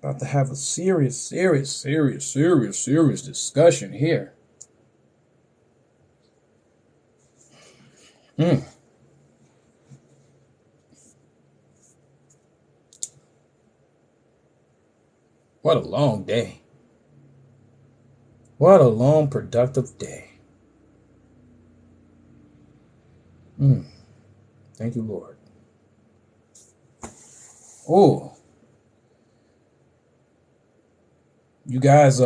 About to have a serious discussion here. What a long day. What a long, productive day. Thank you, Lord. Oh, you guys,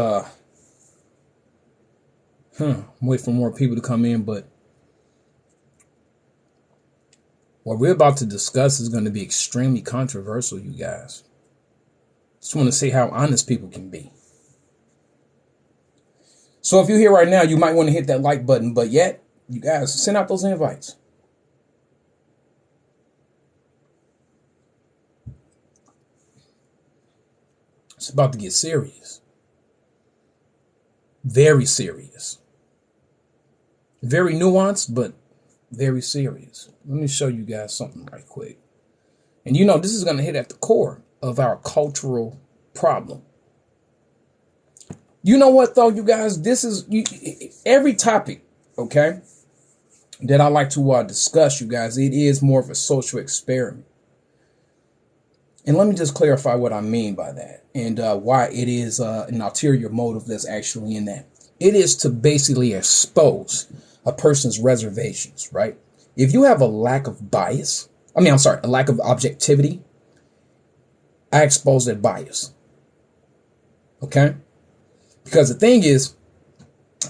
wait for more people to come in, but what we're about to discuss is going to be extremely controversial, you guys. Just want to see how honest people can be. So if you're here right now, you might want to hit that like button, but yet, you guys, send out those invites. It's about to get serious. Very serious. Very nuanced, but very serious. Let me show you guys something right quick. And you know, this is going to hit at the core of our cultural problem. You know what, though, you guys? This is every topic, okay, that I like to discuss, you guys. It is more of a social experiment. And let me just clarify what I mean by that and why it is an ulterior motive that's actually in that. It is to basically expose a person's reservations, right? If you have a lack of bias, a lack of objectivity, I expose that bias. Okay? Because the thing is,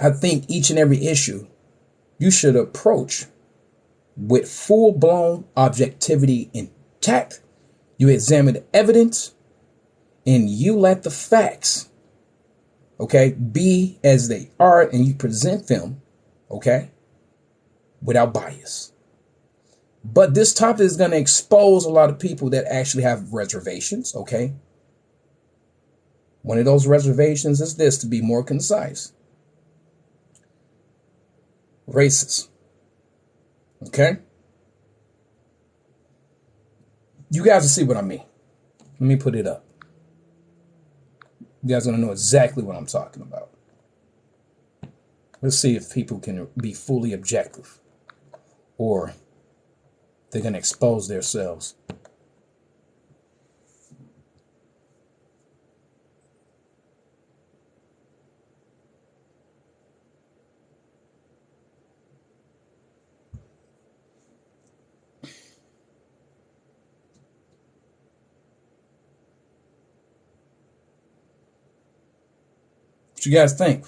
I think each and every issue you should approach with full-blown objectivity intact. You examine the evidence and you let the facts, okay, be as they are, and you present them, okay, without bias. But this topic is going to expose a lot of people that actually have reservations, okay? One of those reservations is this, to be more concise. Racist. Okay? You guys will see what I mean. Let me put it up. You guys are going to know exactly what I'm talking about. Let's see if people can be fully objective or they're going to expose themselves. What you guys think?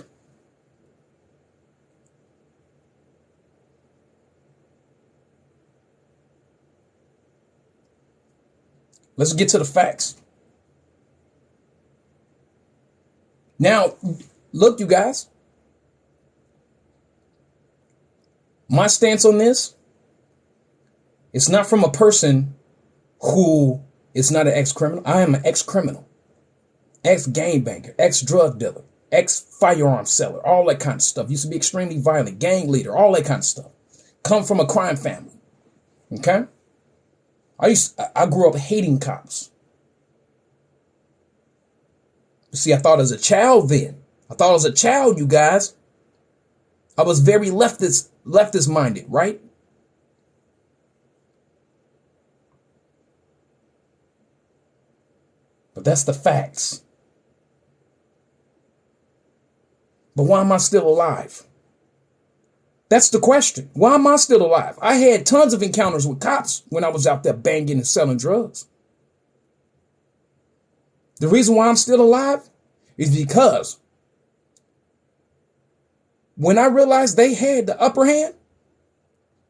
Let's get to the facts. Now, look, you guys. My stance on this, it's not from a person who is not an ex-criminal. I am an ex-criminal, ex-gangbanger, ex-drug dealer, ex-firearm seller, all that kind of stuff. Used to be extremely violent, gang leader, all that kind of stuff. Come from a crime family. Okay? I grew up hating cops. See, I thought as a child then. I thought as a child, you guys, I was very leftist minded, right? But that's the facts. But why am I still alive? That's the question. Why am I still alive? I had tons of encounters with cops when I was out there banging and selling drugs. The reason why I'm still alive is because when I realized they had the upper hand,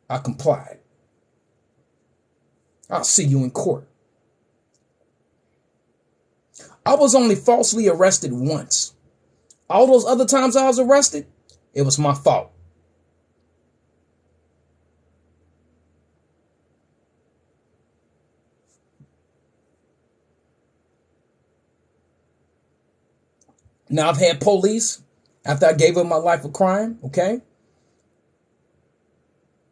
I complied. I'll see you in court. I was only falsely arrested once. All those other times I was arrested, it was my fault. Now, I've had police, after I gave up my life of crime, okay?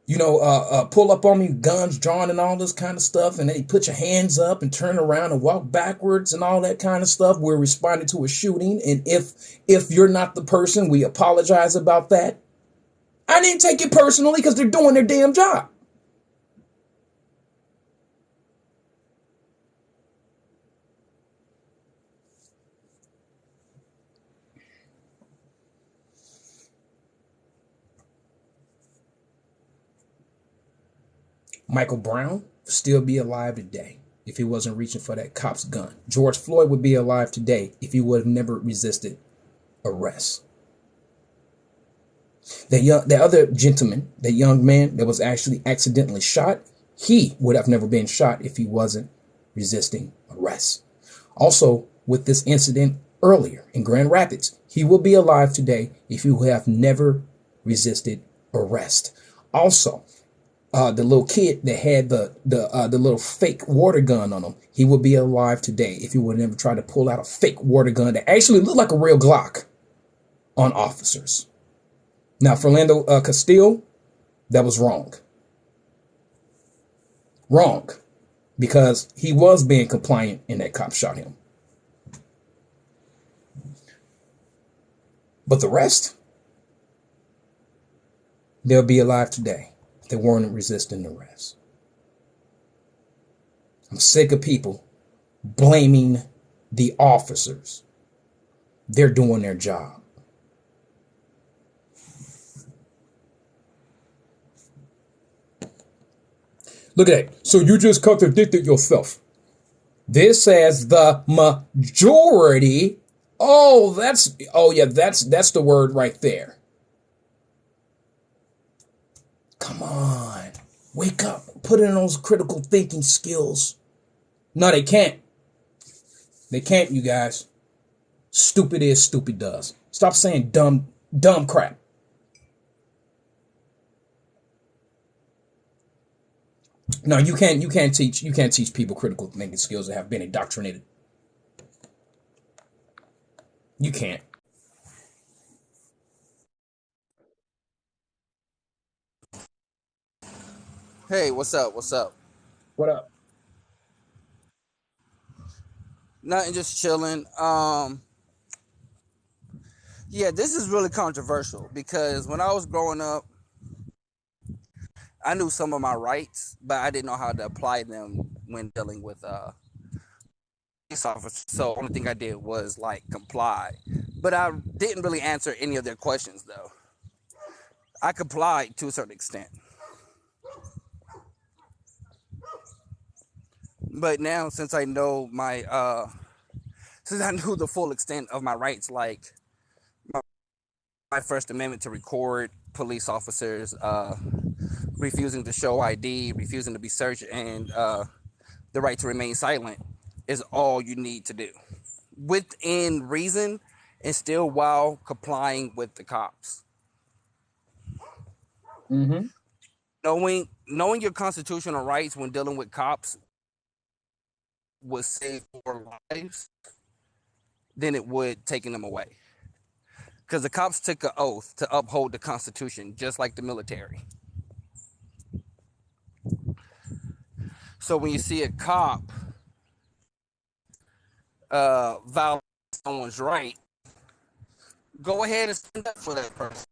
pull up on me, guns drawn and all this kind of stuff, and then you put your hands up and turn around and walk backwards and all that kind of stuff. We're responding to a shooting, and if you're not the person, we apologize about that. I didn't take it personally because they're doing their damn job. Michael Brown would still be alive today if he wasn't reaching for that cop's gun. George Floyd would be alive today if he would have never resisted arrest. The other gentleman, the young man that was actually accidentally shot, he would have never been shot if he wasn't resisting arrest. Also, with this incident earlier in Grand Rapids, he will be alive today if he would have never resisted arrest. Also, the little kid that had the little fake water gun on him, he would be alive today if he would never try to pull out a fake water gun that actually looked like a real Glock on officers. Now, Philando Castile, that was wrong. Wrong. Because he was being compliant and that cop shot him. But the rest, they'll be alive today if they weren't resisting arrest. I'm sick of people blaming the officers. They're doing their job. Look at that. So you just contradicted yourself. This says the majority. That's the word right there. Come on. Wake up. Put in those critical thinking skills. No, they can't. They can't, you guys. Stupid is, stupid does. Stop saying dumb crap. No, you can't teach people critical thinking skills that have been indoctrinated. You can't. Hey, what's up? What's up? What up? Nothing, just chilling. Yeah, this is really controversial because when I was growing up, I knew some of my rights, but I didn't know how to apply them when dealing with police officers. So the only thing I did was like comply, but I didn't really answer any of their questions though. I complied to a certain extent, but now since I knew the full extent of my rights, like my First Amendment to record police officers, refusing to show ID, refusing to be searched, and the right to remain silent is all you need to do within reason and still while complying with the cops. Mm-hmm. Knowing your constitutional rights when dealing with cops would save more lives than it would taking them away. Because the cops took an oath to uphold the Constitution, just like the military. So when you see a cop violate someone's right, go ahead and stand up for that person.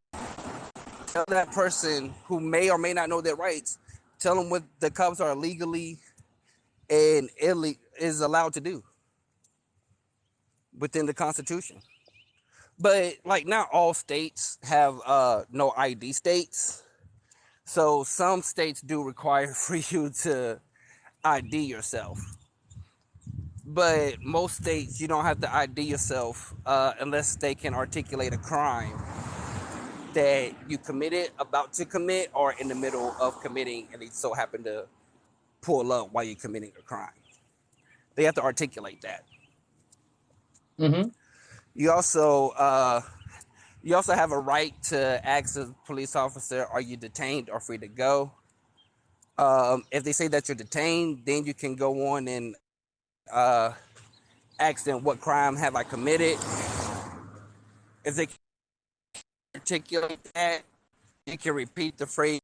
Tell that person who may or may not know their rights, tell them what the cops are legally and is allowed to do within the Constitution. But like not all states have no ID states. So some states do require for you to ID yourself. But most states you don't have to ID yourself unless they can articulate a crime that you committed, about to commit, or in the middle of committing, and they so happen to pull up while you're committing a crime. They have to articulate that. Mm-hmm. You also have a right to ask a police officer, "Are you detained or free to go?" If they say that you're detained, then you can go on and ask them, "What crime have I committed?" If they articulate that, you can repeat the phrase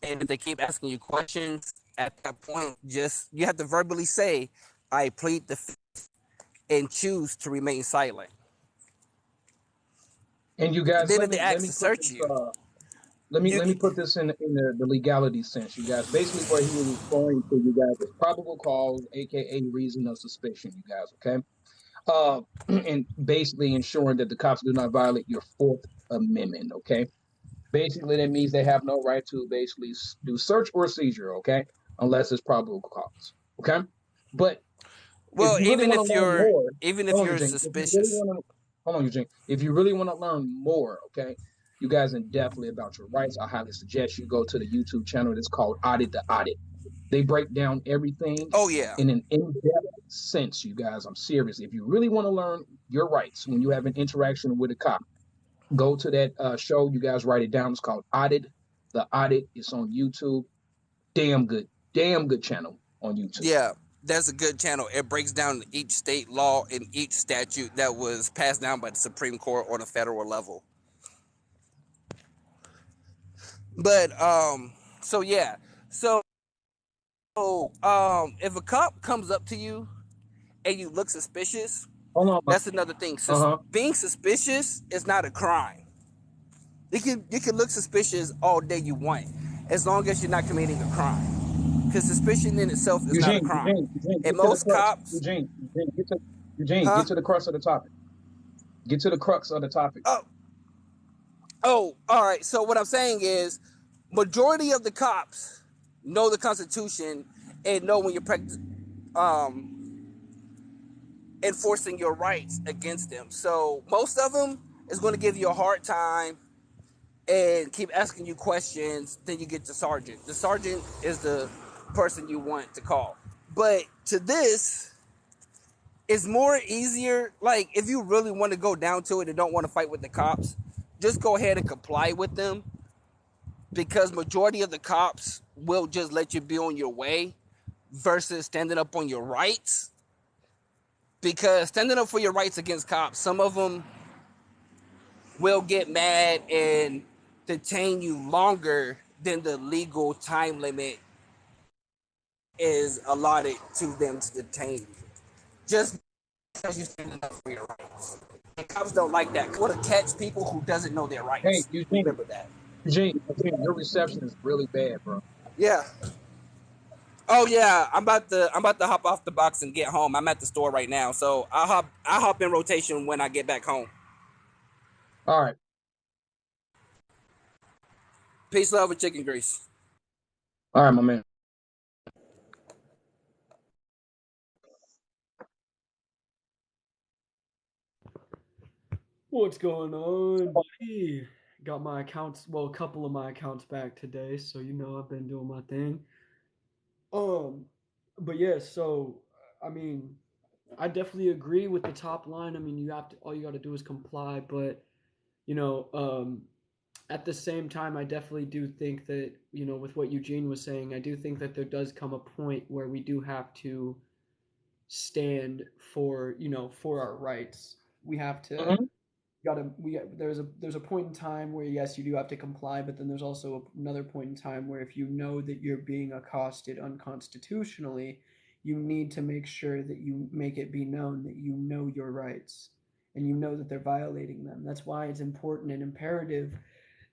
And if they keep asking you questions, at that point, just you have to verbally say, "I plead the fifth," and choose to remain silent. And you And guys, then let if they me let ask me to put search this you, you let me can. put this in the legality sense, you guys. Basically, what he was referring to, you guys, is probable cause, aka reason of suspicion, you guys. Okay, and basically ensuring that the cops do not violate your Fourth Amendment. Okay, basically that means they have no right to basically do search or seizure. Okay, unless it's probable cause. Okay, but if Well, you really want to learn more, even if hold on, you're Eugene. If you really suspicious. want to, hold on, Eugene. If you really want to learn more, okay, you guys are definitely about your rights. I highly suggest you go to the YouTube channel. It's called Audit the Audit. They break down everything Oh yeah, in an in-depth sense, you guys. I'm serious. If you really want to learn your rights when you have an interaction with a cop, go to that show. You guys write it down. It's called Audit the Audit. It's on YouTube. Damn good channel on YouTube. yeah. That's a good channel. It breaks down each state law and each statute that was passed down by the Supreme Court on a federal level. But so yeah, so if a cop comes up to you and you look suspicious, Hold on. that's another thing. Uh-huh. Being suspicious is not a crime. You can look suspicious all day you want, as long as you're not committing a crime. Because suspicion in itself is not a crime. Eugene, And get to the most crux. cops, Eugene, huh? get to the crux of the topic. Get to the crux of the topic. Oh, all right. So what I'm saying is, majority of the cops know the Constitution and know when you're enforcing your rights against them. So most of them is going to give you a hard time and keep asking you questions. Then you get the sergeant. The sergeant is the person you want to call. But to this, it's more easier. Like, if you really want to go down to it and don't want to fight with the cops, just go ahead and comply with them, because majority of the cops will just let you be on your way versus standing up on your rights. Because standing up for your rights against cops, some of them will get mad and detain you longer than the legal time limit is allotted to them to detain you. Just because you're standing up for your rights. And cops don't like that. They want to catch people who doesn't know their Hey, rights. Eugene, Remember that. Your reception is really bad, bro. Yeah. Oh yeah, I'm about to hop off the box and get home. I'm at the store right now, so I'll hop in rotation when I get back home. All right. Peace, love, and chicken grease. All right, my man. What's going on, buddy? Got my accounts, well, a couple of my accounts back today, so I've been doing my thing. Um, but yeah, so I mean, I definitely agree with the top line. I mean, all you got to do is comply, but you know, um, at the same time, I definitely do think that with what Eugene was saying, I do think that there does come a point where we do have to stand for for our rights. We have to Mm-hmm. gotta we there's a point in time where yes you do have to comply, but then there's also another point in time where if you know that you're being accosted unconstitutionally, you need to make sure that you make it be known that you know your rights and you know that they're violating them. That's why it's important and imperative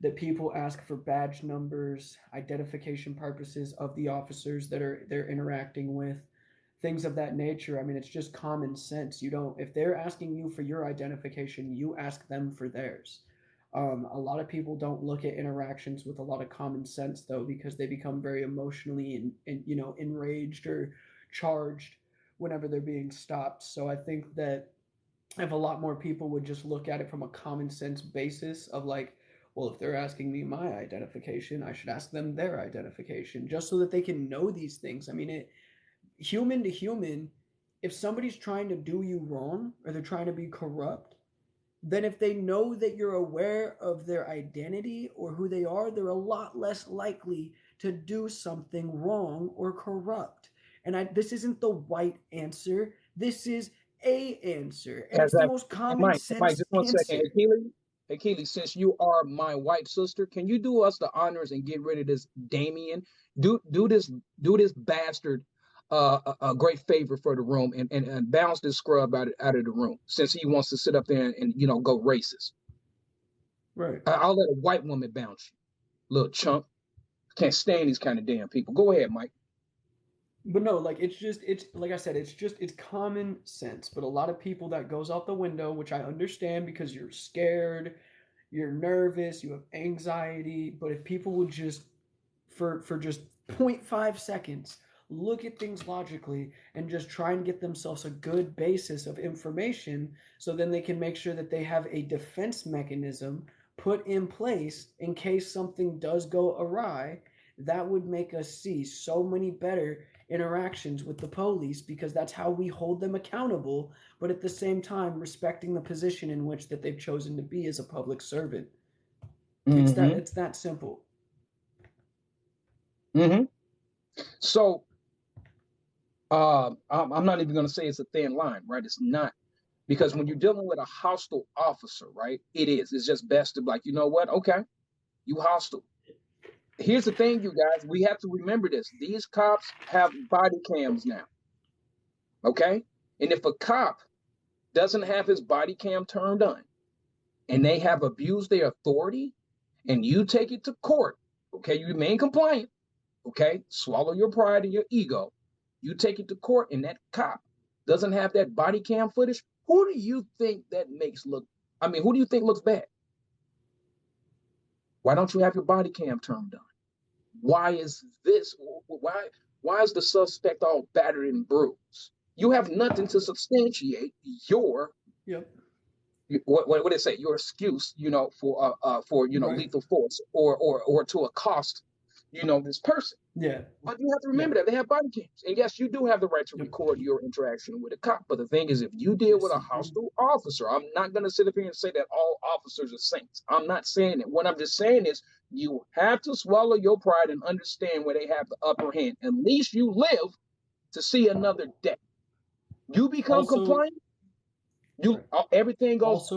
that people ask for badge numbers, identification purposes of the officers that they're interacting with, things of that nature. I mean, it's just common sense. You don't, if they're asking you for your identification, you ask them for theirs. A lot of people don't look at interactions with a lot of common sense though, because they become very emotionally and enraged or charged whenever they're being stopped. So I think that if a lot more people would just look at it from a common sense basis of like, well, if they're asking me my identification, I should ask them their identification, just so that they can know these things. I mean, human to human, if somebody's trying to do you wrong or they're trying to be corrupt, then if they know that you're aware of their identity or who they are, they're a lot less likely to do something wrong or corrupt. And this isn't the white answer. This is a answer. And it's the Exactly. most And common Mike, sense just 1 second. Hey, answer. Keely. Hey, Keely, since you are my white sister, can you do us the honors and get rid of this Damien? Do this bastard a great favor for the room and bounce this scrub out of the room since he wants to sit up there and go racist. Right. I'll let a white woman bounce you, little chump. Can't stand these kind of damn people. Go ahead, Mike. But no, like it's like I said, it's common sense. But a lot of people that goes out the window, which I understand because you're scared, you're nervous, you have anxiety. But if people would just for just 0.5 seconds look at things logically and just try and get themselves a good basis of information so then they can make sure that they have a defense mechanism put in place in case something does go awry, that would make us see so many better interactions with the police because that's how we hold them accountable, but at the same time respecting the position in which that they've chosen to be as a public servant. Mm-hmm. It's that simple. Mm-hmm. So I'm not even going to say it's a thin line, right? It's not. Because when you're dealing with a hostile officer, right, it is. It's just best to be like, you know what? Okay, you hostile. Here's the thing, you guys. We have to remember this. These cops have body cams now. Okay? And if a cop doesn't have his body cam turned on and they have abused their authority and you take it to court, okay, you remain compliant, okay, swallow your pride and your ego. You take it to court and that cop doesn't have that body cam footage. Who do you think that makes look? I mean, who do you think looks bad? Why don't you have your body cam turned on? Why is this? Why is the suspect all battered and bruised? You have nothing to substantiate your Yep. what did it say? Your excuse, for Right. lethal force or to accost, this person. Yeah. But you have to remember Yeah. that they have body cams. And yes, you do have the right to Yep. record your interaction with a cop. But the thing is, if you deal with Yes, a you do. hostile officer, I'm not going to sit up here and say that all officers are saints. I'm not saying it. What I'm just saying is you have to swallow your pride and understand where they have the upper hand. At least you live to see another day. You become Also, compliant, right. everything goes.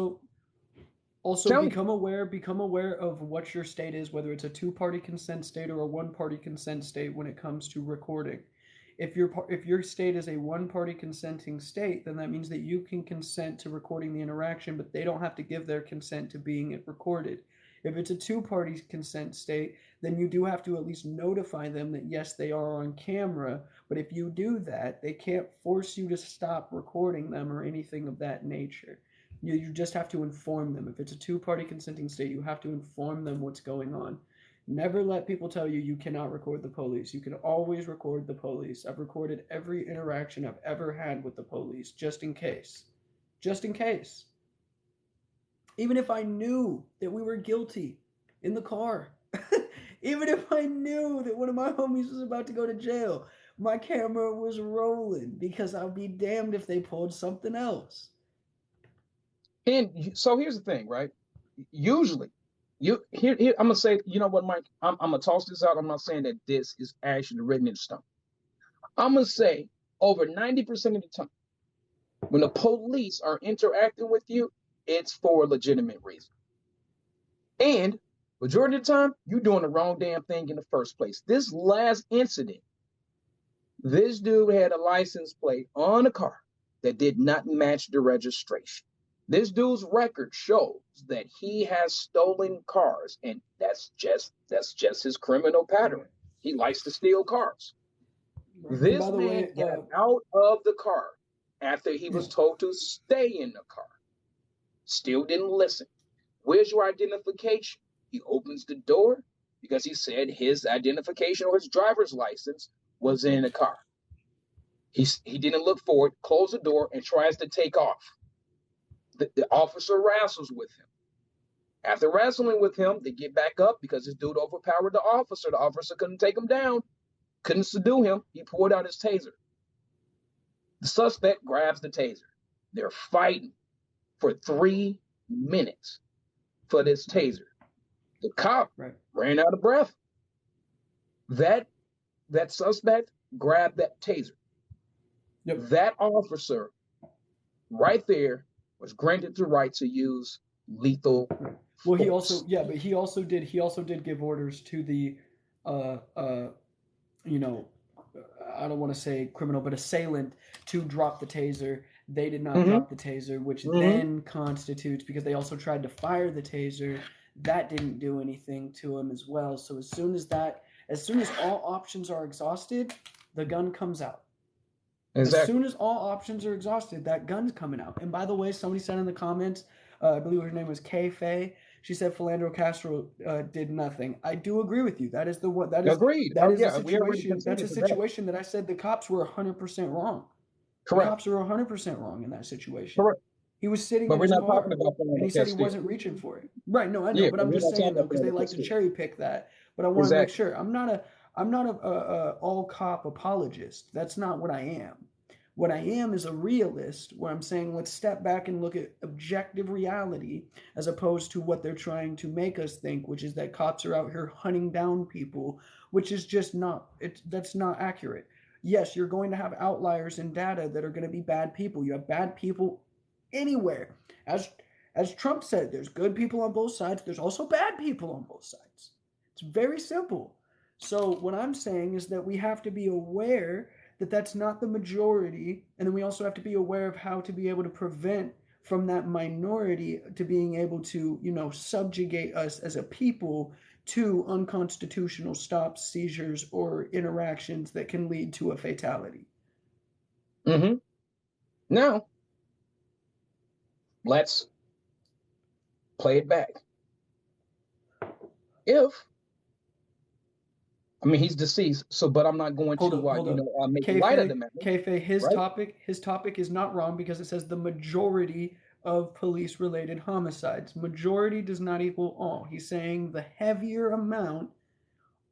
Also Tell me. become aware of what your state is, whether it's a two-party consent state or a one-party consent state when it comes to recording. If your state is a one-party consenting state, then that means that you can consent to recording the interaction, but they don't have to give their consent to being recorded. If it's a two-party consent state, then you do have to at least notify them that yes, they are on camera, but if you do that, they can't force you to stop recording them or anything of that nature. You just have to inform them. If it's a two-party consenting state, you have to inform them what's going on. Never let people tell you you cannot record the police. You can always record the police. I've recorded every interaction I've ever had with the police, just in case. Just in case. Even if I knew that we were guilty in the car. Even if I knew that one of my homies was about to go to jail, my camera was rolling because I'll be damned if they pulled something else. And so here's the thing, right? Usually, here I'm gonna say, you know what, Mike? I'm gonna toss this out. I'm not saying that this is actually written in stone. I'm gonna say over 90% of the time, when the police are interacting with you, it's for a legitimate reason. And majority of the time, you're doing the wrong damn thing in the first place. This last incident, this dude had a license plate on a car that did not match the registration. This dude's record shows that he has stolen cars, and that's just his criminal pattern. He likes to steal cars. Right. This By the man way, got out of the car after he was told to stay in the car. Still didn't listen. Where's your identification? He opens the door because he said his identification or his driver's license was in the car. He didn't look for it, closed the door, and tries to take off. The officer wrestles with him. After wrestling with him, they get back up because this dude overpowered the officer. The officer couldn't take him down, couldn't subdue him. He pulled out his taser. The suspect grabs the taser. They're fighting for 3 minutes for this taser. The cop ran out of breath. That suspect grabbed that taser. That officer right there was granted the right to use lethal Well, he force. also, yeah, but he also did give orders to the, uh, uh, you know, I don't want to say criminal, but assailant to drop the taser. They did not Mm-hmm. drop the taser, which Mm-hmm. then constitutes, because they also tried to fire the taser. That didn't do anything to him as well. So as soon as all options are exhausted, the gun comes out. As Exactly. soon as all options are exhausted, that gun's coming out. And by the way, somebody said in the comments, I believe her name was Kay Faye. She said Philandro Castro did nothing. I do agree with you. That is the what Agreed. that Oh is a yeah, we already situation. That's a conceded to that. situation that I said the cops were 100% wrong. The Correct. cops were 100% wrong in that situation. Correct. He was sitting But in we're his not talking car, about and Philando he said he Castile. wasn't reaching for it. Right? No, I know, Yeah, but but I'm we're just not talking saying though, about because they Philando like to Castile. cherry pick that. But I want to make Exactly. sure I'm not a all cop apologist. That's not what I am. What I am is a realist, where I'm saying let's step back and look at objective reality as opposed to what they're trying to make us think, which is that cops are out here hunting down people, which is just not that's not accurate. Yes, you're going to have outliers in data that are going to be bad people. You have bad people anywhere. As as Trump said, there's good people on both sides. There's also bad people on both sides. It's very simple. So what I'm saying is that we have to be aware that that's not the majority, and then we also have to be aware of how to be able to prevent from that minority to being able to, subjugate us as a people to unconstitutional stops, seizures, or interactions that can lead to a fatality. Mm-hmm. Now, let's play it back. He's deceased, but I'm not going Hold to, up, hold up. make light of the matter, Kayfabe, right? his topic is not wrong because it says the majority of police-related homicides. Majority does not equal all. He's saying the heavier amount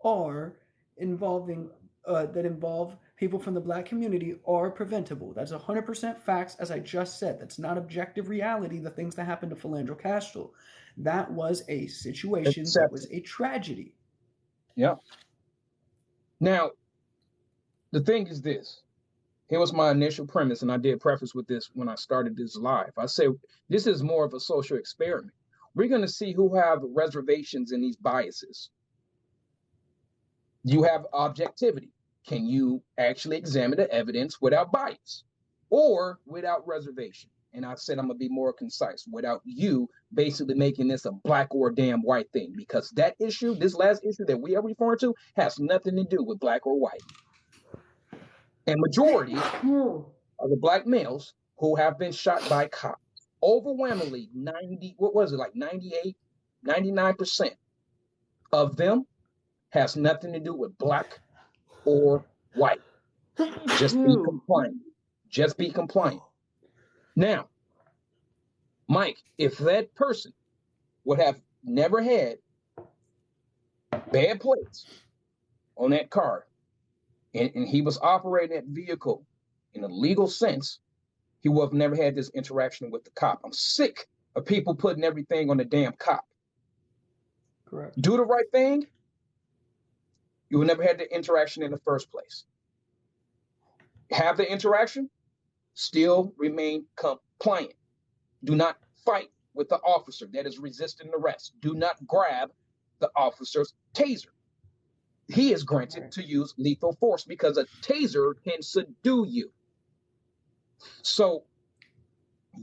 are involving that involve people from the black community are preventable. That's 100% facts, as I just said. That's not objective reality. The things that happened to Philandro Castro, that was a situation that was a tragedy. Yeah. Now, the thing is this. Here was my initial premise, and I did preface with this when I started this live. I say this is more of a social experiment. We're going to see who have reservations in these biases. You have objectivity. Can you actually examine the evidence without bias or without reservation? And I said I'm going to be more concise, without you basically making this a black or damn white thing, because that issue, this last issue that we are referring to, has nothing to do with black or white. And majority of the black males who have been shot by cops, overwhelmingly 98, 99% of them has nothing to do with black or white. Just be compliant. Just be compliant. Now, Mike, if that person would have never had bad plates on that car, and he was operating that vehicle in a legal sense, he would have never had this interaction with the cop. I'm sick of people putting everything on the damn cop. Correct. Do the right thing, you would never had the interaction in the first place. Have the interaction, still remain compliant. Do not fight with the officer that is resisting arrest. Do not grab the officer's taser. He is granted to use lethal force because a taser can subdue you. So,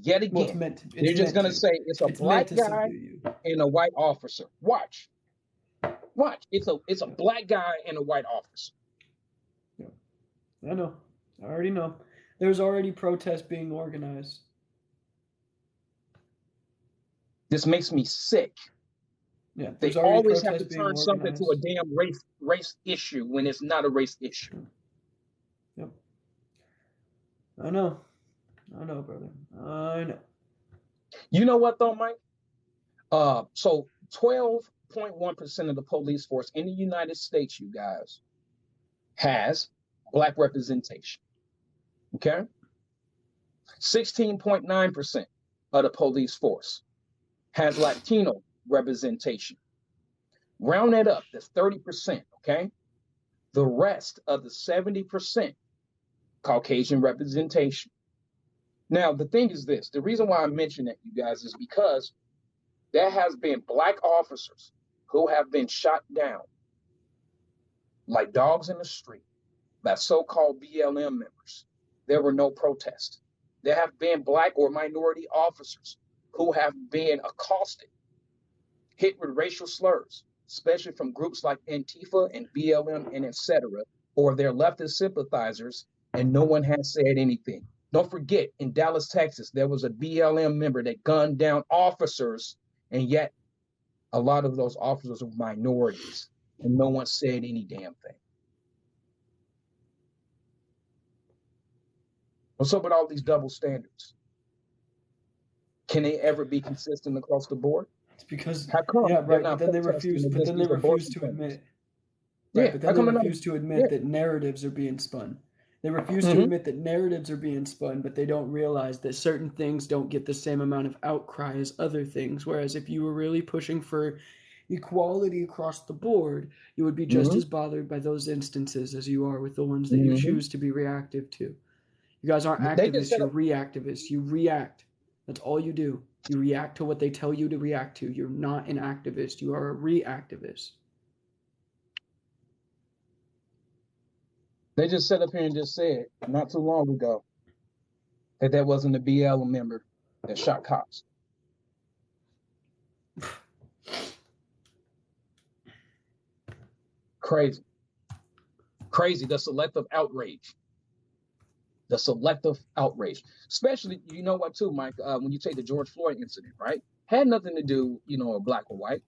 yet again, they're just going to say it's a black guy and a white officer. Watch. It's a black guy and a white officer. Yeah. I know. I already know. There's already protests being organized. This makes me sick. Yeah, they always have to turn something to a damn race issue when it's not a race issue. Yep. I know, brother. I know. You know what though, Mike? So 12.1% of the police force in the United States, you guys, has black representation. Okay? 16.9% of the police force has Latino representation. Round that up, that's 30%, okay? The rest of the 70%, Caucasian representation. Now, the thing is this, the reason why I mention that, you guys, is because There has been black officers who have been shot down like dogs in the street by so-called BLM members. There were no protests. There have been black or minority officers who have been accosted, hit with racial slurs, especially from groups like Antifa and BLM and etc., or their leftist sympathizers, and no one has said anything. Don't forget, in Dallas, Texas, there was a BLM member that gunned down officers, and yet a lot of those officers were minorities, and no one said any damn thing. What's up with all these double standards? Can they ever be consistent across the board? It's because, How come yeah, they're right. But not then they protesting refuse. But against then they these refuse abortion to clinics? admit. Yeah, Right, but how then come they they're not? refuse to admit Yeah. that narratives are being spun. They refuse to Mhm. admit that narratives are being spun, but they don't realize that certain things don't get the same amount of outcry as other things. Whereas if you were really pushing for equality across the board, you would be just Mhm. as bothered by those instances as you are with the ones that you Mhm. choose to be reactive to. You guys aren't They just activists, set you're up. reactivists. You react. That's all you do. You react to what they tell you to react to. You're not an activist, you are a reactivist. They just sat up here and just said not too long ago that that wasn't a BLM member that shot cops. Crazy, crazy. The selective outrage. The selective outrage. Especially, you know what, too, Mike? When you take the George Floyd incident, right? Had nothing to do, with black or white.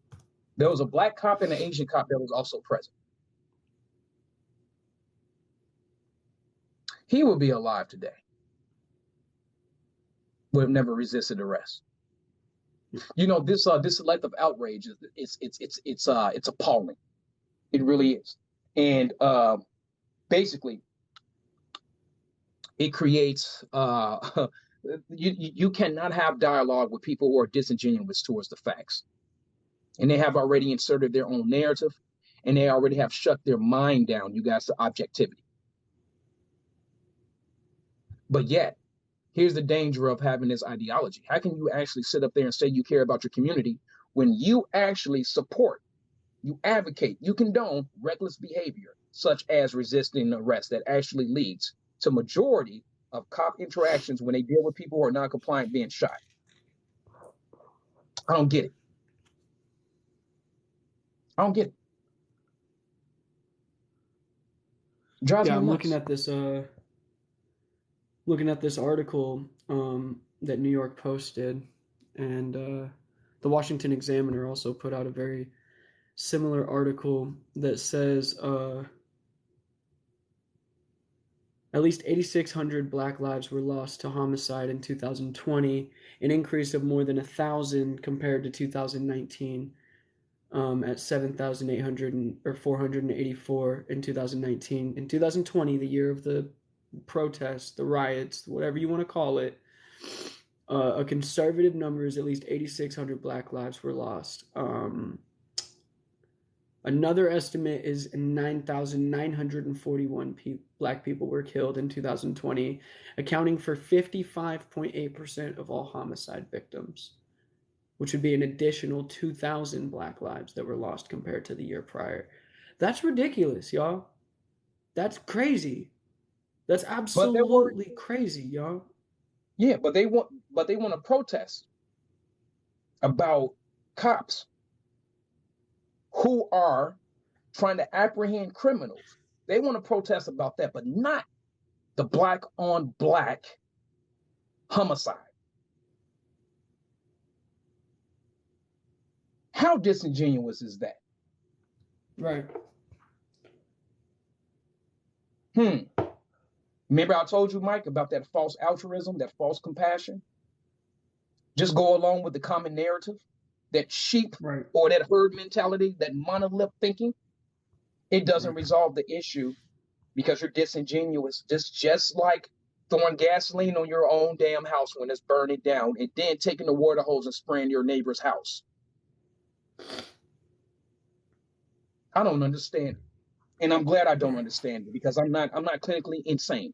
There was a black cop and an Asian cop that was also present. He would be alive today. Would have never resisted arrest. This selective outrage it's appalling. It really is. And basically, it creates you cannot have dialogue with people who are disingenuous towards the facts, and they have already inserted their own narrative, and they already have shut their mind down, you guys, to objectivity. But yet, here's the danger of having this ideology. How can you actually sit up there and say you care about your community when you actually support, you advocate, you condone reckless behavior, such as resisting arrest that actually leads to majority of cop interactions when they deal with people who are non-compliant being shot? I don't get it. I don't get it. It drives Yeah, me I'm nuts. looking at this article that New York posted, and the Washington Examiner also put out a very similar article that says at least 8,600 black lives were lost to homicide in 2020, an increase of more than 1,000 compared to 2019, at 7,800 or 484 in 2019. In 2020, the year of the protests, the riots, whatever you want to call it, a conservative number is at least 8,600 black lives were lost. Another estimate is 9,941 black people were killed in 2020, accounting for 55.8% of all homicide victims, which would be an additional 2,000 black lives that were lost compared to the year prior. That's ridiculous, y'all. That's crazy. That's absolutely crazy, y'all. Yeah, but they want to protest about cops who are trying to apprehend criminals. They want to protest about that, but not the black on black homicide. How disingenuous is that? Right. Remember I told you, Mike, about that false altruism, that false compassion? Just go along with the common narrative, that sheep Right. or that herd mentality, that monolith thinking. It doesn't resolve the issue because you're disingenuous. Just like throwing gasoline on your own damn house when it's burning down and then taking the water hose and spraying your neighbor's house. I don't understand it. And I'm glad I don't understand it because I'm not clinically insane.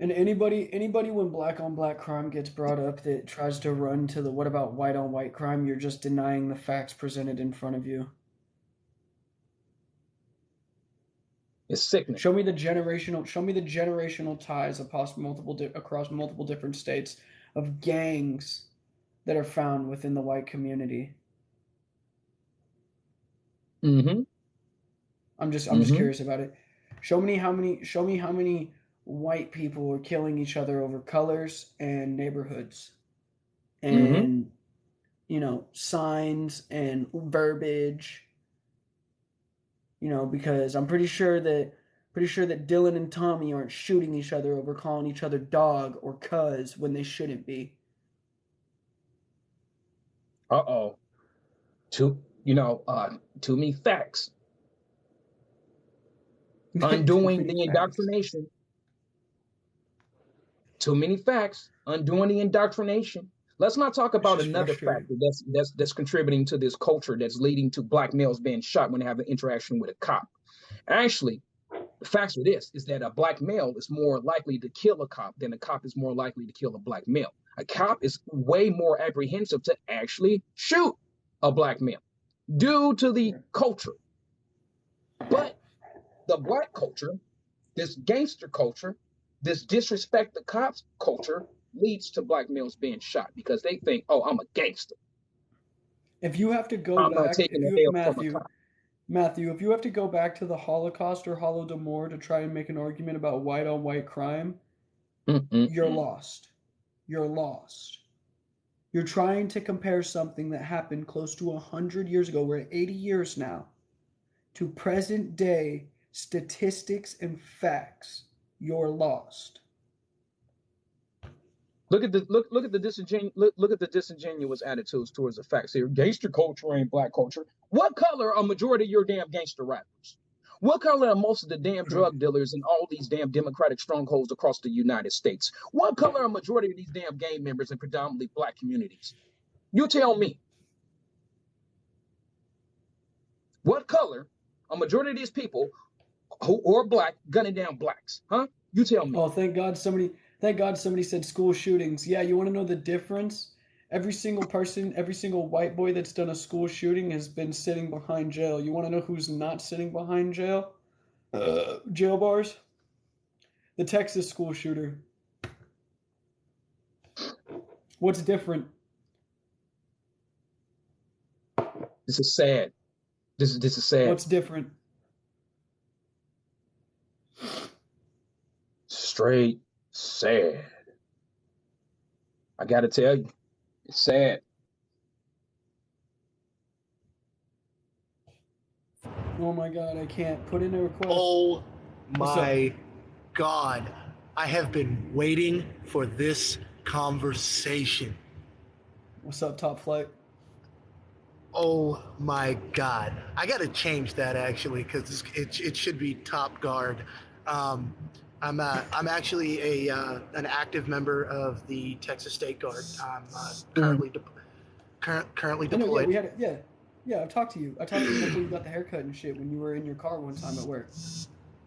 And anybody when black on black crime gets brought up that tries to run to the what about white on white crime, you're just denying the facts presented in front of you. It's sickening. Show me the generational ties across multiple different states of gangs that are found within the white community. Mm-hmm. I'm just curious about it. Show me how many white people are killing each other over colors and neighborhoods and signs and verbiage. Because I'm pretty sure that Dylan and Tommy aren't shooting each other over calling each other dog or cuz when they shouldn't be. Too many facts. Undoing the indoctrination. Too many facts. Undoing the indoctrination. Let's not talk about another factor that's contributing to this culture that's leading to black males being shot when they have an interaction with a cop. Actually, the facts of this is that a black male is more likely to kill a cop than a cop is more likely to kill a black male. A cop is way more apprehensive to actually shoot a black male due to the culture. But the black culture, this gangster culture, this disrespect the cops culture leads to black males being shot because they think, oh, I'm a gangster. If you have to go back, Matthew, if you have to go back to the Holocaust or Holodomor to try and make an argument about white on white crime, you're lost. You're lost. You're trying to compare something that happened close to 100 years ago, we're at 80 years now, to present day statistics and facts. You're lost. Look at the disingenuous attitudes towards the facts here. Gangster culture ain't black culture. What color are majority of your damn gangster rappers? What color are most of the damn drug dealers in all these damn democratic strongholds across the United States? What color are majority of these damn gang members in predominantly black communities? You tell me. What color are majority of these people who are black gunning down blacks? Huh? You tell me. Oh, thank God somebody said school shootings. Yeah, you want to know the difference? Every single white boy that's done a school shooting has been sitting behind jail. You want to know who's not sitting behind jail? Jail bars? The Texas school shooter. What's different? This is sad. This is sad. What's different? Straight sad. I gotta tell you, it's sad. Oh my God, I can't put in a request. Oh my God. I have been waiting for this conversation. What's up, Top Flight? Oh my God. I gotta change that actually, because it should be Top Guard. I'm actually an active member of the Texas State Guard. I'm currently deployed. Yeah, I've talked to you. I talked to you before you got the haircut and shit when you were in your car one time at work.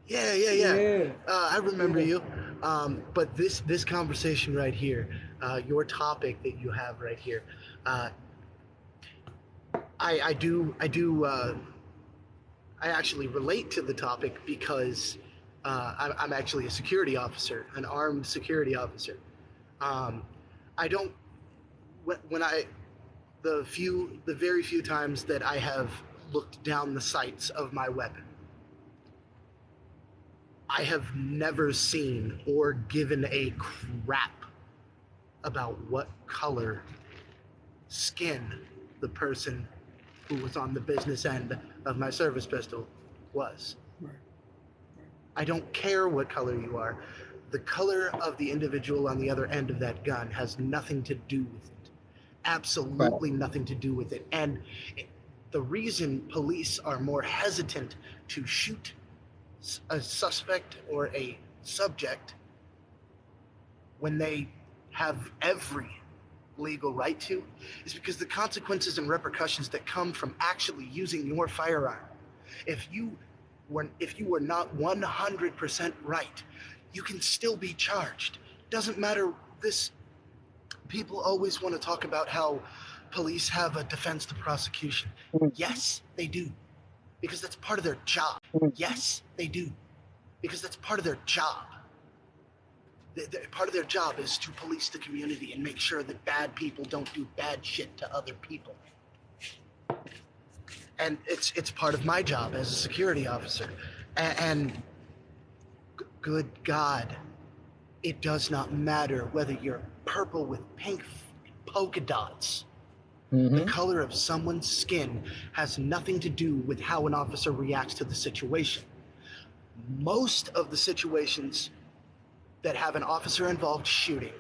Yeah. I remember you. But this conversation right here, your topic that you have right here, I actually relate to the topic because I'm actually a security officer, an armed security officer. The very few times that I have looked down the sights of my weapon, I have never seen or given a crap about what color skin the person who was on the business end of my service pistol was. I don't care what color you are. The color of the individual on the other end of that gun has nothing to do with it. Absolutely nothing to do with it. And the reason police are more hesitant to shoot a suspect or a subject when they have every legal right to is because the consequences and repercussions that come from actually using your firearm. If you were not 100% right, you can still be charged. Doesn't matter. People always want to talk about how police have a defense to prosecution. Yes, they do, because that's part of their job. Yes, they do, because that's part of their job. Part of their job is to police the community and make sure that bad people don't do bad shit to other people. And it's part of my job as a security officer. And good God, it does not matter whether you're purple with pink polka dots. The color of someone's skin has nothing to do with how an officer reacts to the situation. Most of the situations that have an officer-involved shooting,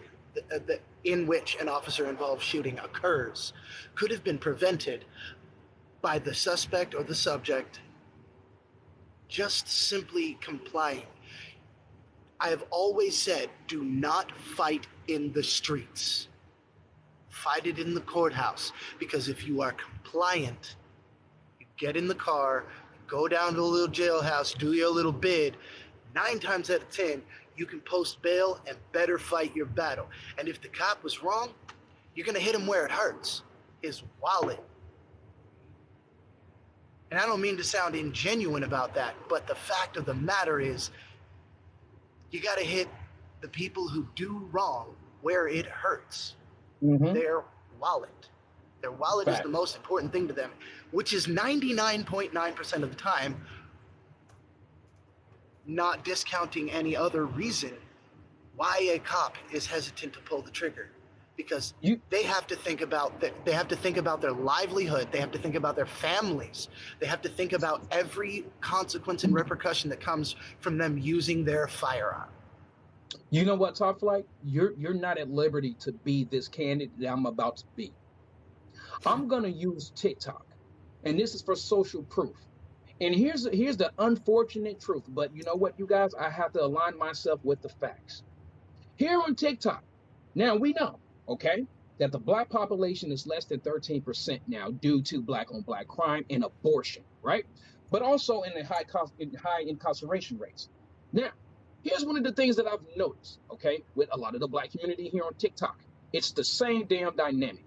in which an officer-involved shooting occurs, could have been prevented by the suspect or the subject just simply complying. I have always said, do not fight in the streets. Fight it in the courthouse, because if you are compliant, you get in the car, go down to the little jailhouse, do your little bid, 9 times out of 10, you can post bail and better fight your battle. And if the cop was wrong, you're going to hit him where it hurts, his wallet. And I don't mean to sound ingenuine about that, but the fact of the matter is, you got to hit the people who do wrong where it hurts. Their wallet. Their wallet is the most important thing to them, which is 99.9% of the time, not discounting any other reason why a cop is hesitant to pull the trigger. Because they have to think about they have to think about their livelihood. They have to think about their families. They have to think about every consequence and repercussion that comes from them using their firearm. You know what, Top Flight? You're not at liberty to be this candid that I'm about to be. I'm gonna use TikTok, and this is for social proof. And here's the unfortunate truth, but you know what, you guys? I have to align myself with the facts. Here on TikTok, now we know, okay, that the black population is less than 13% now due to black-on-black crime and abortion, right? But also in the high incarceration rates. Now, here's one of the things that I've noticed, okay, with a lot of the black community here on TikTok. It's the same damn dynamic.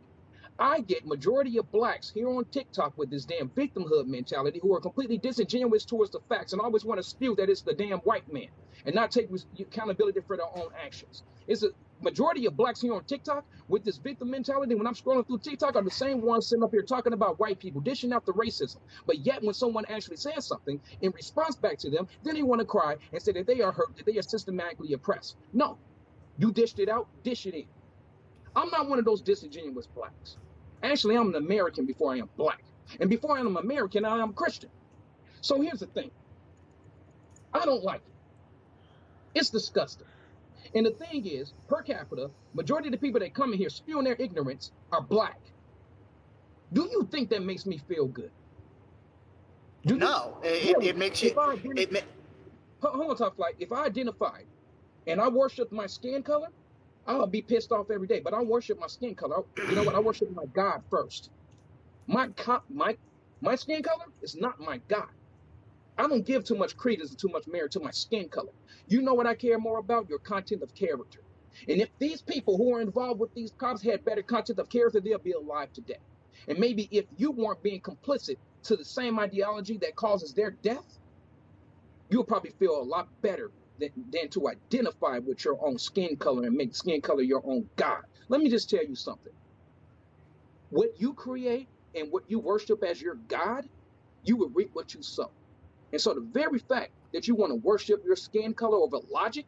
I get majority of blacks here on TikTok with this damn victimhood mentality who are completely disingenuous towards the facts and always want to spew that it's the damn white man and not take accountability for their own actions. It's a majority of blacks here on TikTok with this victim mentality. When I'm scrolling through TikTok, are the same ones sitting up here talking about white people, dishing out the racism. But yet when someone actually says something in response back to them, then they want to cry and say that they are hurt, that they are systematically oppressed. No, you dished it out, dish it in. I'm not one of those disingenuous blacks. Actually, I'm an American before I am black. And before I am American, I am Christian. So here's the thing. I don't like it. It's disgusting. And the thing is, per capita, majority of the people that come in here spewing their ignorance are black. Do you think that makes me feel good? No, it makes you... Hold on, Top Flight. If I identified and I worship my skin color, I'll be pissed off every day, but I worship my skin color. You know what? I worship my God first. My skin color is not my God. I don't give too much credence and too much merit to my skin color. You know what I care more about? Your content of character. And if these people who are involved with these cops had better content of character, they'll be alive today. And maybe if you weren't being complicit to the same ideology that causes their death, you'll probably feel a lot better than to identify with your own skin color and make skin color your own God. Let me just tell you something. What you create and what you worship as your God, you will reap what you sow. And so the very fact that you want to worship your skin color over logic,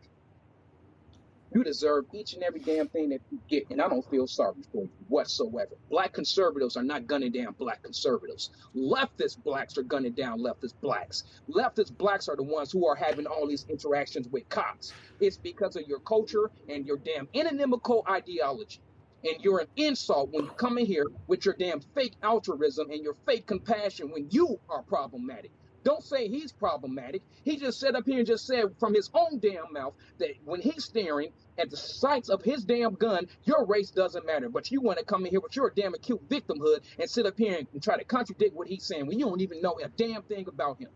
you deserve each and every damn thing that you get. And I don't feel sorry for you whatsoever. Black conservatives are not gunning down black conservatives. Leftist blacks are gunning down leftist blacks. Leftist blacks are the ones who are having all these interactions with cops. It's because of your culture and your damn inimical ideology. And you're an insult when you come in here with your damn fake altruism and your fake compassion when you are problematic. Don't say he's problematic. He just sat up here and just said from his own damn mouth that when he's staring at the sights of his damn gun, your race doesn't matter. But you want to come in here with your damn acute victimhood and sit up here and try to contradict what he's saying when you don't even know a damn thing about him.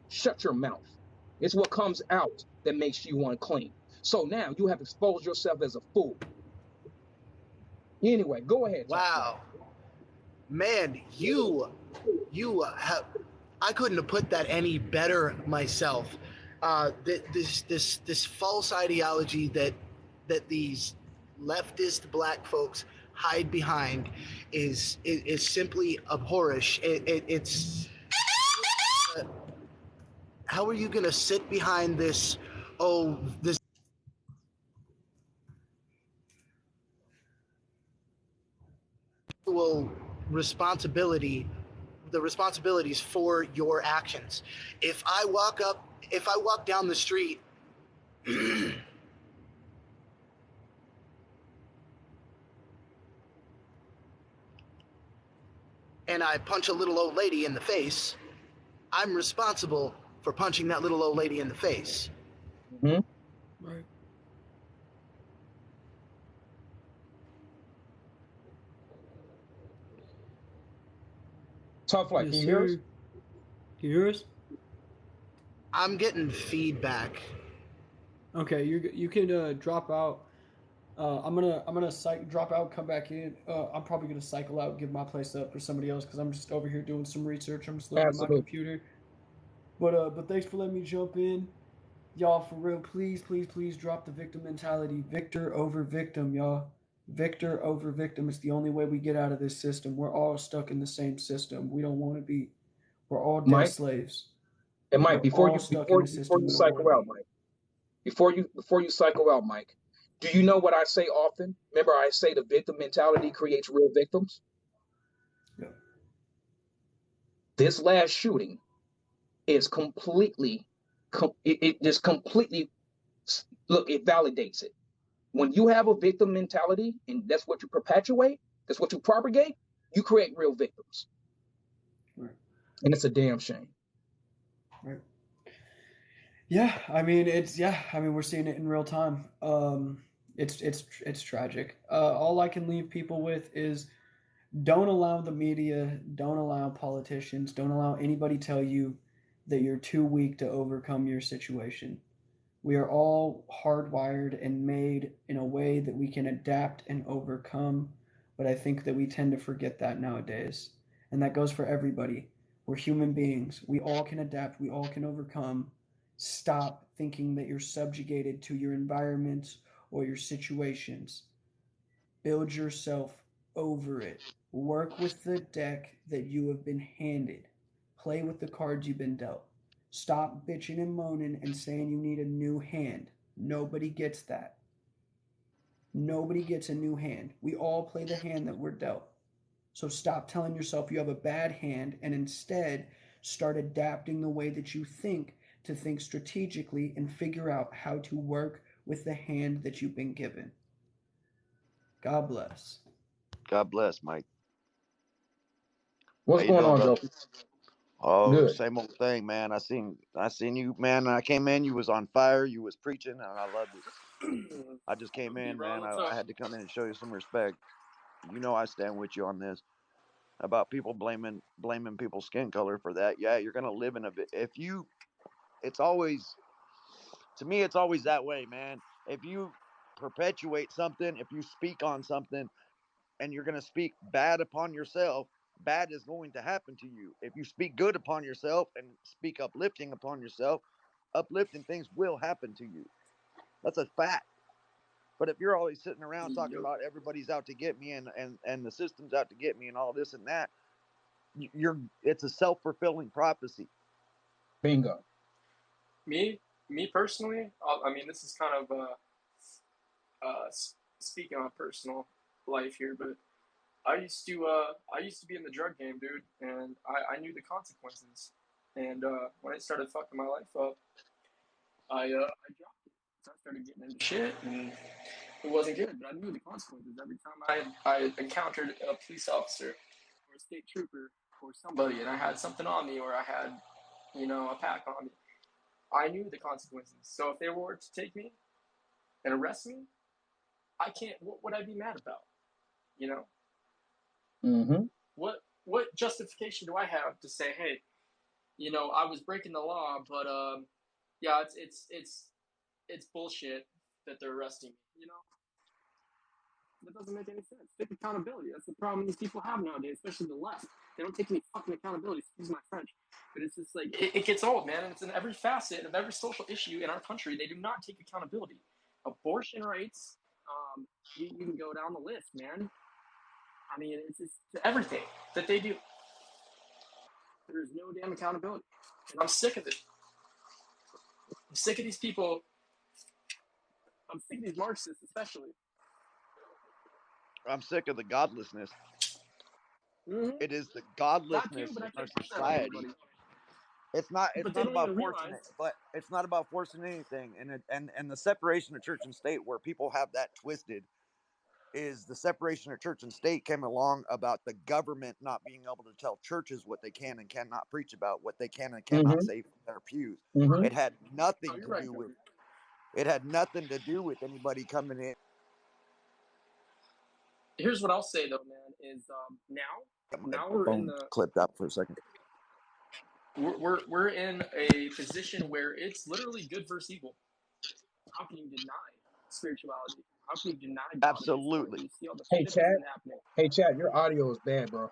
Shut your mouth. It's what comes out that makes you want to clean. So now you have exposed yourself as a fool. Anyway, go ahead, Top Flight. Wow, man, you have. I couldn't have put that any better myself. This false ideology that these leftist black folks hide behind is simply abhorrent. It's how are you going to sit behind this? Oh, this will responsibility, the responsibilities for your actions. If I walk down the street and I punch a little old lady in the face, I'm responsible for punching that little old lady in the face. Mm-hmm. Right. Top Flight, Yes, can you hear us? sir. Can you hear us? I'm getting feedback. Okay, you can drop out. I'm gonna drop out, come back in. I'm probably gonna cycle out, give my place up for somebody else because I'm just over here doing some research. I'm just looking at my Absolutely. computer. But thanks for letting me jump in, y'all. For real, please, please, please drop the victim mentality. Victor over victim, y'all. Victor over victim. It's the only way we get out of this system. We're all stuck in the same system. We don't want to be. We're all dead Mike, slaves. and Mike, We're before all you stuck before in a before system you we don't want cycle to out, be. Mike, before you cycle out, Mike, do you know what I say often? Remember, I say the victim mentality creates real victims. Yeah. This last shooting is completely, it just completely, look, it validates it. When you have a victim mentality and that's what you perpetuate, that's what you propagate, you create real victims. Right. And it's a damn shame. Right. Yeah, I mean we're seeing it in real time. It's tragic. All I can leave people with is don't allow the media, don't allow politicians, don't allow anybody tell you that you're too weak to overcome your situation. We are all hardwired and made in a way that we can adapt and overcome, but I think that we tend to forget that nowadays. And that goes for everybody. We're human beings. We all can adapt, we all can overcome. Stop thinking that you're subjugated to your environments or your situations. Build yourself over it. Work with the deck that you have been handed. Play with the cards you've been dealt. Stop bitching and moaning and saying you need a new hand. Nobody gets that. Nobody gets a new hand. We all play the hand that we're dealt. So stop telling yourself you have a bad hand and instead start adapting the way that you think to think strategically and figure out how to work with the hand that you've been given. God bless. God bless, Mike. What's How you going doing, on, brother? Joe? Oh, Good. same old thing, man. I seen you, man. When I came in, you was on fire. You was preaching, and I loved it. I just came in, man. I had to come in and show you some respect. You know I stand with you on this about people blaming people's skin color for that. Yeah, you're gonna live in a bit. If you, it's always, to me, it's always that way, man. If you perpetuate something, if you speak on something, and you're going to speak bad upon yourself, bad is going to happen to you. If you speak good upon yourself and speak uplifting upon yourself, uplifting things will happen to you. That's a fact. But if you're always sitting around talking about everybody's out to get me and the system's out to get me and all this and that, it's a self-fulfilling prophecy. Bingo. Me personally, I mean, this is kind of speaking on personal life here, but I used to be in the drug game, dude, and I knew the consequences. And when it started fucking my life up, I dropped it. So I started getting into shit, and it wasn't good. But I knew the consequences every time I encountered a police officer or a state trooper or somebody, and I had something on me, or I had, a pack on me. I knew the consequences. So if they were to take me and arrest me, I can't. What would I be mad about? You know. Mm-hmm. What justification do I have to say, hey, I was breaking the law, but yeah, it's bullshit that they're arresting me. You know, that doesn't make any sense. Take accountability. That's the problem these people have nowadays, especially the left. They don't take any fucking accountability. Excuse my French, but it's just like it gets old, man. And it's in every facet of every social issue in our country. They do not take accountability. Abortion rights. You can go down the list, man. I mean, it's everything that they do. There's no damn accountability, and I'm sick of it. I'm sick of these people. I'm sick of these Marxists, especially. I'm sick of the godlessness. Mm-hmm. It is the That godlessness too, but I in our can't put that on society. everybody. It's not But they don't about even forcing realize. it, but it's not about forcing anything. And the separation of church and state, where people have that twisted, is the separation of church and state came along about the government not being able to tell churches what they can and cannot preach about, what they can and cannot Mm-hmm. say from their pews. Mm-hmm. It had Oh, nothing you're to right, do with Cody. anybody coming in. Here's what I'll say though, man. Is now My we're in phone the clipped out for a second. we're in a position where it's literally good versus evil. How can you deny spirituality? How can you deny God at this point when Absolutely. you see all the Hey, shit that's Chad. been happening? Hey, Chad, your audio is bad, bro.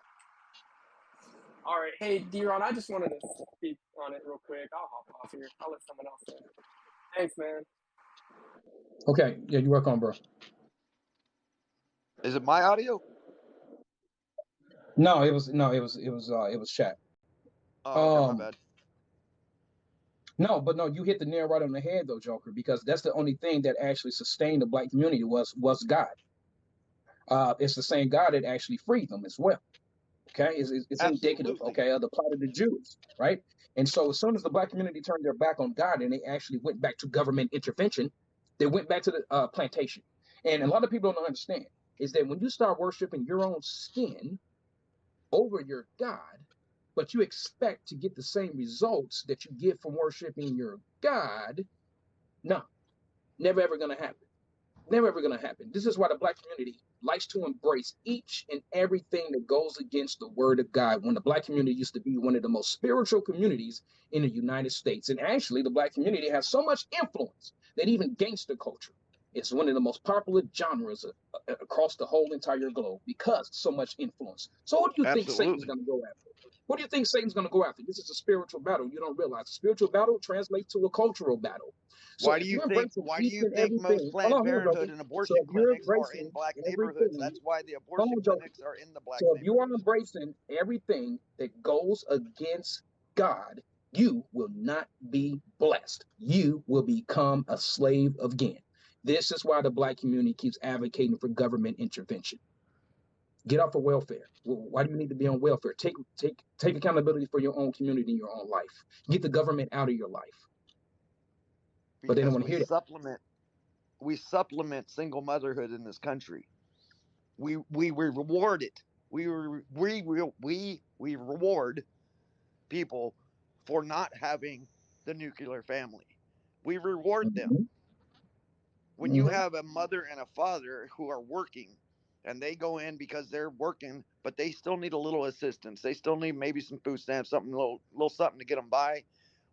All right, hey, D-Ron, I just wanted to speak on it real quick. I'll hop off here. I'll let someone else in. Thanks, man. Okay, yeah, you're welcome, bro. Is it my audio? No, it was Chad. Oh, okay, my Um, bad. no, you hit the nail right on the head though, Joker, because that's the only thing that actually sustained the black community was God. It's the same God that actually freed them as well. Okay, it's indicative, Absolutely. okay, of the plight of the Jews, right? And so as soon as the black community turned their back on God and they actually went back to government intervention, they went back to the plantation. And a lot of people don't understand is that when you start worshiping your own skin over your God, but you expect to get the same results that you get from worshiping your God, no, never ever gonna happen. Never ever going to happen. This is why the black community likes to embrace each and everything that goes against the word of God. When the black community used to be one of the most spiritual communities in the United States. And actually, the black community has so much influence that even gangster culture is one of the most popular genres across the whole entire globe because so much influence. So, what do you think Satan's Absolutely. going to go after? What do you think Satan's going to go after? This is a spiritual battle. You don't realize. A spiritual battle translates to a cultural battle. So Why do if you you're think embracing why do each you and think most everything, hold Planned on, hold on, Parenthood Joker. and So abortion if you're clinics are in embracing black neighborhoods? everything, That's why the hold abortion on, Joker. clinics are in the black So if you are neighborhoods. embracing everything that goes against God, you will not be blessed. You will become a slave again. This is why the black community keeps advocating for government intervention. Get off of welfare. Why do you need to be on welfare? Take accountability for your own community and your own life. Get the government out of your life. But they don't Because want to hear that. we supplement single motherhood in this country. We reward it. We reward people for not having the nuclear family. We reward them. Mhm. When you Mhm. have a mother and a father who are working and they go in because they're working, but they still need a little assistance. They still need maybe some food stamps, something little something to get them by.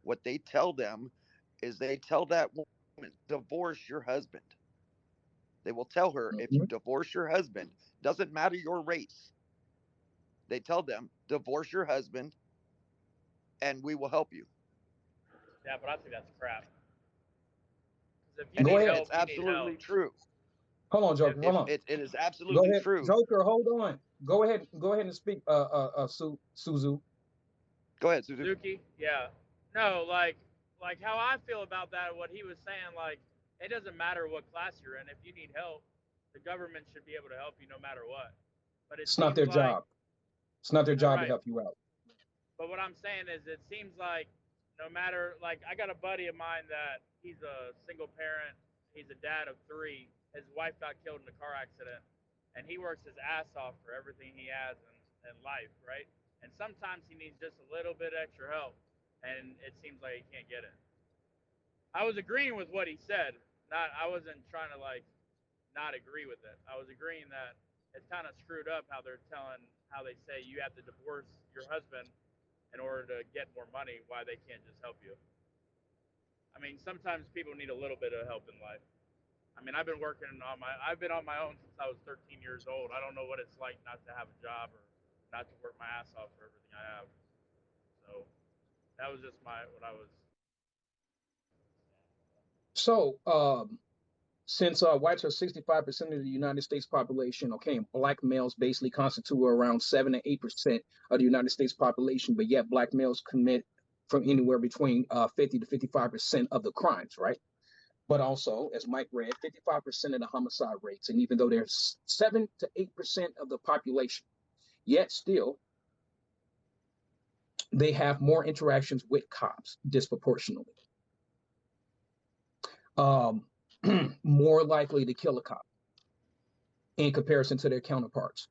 What they tell them is they tell that woman, divorce your husband. They will tell her, if you Mhm. divorce your husband, doesn't matter your race. They tell them, divorce your husband and we will help you. Yeah, but I think that's crap. Because if you And Go need ahead. help, it's you need help. absolutely true. Hold on, Joker. Hold If on. It is Go absolutely ahead, true. Joker. Hold on. Go ahead. Go ahead and speak. Suzu. Go ahead, Suzu. Suzuki, yeah, no, like how I feel about that, what he was saying, like it doesn't matter what class you're in. If you need help, the government should be able to help you no matter what. But it It's not seems their like, job. It's not their all job to right, help you out. but what I'm saying is, it seems like no matter, like I got a buddy of mine that he's a single parent. He's a dad of 3. His wife got killed in a car accident, and he works his ass off for everything he has in life, right? And sometimes he needs just a little bit extra help, and it seems like he can't get it. I was agreeing with what he said. I wasn't trying to like not agree with it. I was agreeing that it's kind of screwed up how they say you have to divorce your husband in order to get more money, why they can't just help you. I mean, sometimes people need a little bit of help in life. I mean, I've been on my own since I was 13 years old. I don't know what it's like not to have a job or not to work my ass off for everything I have. So that was just what I was. So, since whites are 65% of the United States population, okay, and black males basically constitute around 7 to 8% of the United States population, but yet black males commit from anywhere between 50 to 55% of the crimes, right? But also, as Mike read, 55% of the homicide rates. And even though there's 7 to 8% of the population, yet still they have more interactions with cops disproportionately. More likely to kill a cop in comparison to their counterparts.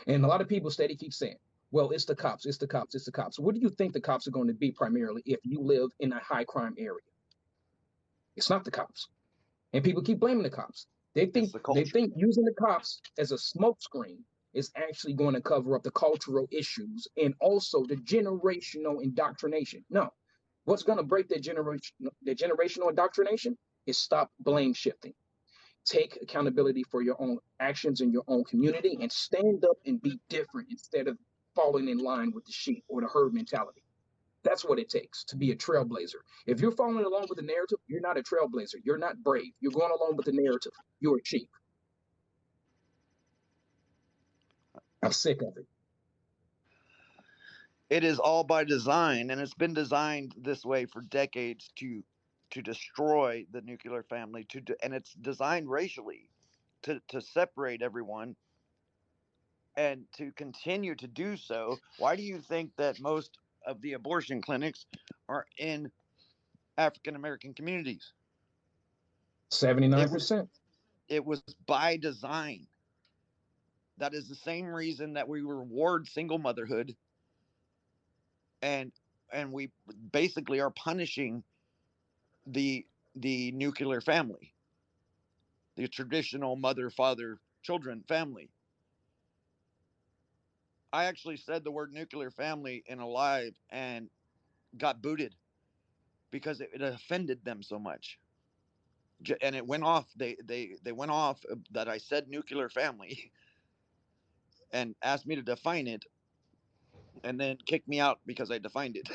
And a lot of people steady keep saying, well, it's the cops, it's the cops, it's the cops. What do you think the cops are going to be primarily if you live in a high crime area? It's not the cops. And people keep blaming the cops. They think using the cops as a smokescreen is actually going to cover up the cultural issues and also the generational indoctrination. No. What's going to break the generational indoctrination is stop blame shifting. Take accountability for your own actions in your own community and stand up and be different instead of falling in line with the sheep or the herd mentality. That's what it takes to be a trailblazer. If you're following along with the narrative, you're not a trailblazer. You're not brave. You're going along with the narrative. You're a sheep. I'm sick of it. It is all by design, and it's been designed this way for decades to destroy the nuclear family, and it's designed racially to separate everyone and to continue to do so. Why do you think that most of the abortion clinics are in African American communities? 79%. It was by design. That is the same reason that we reward single motherhood, and we basically are punishing the nuclear family, the traditional mother, father, children family. I actually said the word nuclear family in a live and got booted because it offended them so much. And it went off. They went off that I said nuclear family and asked me to define it, and then kicked me out because I defined it.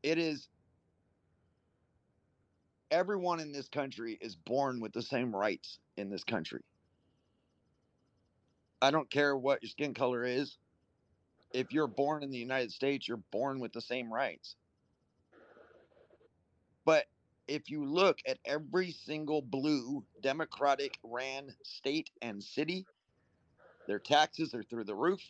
It is, everyone in this country is born with the same rights in this country. I don't care what your skin color is. If you're born in the United States, you're born with the same rights. But if you look at every single blue Democratic ran state and city, their taxes are through the roof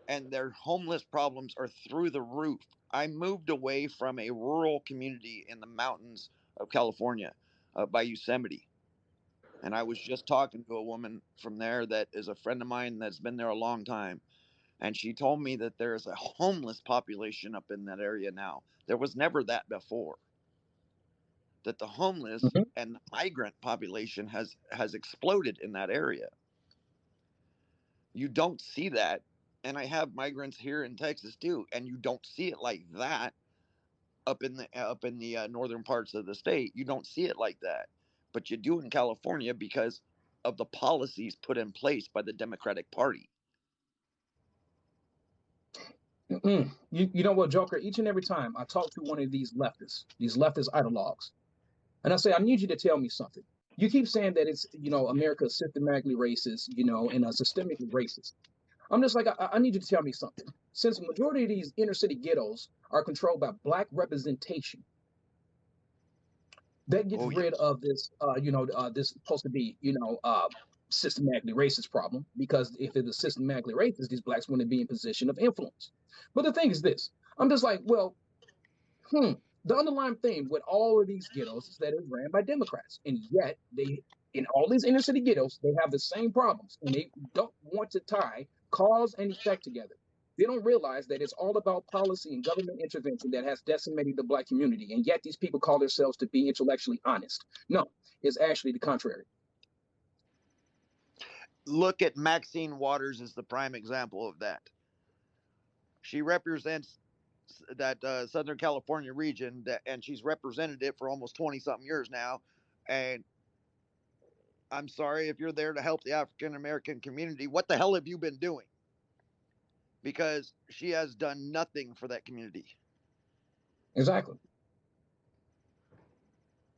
and their homeless problems are through the roof. I moved away from a rural community in the mountains of California by Yosemite. And I was just talking to a woman from there that is a friend of mine that's been there a long time. And she told me that there's a homeless population up in that area now. There was never that before. That the homeless and the migrant population has exploded in that area. You don't see that. And I have migrants here in Texas too, and you don't see it like that up in the northern parts of the state. You don't see it like that, but you do in California because of the policies put in place by the Democratic Party. You know what, Joker? Each and every time I talk to one of these leftist ideologues, and I say, I need you to tell me something. You keep saying that it's, America is systematically racist, and systemically racist. I'm just like, I need you to tell me something. Since the majority of these inner city ghettos are controlled by black representation, that gets rid of this, this supposed to be, systematically racist problem, because if it was systematically racist, these blacks wouldn't be in position of influence. But the thing is this, I'm just like, well, the underlying theme with all of these ghettos is that it's ran by Democrats, and yet they, in all these inner city ghettos, they have the same problems, and they don't want to tie cause and effect together. They don't realize that it's all about policy and government intervention that has decimated the black community, and yet these people call themselves to be intellectually honest. No, it's actually the contrary. Look at Maxine Waters as the prime example of that. She represents Southern California region, and she's represented it for almost 20 something years now. And I'm sorry, if you're there to help the African American community, what the hell have you been doing? Because she has done nothing for that community. Exactly.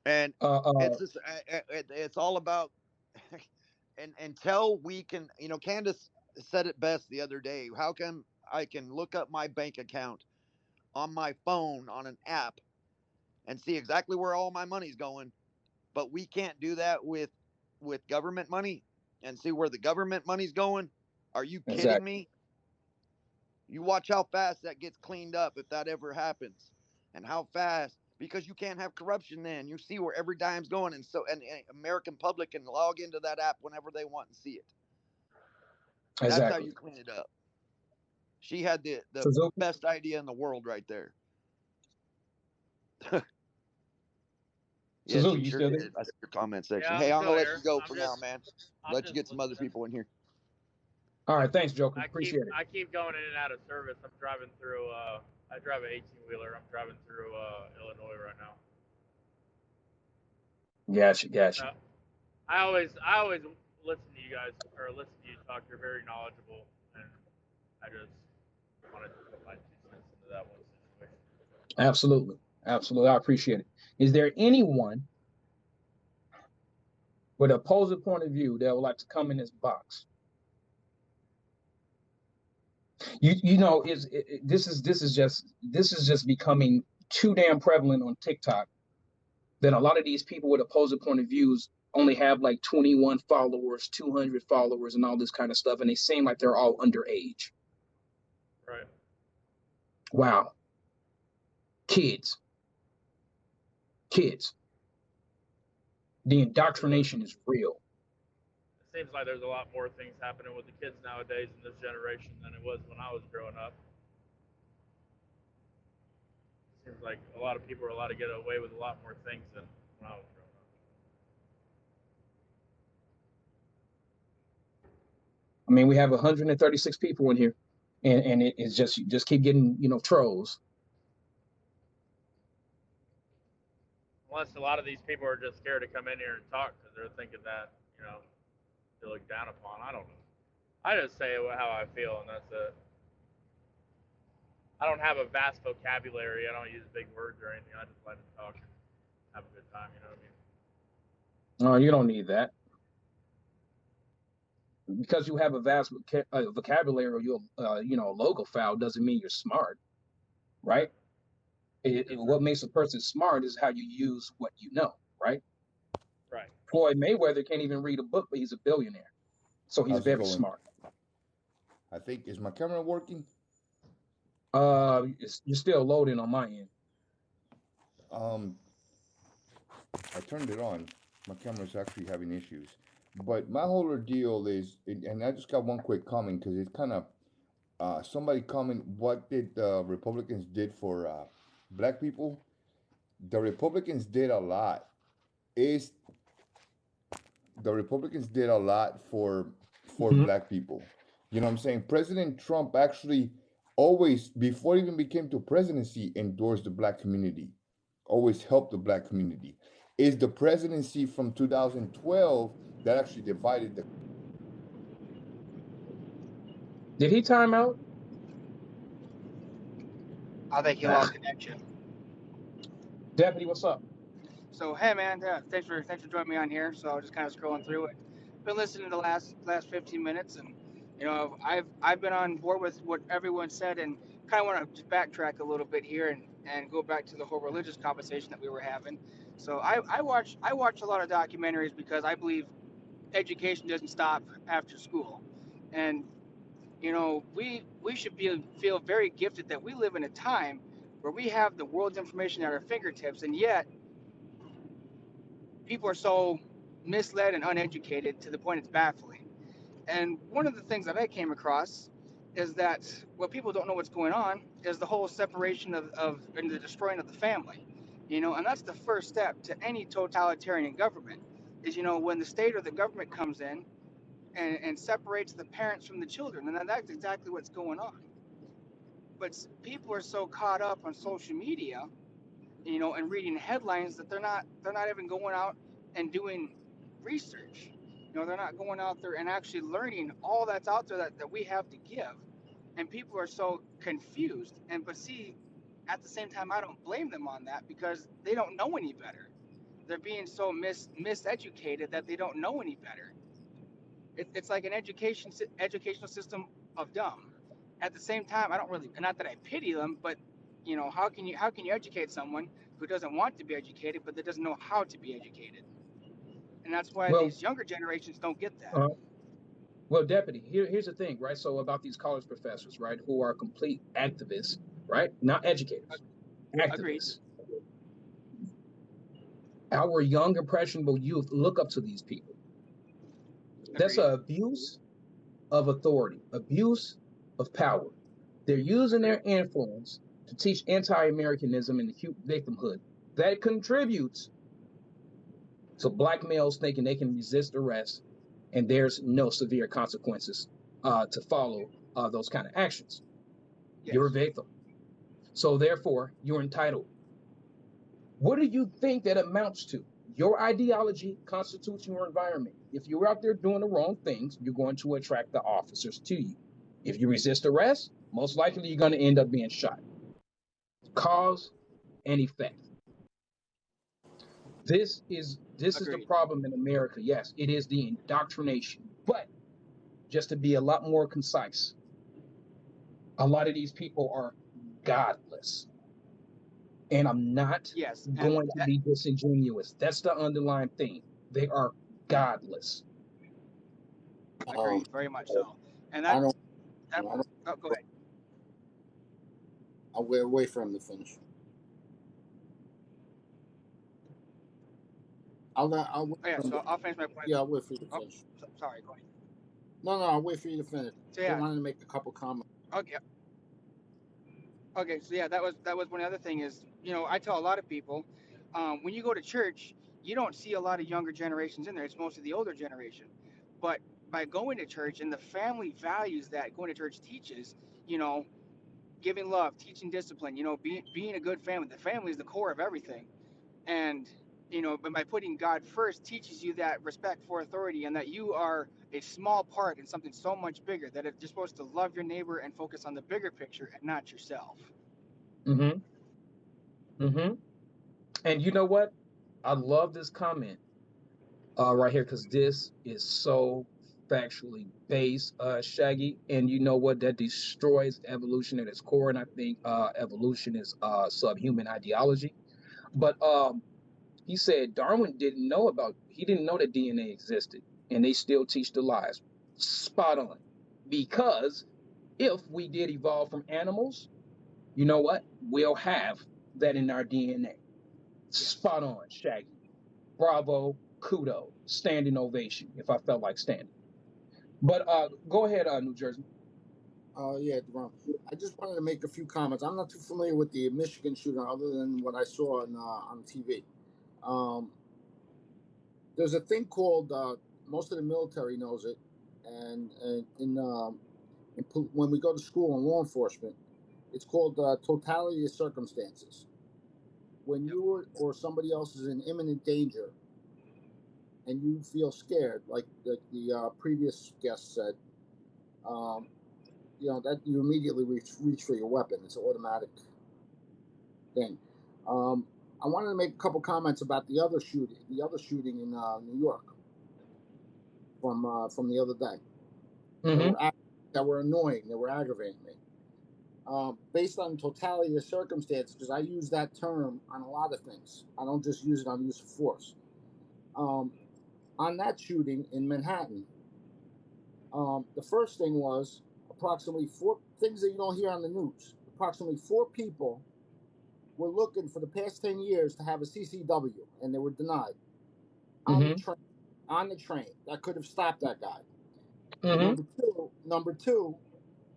And it's all about, and until we can, Candace said it best the other day. How come I can look up my bank account on my phone on an app and see exactly where all my money's going, but we can't do that with government money and see where the government money's going? Are you kidding Exactly. me? You watch how fast that gets cleaned up if that ever happens, and how fast, because you can't have corruption. Then you see where every dime's going, and American public can log into that app whenever they want and see it. That's how Exactly. you clean it up. She had the Suzuki? best idea in the world right there. Yeah, Suzuki, she you sure still there? did. I see your comment section. Yeah, Hey, I'm I'm gonna still let you here. go for now, man. I'm Let you just get some other listening. people in here. All right, thanks, Joker. I Appreciate it. keep going in and out of service. I'm driving through. I drive an 18-wheeler. I'm driving through Illinois right now. Gotcha. I always listen to you guys, or listen to you talk. You're very knowledgeable, and I just wanted to put my 2 cents into that one situation. Absolutely. I appreciate it. Is there anyone with an opposing point of view that would like to come in this box? This is just becoming too damn prevalent on TikTok that a lot of these people with opposing point of views only have like 21 followers, 200 followers, and all this kind of stuff, and they seem like they're all underage. Right. Wow. Kids. The indoctrination is real. It seems like there's a lot more things happening with the kids nowadays in this generation than it was when I was growing up. It seems like a lot of people are allowed to get away with a lot more things than when I was growing up. I mean, we have 136 people in here, and it's just keep getting trolls. Unless a lot of these people are just scared to come in here and talk because they're thinking that they look down upon. I don't know. I just say how I feel, and that's it. I don't have a vast vocabulary. I don't use big words or anything. I just like to talk and have a good time. You know what I mean? No, you don't need that. Because you have a vast vocabulary or you're a logo file doesn't mean you're smart, right? What makes a person smart is how you use what you know, right? Right. Floyd Mayweather can't even read a book, but he's a billionaire, so he's very smart. I think, is my camera working? You're still loading on my end. I turned it on. My camera's actually having issues. But my whole ordeal is, and I just got one quick comment because it's kind of, somebody comment, what did the Republicans did for black people? The Republicans did a lot. The Republicans did a lot for black people. You know what I'm saying? President Trump actually always, before he even became to presidency, endorsed the black community, always helped the black community. Is the presidency from 2012 that actually divided the... Did he time out? I think he lost connection. Deputy, what's up? So hey man, thanks for joining me on here. So I was just kind of scrolling through it. Been listening to the last 15 minutes, and I've been on board with what everyone said, and kind of want to backtrack a little bit here and go back to the whole religious conversation that we were having. So I watch a lot of documentaries because I believe education doesn't stop after school, and we should feel very gifted that we live in a time where we have the world's information at our fingertips, and yet people are so misled and uneducated to the point it's baffling. And one of the things that I came across is that what people don't know what's going on is the whole separation of and the destroying of the family. And that's the first step to any totalitarian government is, when the state or the government comes in and separates the parents from the children. And that's exactly what's going on. But people are so caught up on social media, and reading headlines that they're not even going out and doing research. They're not going out there and actually learning all that's out there that we have to give. And people are so confused. But see, at the same time, I don't blame them on that because they don't know any better. They're being so miseducated that they don't know any better. It's like an educational system of dumb. At the same time, I don't really, not that I pity them, but how can you educate someone who doesn't want to be educated but that doesn't know how to be educated? And that's why Well, these younger generations don't get that. well, Deputy, here's the thing, right? So about these college professors, right, who are complete activists, right? Not educators, Agreed. activists. Our young, impressionable youth look up to these people. That's Agreed. an abuse of authority, abuse of power. They're using their influence to teach anti-Americanism and acute victimhood. That contributes to black males thinking they can resist arrest and there's no severe consequences to follow those kind of actions. Yes. You're a victim. So therefore, you're entitled. What do you think that amounts to? Your ideology constitutes your environment. If you're out there doing the wrong things, you're going to attract the officers to you. If you resist arrest, most likely you're going to end up being shot. Cause and effect. This is the Agreed. problem in America. Yes, it is the indoctrination. But just to be a lot more concise, a lot of these people are godless. And I'm not Yes. And going to be disingenuous. That's the underlying thing. They are godless. agreed, very much so. And I that, don't. that I don't. oh, go ahead. I'll wait for him to finish. I'll Oh, wait yeah, for him so to, I'll finish my point. yeah, I'll wait for you to Oh, finish. sorry, go ahead. No, I'll wait for you to finish. So I yeah, wanted to make a couple comments. okay, so yeah, that was one other thing is, I tell a lot of people, when you go to church, you don't see a lot of younger generations in there. It's mostly the older generation. But by going to church and the family values that going to church teaches, giving love, teaching discipline, being a good family. The family is the core of everything. And, but by putting God first teaches you that respect for authority and that you are a small part in something so much bigger, that you're supposed to love your neighbor and focus on the bigger picture and not yourself. And you know what? I love this comment right here because this is so factually based, Shaggy. And you know what? That destroys evolution at its core. And I think evolution is subhuman ideology. But he said Darwin didn't know that DNA existed, and they still teach the lies. Spot on. Because if we did evolve from animals, you know what? We'll have that in our DNA. Spot on, Shaggy. Bravo, kudo, standing ovation, if I felt like standing. But go ahead, New Jersey. Yeah, Deron. I just wanted to make a few comments. I'm not too familiar with the Michigan shooting, other than what I saw on TV. There's a thing called most of the military knows it, and when we go to school in law enforcement, it's called totality of circumstances. When you or somebody else is in imminent danger, and you feel scared, like the previous guest said, that you immediately reach for your weapon. It's an automatic thing. I wanted to make a couple comments about the other shooting in New York from the other day. That were annoying. They were aggravating me. Based on totality of circumstances, because I use that term on a lot of things. I don't just use it on use of force. On that shooting in Manhattan, the first thing was approximately 4 things that you don't hear on the news. Approximately 4 people were looking for the past 10 years to have a CCW, and they were denied on the train. That could have stopped that guy. Number two,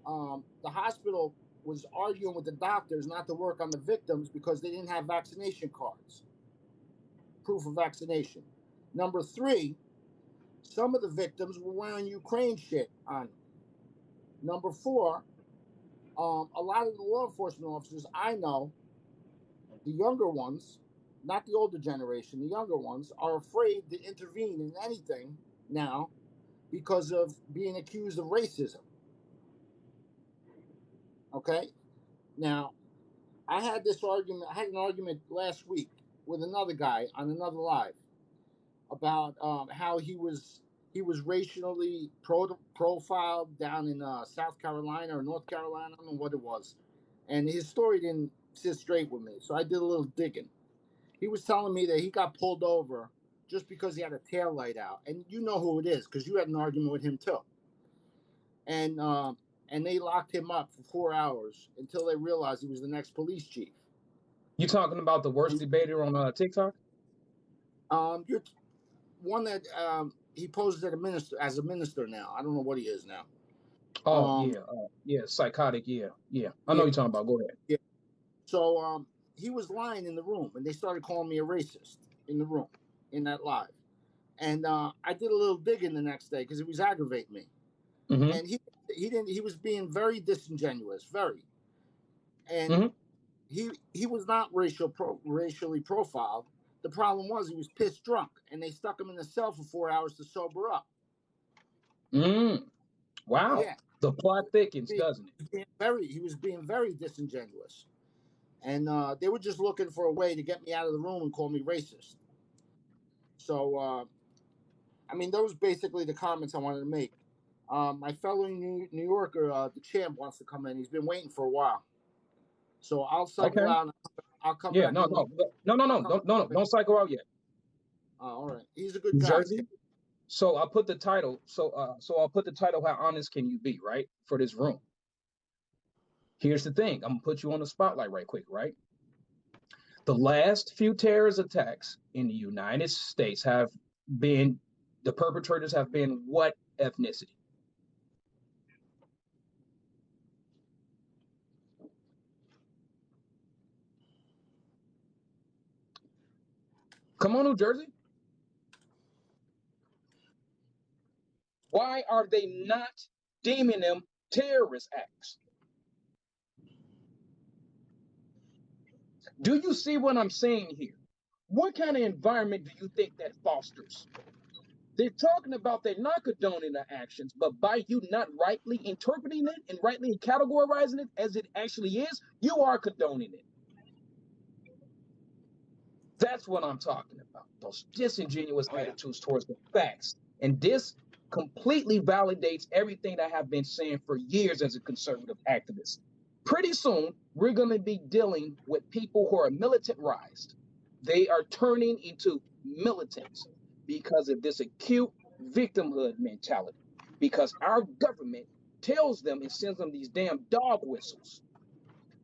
the hospital was arguing with the doctors not to work on the victims because they didn't have vaccination cards, proof of vaccination. Number 3, some of the victims were wearing Ukraine shit on them. Number 4, A lot of the law enforcement officers I know, the younger ones, not the older generation, the younger ones, are afraid to intervene in anything now because of being accused of racism. Okay? Now, I had an argument last week with another guy on another live about how he was racially profiled down in South Carolina or North Carolina. I don't know what it was, and his story didn't sit straight with me. So I did a little digging. He was telling me that he got pulled over just because he had a tail light out, and you know who it is because you had an argument with him too. And they locked him up for 4 hours until they realized he was the next police chief. You talking about the worst debater on TikTok? You're one that he poses as a minister now. I don't know what he is now. Oh yeah, psychotic. Yeah. I know you're talking about. Go ahead. Yeah. So he was lying in the room, and they started calling me a racist in the room in that live. And I did a little digging the next day because it was aggravating me. Mm-hmm. And he was being very disingenuous, very. And mm-hmm. he was not racially profiled. The problem was he was pissed drunk, and they stuck him in the cell for 4 hours to sober up. Wow. Yeah. The plot thickens, doesn't it? He was being very disingenuous. And they were just looking for a way to get me out of the room and call me racist. So, I mean, those basically the comments I wanted to make. My fellow New Yorker, the champ, wants to come in. He's been waiting for a while. So I'll cycle out. And I'll come back. No. Don't cycle out yet. All right. He's a good New guy. Jersey. So I'll put the title. So I'll put the title. How honest can you be, right, for this room? Here's the thing. I'm gonna put you on the spotlight right quick, right? The last few terrorist attacks in the United States have been, the perpetrators have been what ethnicity? Come on, New Jersey. Why are they not deeming them terrorist acts? Do you see what I'm saying here? What kind of environment do you think that fosters? They're talking about they're not condoning the actions, but by you not rightly interpreting it and rightly categorizing it as it actually is, you are condoning it. That's what I'm talking about. Those disingenuous attitudes towards the facts. And this completely validates everything that I have been saying for years as a conservative activist. Pretty soon, we're going to be dealing with people who are militarized. They are turning into militants because of this acute victimhood mentality. Because our government tells them and sends them these damn dog whistles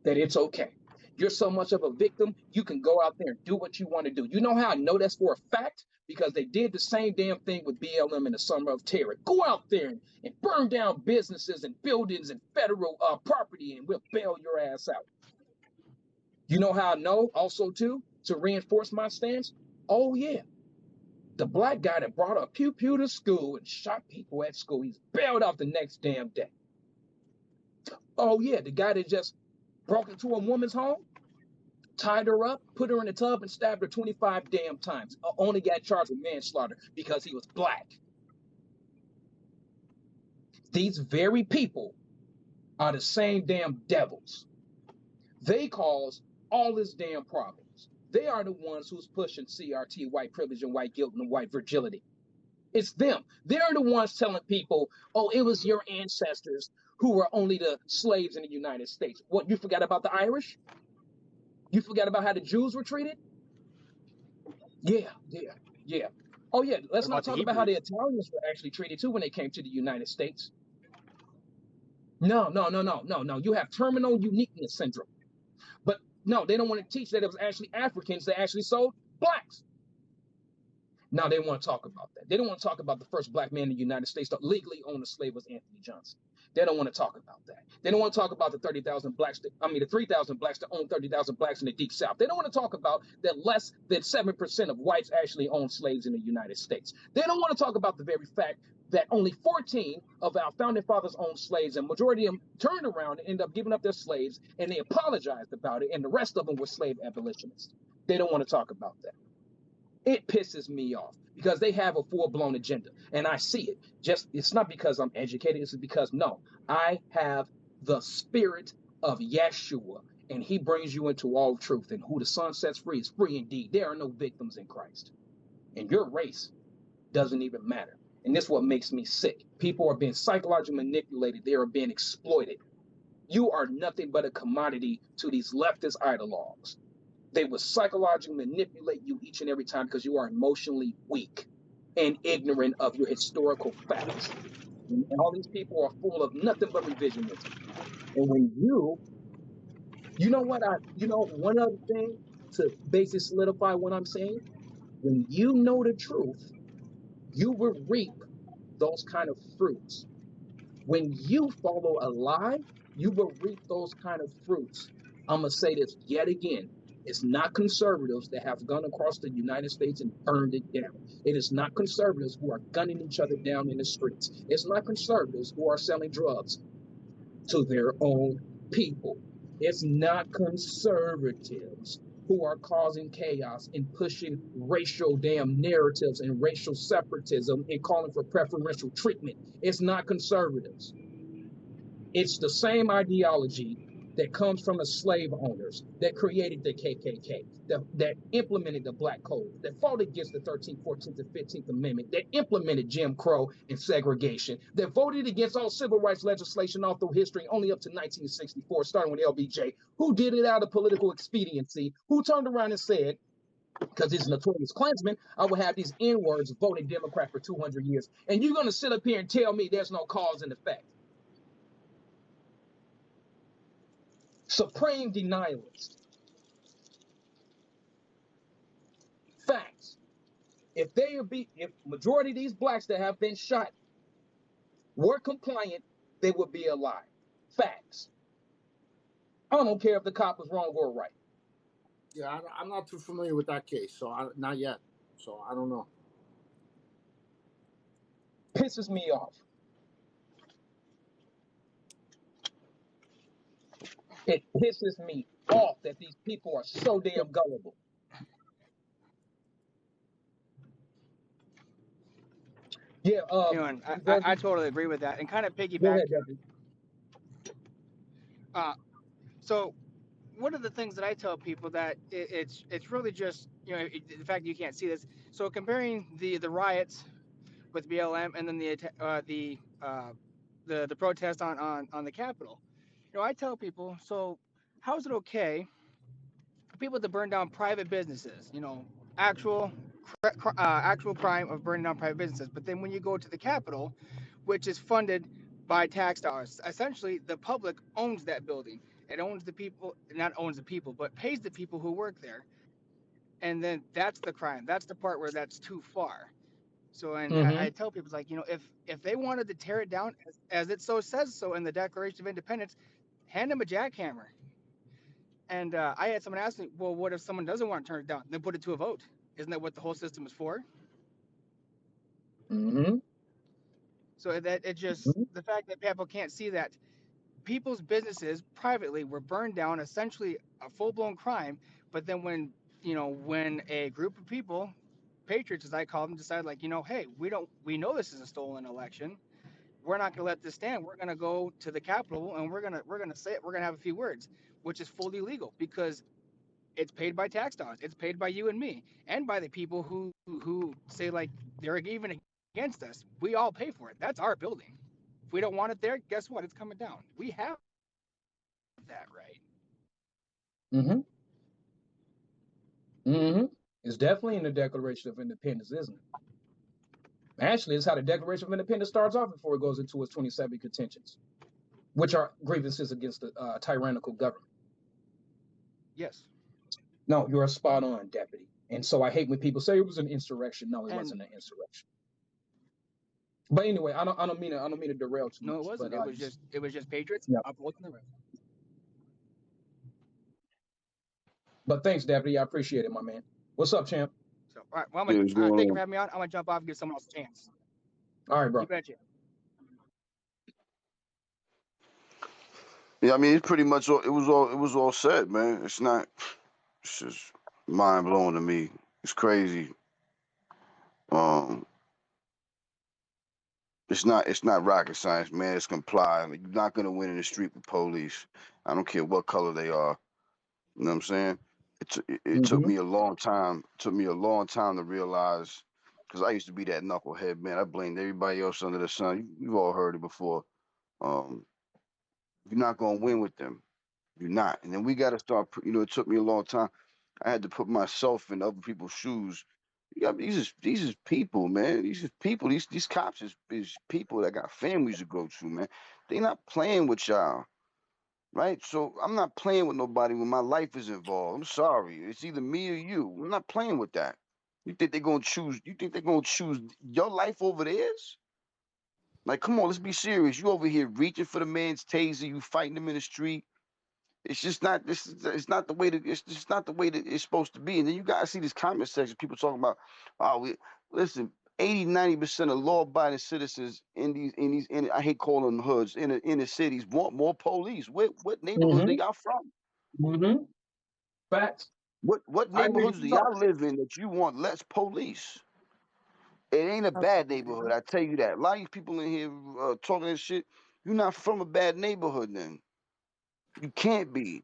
that it's okay. You're so much of a victim, you can go out there and do what you want to do. You know how I know that's for a fact? Because they did the same damn thing with BLM in the summer of terror. Go out there and burn down businesses and buildings and federal property, and we'll bail your ass out. You know how I know also, too, to reinforce my stance? Oh, yeah. The black guy that brought a pew-pew to school and shot people at school, he's bailed out the next damn day. Oh, yeah, the guy that just broke into a woman's home, tied her up, put her in a tub, and stabbed her 25 damn times. Only got charged with manslaughter because he was black. These very people are the same damn devils. They cause all this damn problems. They are the ones who's pushing CRT, white privilege and white guilt and white fragility. It's them. They're the ones telling people, oh, it was your ancestors who were only the slaves in the United States. What, you forgot about the Irish? You forgot about how the Jews were treated? Yeah. Oh, yeah, let's not talk about how the Italians were actually treated, too, when they came to the United States. No. You have terminal uniqueness syndrome. But no, they don't want to teach that it was actually Africans that actually sold blacks. Now they want to talk about that. They don't want to talk about the first black man in the United States to legally own a slave was Anthony Johnson. They don't want to talk about that. They don't want to talk about the 3,000 blacks that own 30,000 blacks in the Deep South. They don't want to talk about that less than 7% of whites actually own slaves in the United States. They don't want to talk about the very fact that only 14 of our founding fathers owned slaves, and majority of them turned around and ended up giving up their slaves, and they apologized about it, and the rest of them were slave abolitionists. They don't want to talk about that. It pisses me off because they have a full-blown agenda, and I see it. It's not because I'm educated, it's because, no, I have the spirit of Yeshua, and he brings you into all truth, and who the Son sets free is free indeed. There are no victims in Christ, and your race doesn't even matter. And this is what makes me sick. People are being psychologically manipulated. They are being exploited. You are nothing but a commodity to these leftist ideologues. They will psychologically manipulate you each and every time because you are emotionally weak and ignorant of your historical facts. And all these people are full of nothing but revisionism. And when you know what, one other thing to basically solidify what I'm saying, when you know the truth, you will reap those kind of fruits. When you follow a lie, you will reap those kind of fruits. I'm going to say this yet again. It's not conservatives that have gone across the United States and burned it down. It is not conservatives who are gunning each other down in the streets. It's not conservatives who are selling drugs to their own people. It's not conservatives who are causing chaos and pushing racial damn narratives and racial separatism and calling for preferential treatment. It's not conservatives. It's the same ideology that comes from the slave owners that created the KKK, that implemented the Black Code, that fought against the 13th, 14th, and 15th Amendment, that implemented Jim Crow and segregation, that voted against all civil rights legislation all through history only up to 1964, starting with LBJ, who did it out of political expediency, who turned around and said, because he's a notorious Klansman, I will have these N-words voting Democrat for 200 years. And you're going to sit up here and tell me there's no cause and effect. Supreme denialist. Facts. If majority of these blacks that have been shot were compliant, they would be alive. Facts. I don't care if the cop was wrong or right. Yeah, I'm not too familiar with that case, so not yet. So I don't know. Pisses me off. It pisses me off that these people are so damn gullible. Yeah, And I totally agree with that. And kind of piggyback. Go ahead, Deputy. So one of the things that I tell people that it's really just, the fact that you can't see this. So comparing the riots with BLM and then the protest on the Capitol, I tell people, so how is it okay for people to burn down private businesses? Actual crime of burning down private businesses. But then when you go to the Capitol, which is funded by tax dollars, essentially the public owns that building. It owns the people, not owns the people, but pays the people who work there. And then that's the crime. That's the part where that's too far. So, I tell people, like, if they wanted to tear it down, as it so says so in the Declaration of Independence, hand them a jackhammer. And I had someone ask me, well, what if someone doesn't want to turn it down? Then put it to a vote. Isn't that what the whole system is for? So that it just, the fact that people can't see that people's businesses privately were burned down, essentially a full-blown crime. But then when a group of people, patriots as I call them, decide, like, hey, we know this is a stolen election. We're not going to let this stand. We're going to go to the Capitol and we're going to say it. We're going to have a few words, which is fully legal because it's paid by tax dollars. It's paid by you and me and by the people who say, like, they're even against us. We all pay for it. That's our building. If we don't want it there, guess what? It's coming down. We have that right. It's definitely in the Declaration of Independence, isn't it? Actually, it's how the Declaration of Independence starts off before it goes into its 27 contentions, which are grievances against the tyrannical government. Yes. No, you're spot on, Deputy. And so I hate when people say it was an insurrection. No, it wasn't an insurrection. But anyway, I don't mean to derail too much. No, it wasn't. But, it was just patriots upholding the right. But thanks, Deputy. I appreciate it, my man. What's up, champ? So, all right. Well, thank you for having me on. I'm gonna jump off and give someone else a chance. All right, You bro. betcha. Yeah, I mean, it's pretty much all. It was all said, man. It's not. It's just mind blowing to me. It's crazy. Um, it's not rocket science, man. It's comply. Like, you're not gonna win in the street with police. I don't care what color they are. You know what I'm saying? It took Mm-hmm. me a long time. Took me a long time to realize, because I used to be that knucklehead, man. I blamed everybody else under the sun. You've all heard it before. Um, you're not gonna win with them. You're not. And then we got to start. It took me a long time. I had to put myself in other people's shoes. These is people, man. These is people. These cops is people that got families to go to, man. They not playing with y'all, right? So I'm not playing with nobody when my life is involved. I'm sorry. It's either me or you. I'm not playing with that. You think they're gonna choose? You think they're gonna choose your life over theirs? Like, come on, let's be serious. You over here reaching for the man's taser. You fighting him in the street. It's just not. It's not the way that. It's just not the way that it's supposed to be. And then you guys see this comment section. People talking about, oh, listen. 80-90% of law-abiding citizens I hate calling them hoods in the cities want more police. What neighborhoods they Mm-hmm. y'all from? Mm-hmm. Facts. What I hear neighborhoods you do y'all talking. live in that you want less police? It ain't a bad neighborhood. I tell you that. A lot of these people in here talking this shit. You're not from a bad neighborhood. Then you can't be,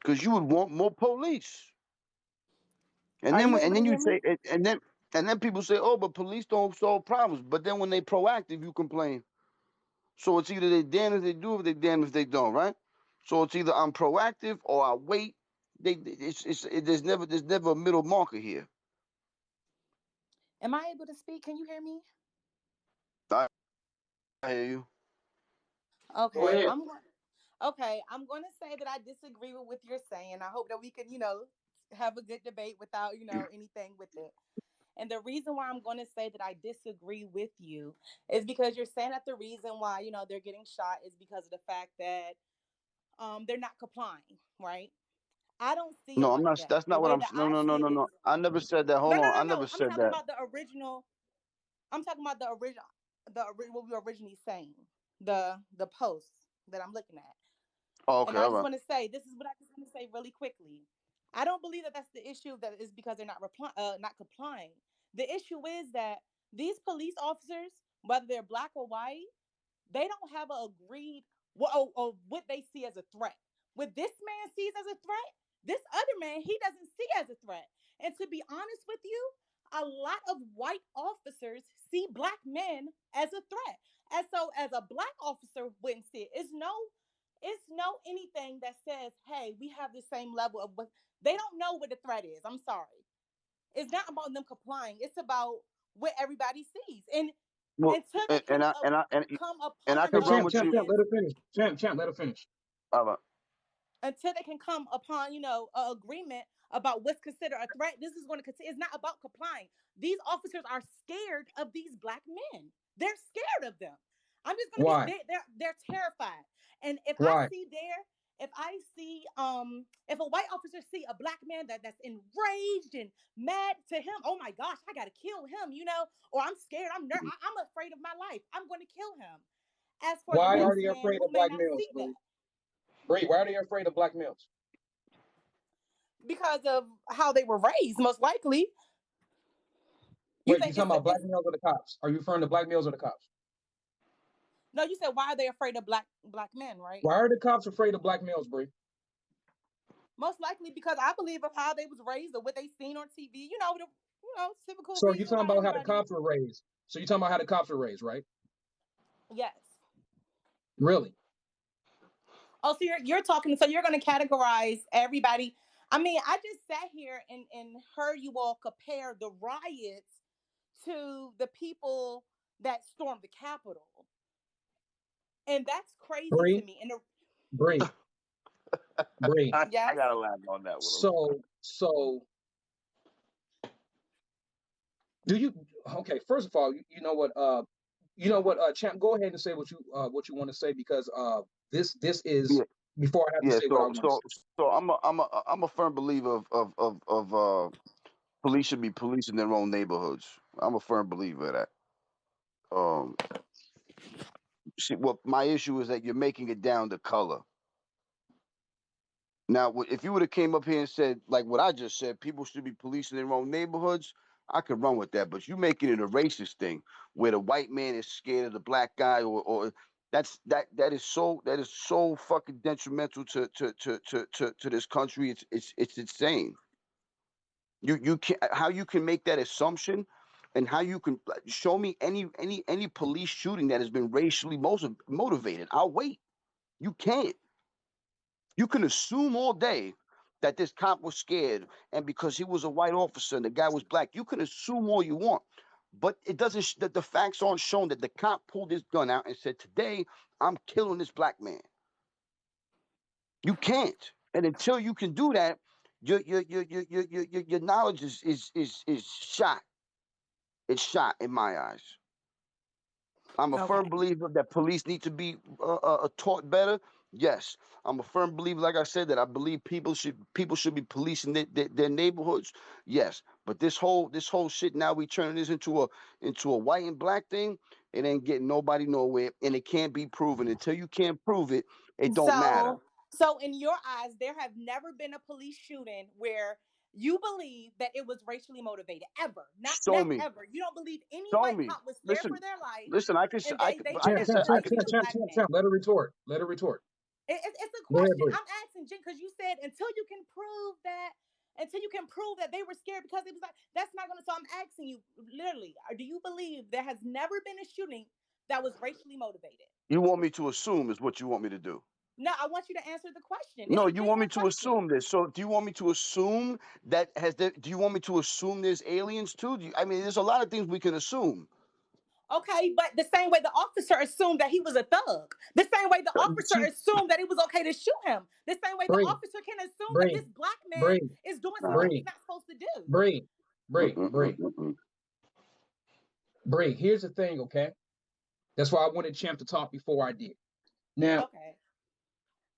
because you would want more police. And Are then you and able to then you hear me? say and then people say, oh, but police don't solve problems. But then when they proactive, you complain. So it's either they damn if they do, or they damn if they don't, right? So it's either I'm proactive or I wait. There's never a middle marker here. Am I able to speak? Can you hear me? I hear you. Go Okay, ahead. I'm going to say that I disagree with what you're saying. I hope that we can, have a good debate without, anything with it. And the reason why I'm going to say that I disagree with you is because you're saying that the reason why, they're getting shot is because of the fact that they're not complying, right? I don't see it No, I'm like not. that. That's The not what way I'm. that No, I no, no, see no, it no. is I never said that. no, Hold no, on. no, I never no. I'm said talking that. about the original. I'm talking about the original, what we were originally saying. The post that I'm looking at. Oh, And okay, I all just right. want to say, this is what I just want to say really quickly. I don't believe that that's the issue. That is because they're not complying. The issue is that these police officers, whether they're black or white, they don't have a agreed or what they see as a threat. What this man sees as a threat, this other man he doesn't see as a threat. And to be honest with you, a lot of white officers see black men as a threat. And so as a black officer wouldn't see it. It's no anything that says, hey, we have the same level of what they don't know what the threat is. I'm sorry. It's not about them complying. It's about what everybody sees. And Well, until they and, can and I and I and, come and I upon Hey, could an run champ, with champ, you. champ, agreement, let her finish. Champ, let her finish. All right. until they can come upon, an agreement about what's considered a threat, this is going to continue. It's not about complying. These officers are scared of these black men. They're scared of them. I'm just going to be, Why? they're terrified. And Why? if a white officer see a black man that's enraged and mad to him, oh my gosh, I gotta kill him, or I'm scared, I'm afraid of my life, I'm going to kill him. As for the Why are next they man afraid who of may black not males, see that, Bree? Bree, why are they afraid of black males? because of how they were raised, most likely. You Wait, you think talking about black males or the cops? Are you referring to black males or the cops? no, you said why are they afraid of black men, right? Why are the cops afraid of black males, Bree? Most likely because I believe of how they was raised or what they seen on TV. Typical So you reason talking why about how the everybody. cops were raised? So you talking about how the cops were raised, right? Yes. Really? Oh, so you're talking. So you're going to categorize everybody. I mean, I just sat here and heard you all compare the riots to the people that stormed the Capitol, and that's crazy to Bree, me. And Bree, Bree. I yes, gotta laugh on that one. So do you? Okay, first of all, you know what? Champ. Go ahead and say what you want to say, because this is Yeah, before I have to yeah. say what I So want to so say. so I'm a firm believer of police should be policing their own neighborhoods. I'm a firm believer of that. See, well, my issue is that you're making it down to color. Now, if you would have came up here and said, like what I just said, people should be policing their own neighborhoods, I could run with that. But you making it a racist thing where the white man is scared of the black guy, or that is so fucking detrimental to this country. It's insane. You can how you can make that assumption, and how you can show me any police shooting that has been racially motivated. I'll wait. You can't. You can assume all day that this cop was scared, and because he was a white officer and the guy was black, you can assume all you want. But it doesn't. The facts aren't shown that the cop pulled his gun out and said, "Today, I'm killing this black man." You can't, and until you can do that, your knowledge is shot. It's shot in my eyes. I'm a Okay. firm believer that police need to be taught better. Yes, I'm a firm believer, like I said, that I believe people should be policing their neighborhoods. Yes, but this whole shit, now we turning this into a white and black thing. It ain't getting nobody nowhere, and it can't be proven. Until you can't prove it, it don't matter. So in your eyes, there have never been a police shooting where you believe that it was racially motivated ever. Not Show me. ever. You don't believe any Show white me. cop was scared Listen, for their life, listen. I can and I they can I shot can him say I because can. he was a black man. Champ, let her retort. Let her retort. It's a Go ahead, question Bree. I'm asking, Jen, because you said until you can prove that they were scared because it was like, that's not gonna. So I'm asking you, literally, do you believe there has never been a shooting that was racially motivated? You want me to assume is what you want me to do. No, I want you to answer the question. No, It's a you want me genuine to question. assume this. So, do you want me to assume that do you want me to assume there's aliens too? I mean, there's a lot of things we can assume. Okay, but the same way the officer assumed that he was a thug, the same way the officer See, assumed that it was okay to shoot him, the same way the Bree, officer can assume that Bree, this black man Bree, is doing nah. something he's Bree, not supposed to do. Bree, Bree, Bree, Mm-mm-mm-mm-mm. Bree. Here's the thing, okay? That's why I wanted Champ to talk before I did. Now, Okay.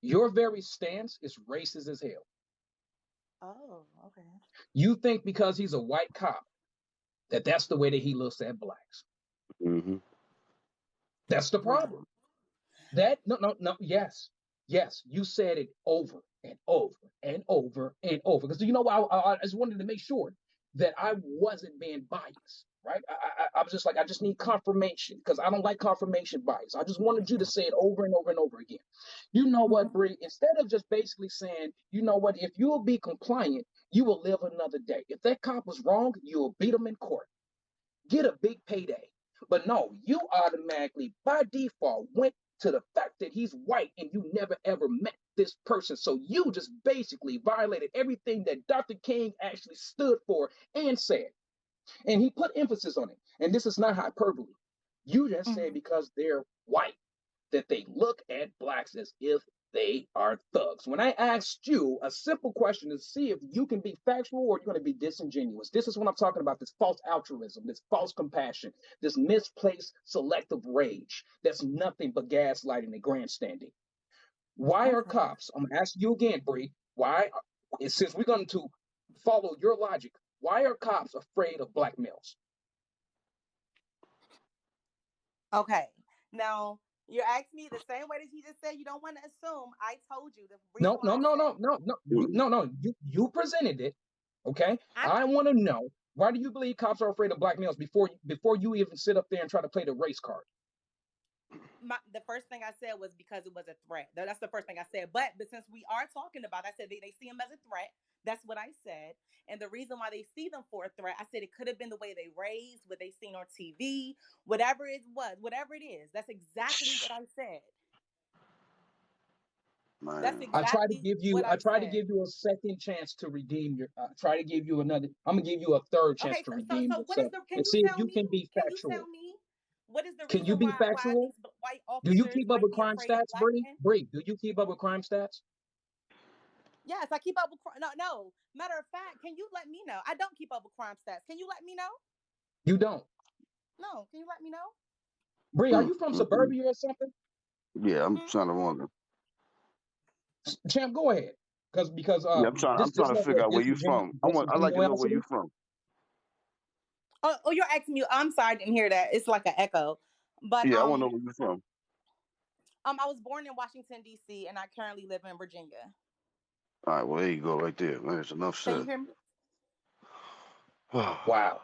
your very stance is racist as hell. Oh, okay. You think because he's a white cop that that's the way that he looks at blacks. Mm-hmm. That's the problem. That no. Yes. You said it over and over and over and over. Because you know, I just wanted to make sure that I wasn't being biased, right? I was just like, I just need confirmation because I don't like confirmation bias. I just wanted you to say it over and over and over again. You know what, Bree? Instead of just basically saying, you know what, if you will be compliant, you will live another day. If that cop was wrong, you will beat him in court. Get a big payday. But no, you automatically, by default, went to the fact that he's white and you never ever met this person. So you just basically violated everything that Dr. King actually stood for and said. And he put emphasis on it. And this is not hyperbole. You just said because they're white that they look at blacks as if they are thugs. When I asked you a simple question to see if you can be factual or you're going to be disingenuous, this is what I'm talking about, this false altruism, this false compassion, this misplaced selective rage. That's nothing but gaslighting and grandstanding. Why are cops, I'm going to ask you again, Bree, since we're going to follow your logic, why are cops afraid of black males? Okay. Now, you asked me the same way that you just said you don't want to assume. I told you the reason No. You presented it. Okay. I want to know, why do you believe cops are afraid of black males before you even sit up there and try to play the race card? The first thing I said was because it was a threat. That's the first thing I said. But since we are talking about, I said they see him as a threat. That's what I said. And the reason why they see them for a threat, I said it could have been the way they raised, what they seen on TV, whatever it was, whatever it is. That's exactly what I said. That's exactly I try to give you a second chance to redeem your. Try to give you another. I'm gonna give you a third chance to redeem yourself and see if you can be factual. Can you tell me what is the Can you reason be factual? why these white Do you officers keep up might with be crime afraid of stats, black Bree? men? Bree, do you keep up with crime stats? Yes, I keep up with no. Matter of fact, can you let me know? I don't keep up with crime stats. Can you let me know? You don't. No, can you let me know? Bree, are you from suburbia or something? Yeah, I'm trying to wonder. Champ, go ahead. Because I'm trying to figure out where you from. I like to know where you from. Oh, you're asking me. I'm sorry, I didn't hear that. It's like an echo. But Yeah, I want to know where you're from. I was born in Washington D.C. and I currently live in Virginia. All right, well there you go, right there. There's enough Can you said. hear me? Wow.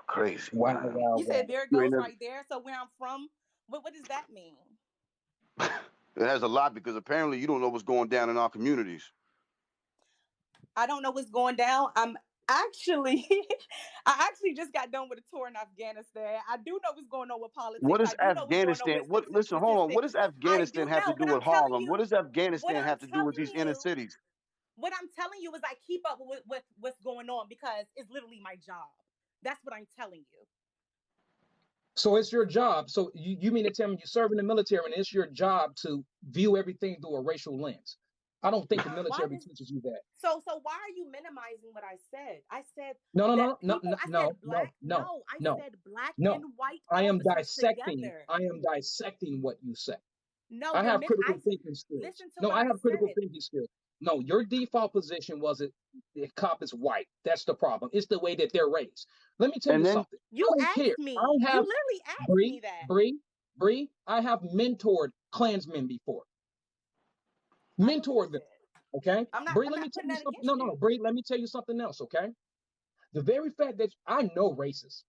Crazy, Wow, man. wow, You wow. said there it You goes ain't never. right there. So where I'm from, what does that mean? It has a lot because apparently you don't know what's going down in our communities. I don't know what's going down. Actually, I actually just got done with a tour in Afghanistan. I do know what's going on with politics. What is I do know what's going on Afghanistan? with What? Listen, hold on. What statistics. does I Afghanistan do have to know. do with Harlem? What does What Afghanistan I'm have to do with telling these inner you, cities? what I'm telling you is I keep up with what's going on because it's literally my job. That's what I'm telling you. So it's your job. So you mean to tell me you serve in the military and it's your job to view everything through a racial lens? I don't think the military teaches you that. So why are you minimizing what I said? I said No, black. No, I said black and white I am officers dissecting. together. I am dissecting what you say. No, I have critical thinking skills. Listen to No, what I have critical said. thinking skills. No, your default position was the cop is white. That's the problem. It's the way that they're raised. Let me tell you something. You asked me. You literally asked me that. Bree, I have mentored Klansmen before. Mentored them. Okay? Bree, let me tell you something. No, Bree, let me tell you something else, okay? The very fact that I know racists,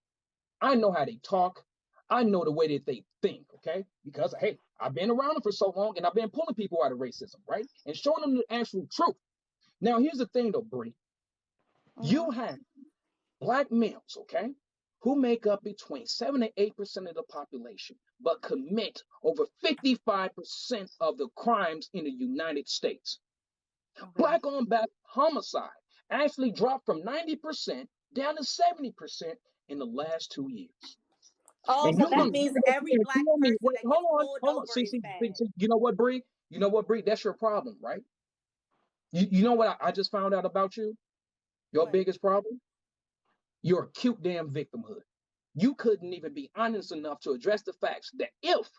I know how they talk, I know the way that they think, okay? Because, hey, I've been around them for so long and I've been pulling people out of racism, right? And showing them the actual truth. Now, here's the thing, though, Bree. You have black males, okay, who make up between 7 and 8% of the population, but commit over 55% of the crimes in the United States. Black on black homicide actually dropped from 90% down to 70% in the last 2 years. Oh, so that means every black person that gets pulled over is bad. See, you know what, Bree? You know what, Bree? That's your problem, right? You know what I just found out about you? Your biggest problem? Your acute damn victimhood. You couldn't even be honest enough to address the facts that if